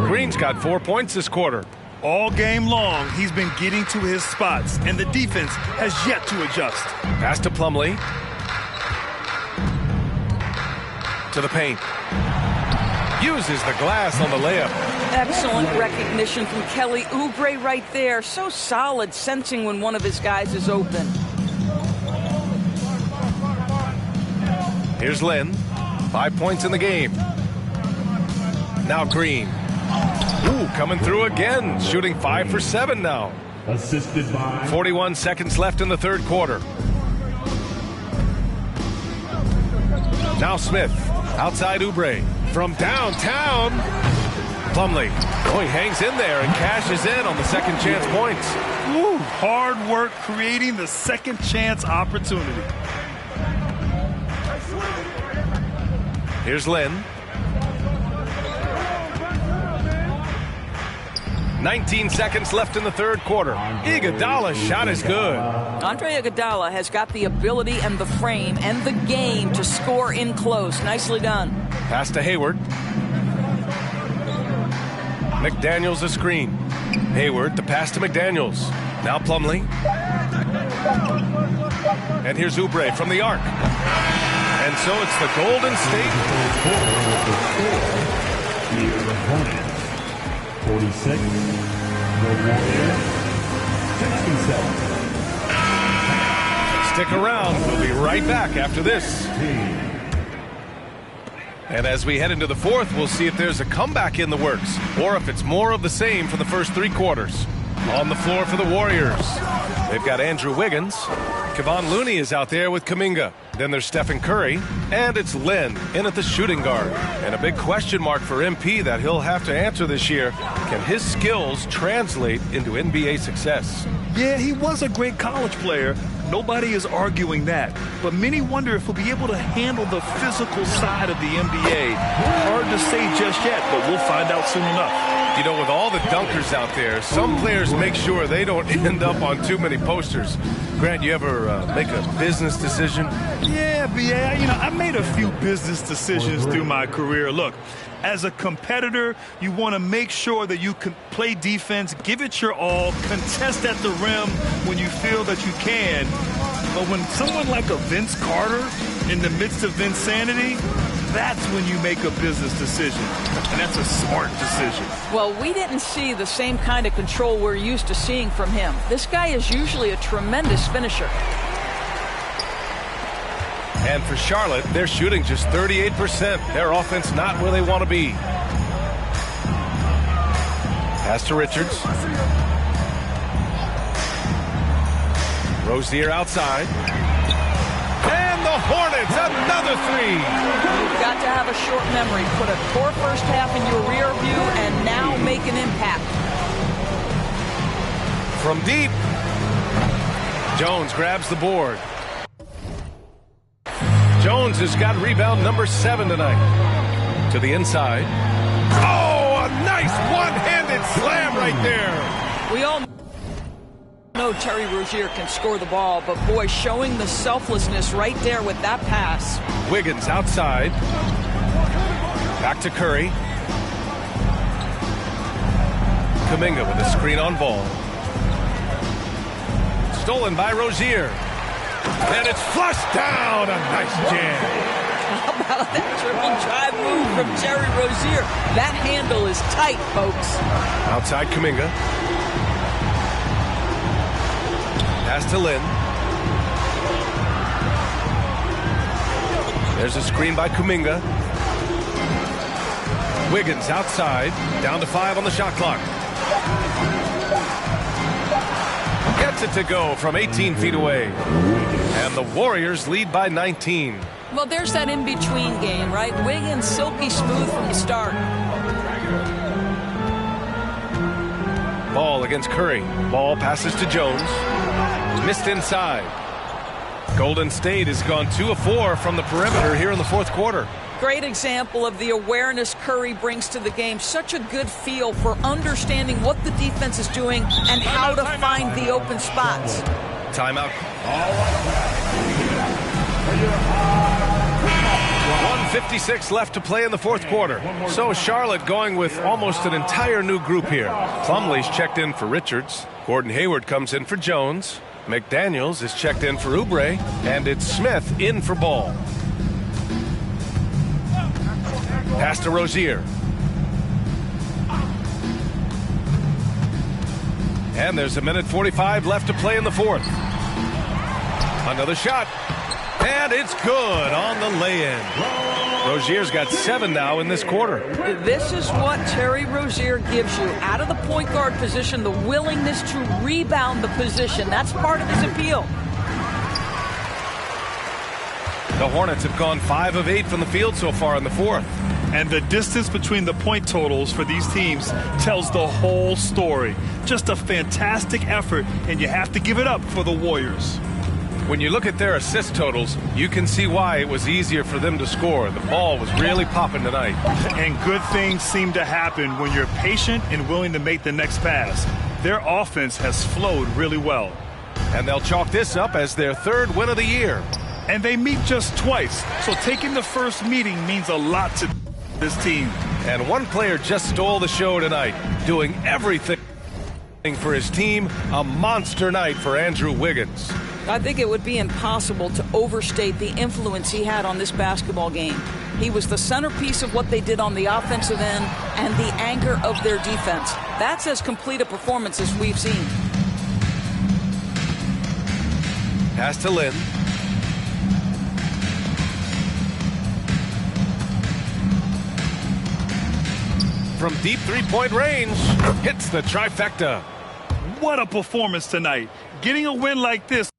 Green's got 4 points this quarter. All game long, he's been getting to his spots, and the defense has yet to adjust. Pass to Plumlee. To the paint. Uses the glass on the layup. Excellent recognition from Kelly Oubre right there. So solid, sensing when one of his guys is open. Here's Lynn. 5 points in the game. Now Green. Ooh, coming through again. Shooting 5 for 7 now. Assisted by 41 seconds left in the third quarter. Now Smith. Outside Oubre. From downtown. Plumlee. Oh, he hangs in there and cashes in on the second chance points. Ooh, hard work creating the second chance opportunity. Here's Lynn. 19 seconds left in the third quarter. Iguodala's shot is good. Andre Iguodala has got the ability and the frame and the game to score in close. Nicely done. Pass to Hayward. McDaniels a screen. Hayward, the pass to McDaniels. Now Plumlee. And here's Oubre from the arc. And so it's the Golden State. Your opponent, 46, the Warriors, 67. Stick around. We'll be right back after this. And as we head into the fourth, we'll see if there's a comeback in the works or if it's more of the same for the first 3 quarters. On the floor for the Warriors, they've got Andrew Wiggins. Kevon Looney is out there with Kuminga. Then there's Stephen Curry, and it's Lynn in at the shooting guard. And a big question mark for MP that he'll have to answer this year. Can his skills translate into NBA success? Yeah, he was a great college player. Nobody is arguing that. But many wonder if he'll be able to handle the physical side of the NBA. Hard to say just yet, but we'll find out soon enough. You know, with all the dunkers out there, some players make sure they don't end up on too many posters. Grant, you ever make a business decision? Yeah, B.A., I made a few business decisions through my career. Look, as a competitor, you want to make sure that you can play defense, give it your all, contest at the rim when you feel that you can. But when someone like a Vince Carter in the midst of insanity, that's when you make a business decision. And that's a smart decision. Well, we didn't see the same kind of control we're used to seeing from him. This guy is usually a tremendous finisher. And for Charlotte, they're shooting just 38%. Their offense not where they want to be. Pass to Richards. Rozier outside. And the Hornets, another 3. You've got to have a short memory. Put a poor first half in your rear view and now make an impact. From deep. Jones grabs the board. Jones has got rebound number 7 tonight. To the inside. Oh, a nice one-handed slam right there. We all know Terry Rozier can score the ball, but boy, showing the selflessness right there with that pass. Wiggins outside. Back to Curry. Kuminga with a screen on ball. Stolen by Rozier. And it's flushed down. A nice jam. How about that triple drive move from Terry Rozier? That handle is tight, folks. Outside Kuminga. Pass to Lynn. There's a screen by Kuminga. Wiggins outside. Down to 5 on the shot clock. Gets it to go from 18 feet away. And the Warriors lead by 19. Well, there's that in-between game, right? Wiggins silky smooth from the start. Ball against Curry. Ball passes to Jones. Missed inside. Golden State has gone 2 of 4 from the perimeter here in the fourth quarter. Great example of the awareness Curry brings to the game. Such a good feel for understanding what the defense is doing and how to find the open spots. Timeout. 1:56 left to play in the fourth quarter. So Charlotte going with almost an entire new group here. Plumlee's checked in for Richards. Gordon Hayward comes in for Jones. McDaniels is checked in for Oubre. And it's Smith in for Ball. Pass to Rozier. And there's 1:45 left to play in the fourth. Another shot. And it's good on the lay-in. Rozier's got 7 now in this quarter. This is what Terry Rozier gives you. Out of the point guard position, the willingness to rebound the position. That's part of his appeal. The Hornets have gone 5 of 8 from the field so far in the fourth. And the distance between the point totals for these teams tells the whole story. Just a fantastic effort, and you have to give it up for the Warriors. When you look at their assist totals, you can see why it was easier for them to score. The ball was really popping tonight. And good things seem to happen when you're patient and willing to make the next pass. Their offense has flowed really well. And they'll chalk this up as their 3rd win of the year. And they meet just twice, so taking the first meeting means a lot to this team. And one player just stole the show tonight, doing everything for his team. A monster night for Andrew Wiggins. I think it would be impossible to overstate the influence he had on this basketball game. He was the centerpiece of what they did on the offensive end and the anchor of their defense. That's as complete a performance as we've seen. Pass to Lynn. From deep three-point range, hits the trifecta. What a performance tonight. Getting a win like this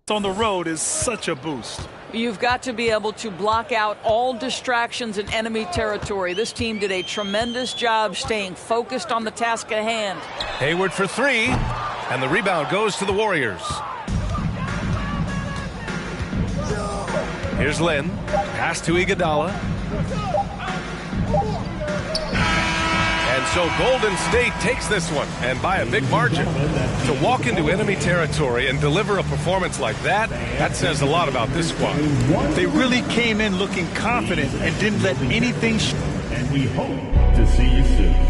on the road is such a boost. You've got to be able to block out all distractions in enemy territory. This team did a tremendous job staying focused on the task at hand. Hayward for 3, and the rebound goes to the Warriors. Here's Lynn. Pass to Iguodala. And so Golden State takes this one, and by a big margin. To walk into enemy territory and deliver a performance like that, that says a lot about this squad. They really came in looking confident and didn't let anything And we hope to see you soon.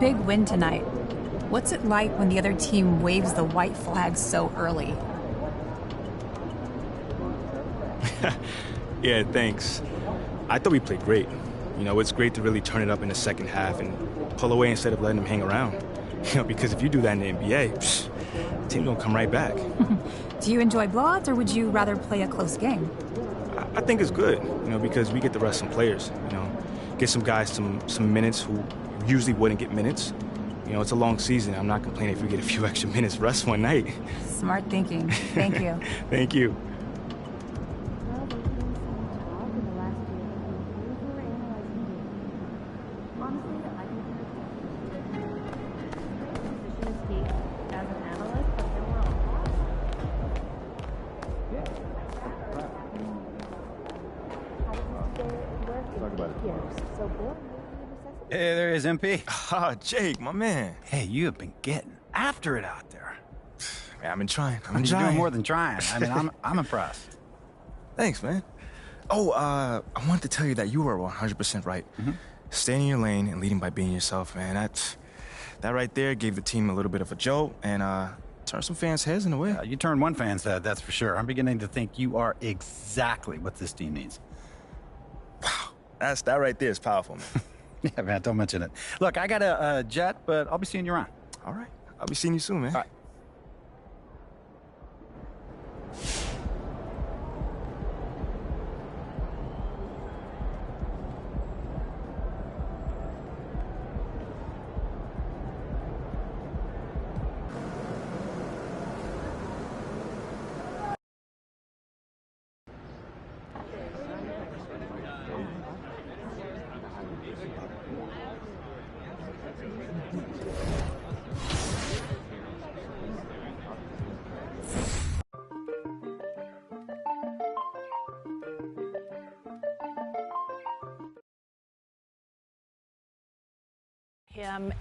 Big win tonight. What's it like when the other team waves the white flag so early? Yeah, thanks. I thought we played great. You know, it's great to really turn it up in the second half and pull away instead of letting them hang around. You know, because if you do that in the NBA, the team don't come right back. Do you enjoy blowouts, or would you rather play a close game? I think it's good, you know, because we get to rest some players, you know, get some guys some minutes who usually wouldn't get minutes. You know, it's a long season. I'm not complaining if we get a few extra minutes rest one night. Smart thinking. Thank you. Thank you. Warriors, MP? Ah, Jake, my man. Hey, you have been getting after it out there. Man, I've been trying. You're doing more than trying. I mean, I'm impressed. Thanks, man. Oh, I wanted to tell you that you were 100% right. Staying in your lane and leading by being yourself, man. That right there gave the team a little bit of a jolt and turned some fans' heads in a way. You turned one fan's head, that's for sure. I'm beginning to think you are exactly what this team needs. Wow, that right there is powerful, man. Yeah, man, don't mention it. Look, I got a jet, but I'll be seeing you around. All right. I'll be seeing you soon, man. All right.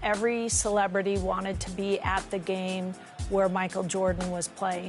Every celebrity wanted to be at the game where Michael Jordan was playing.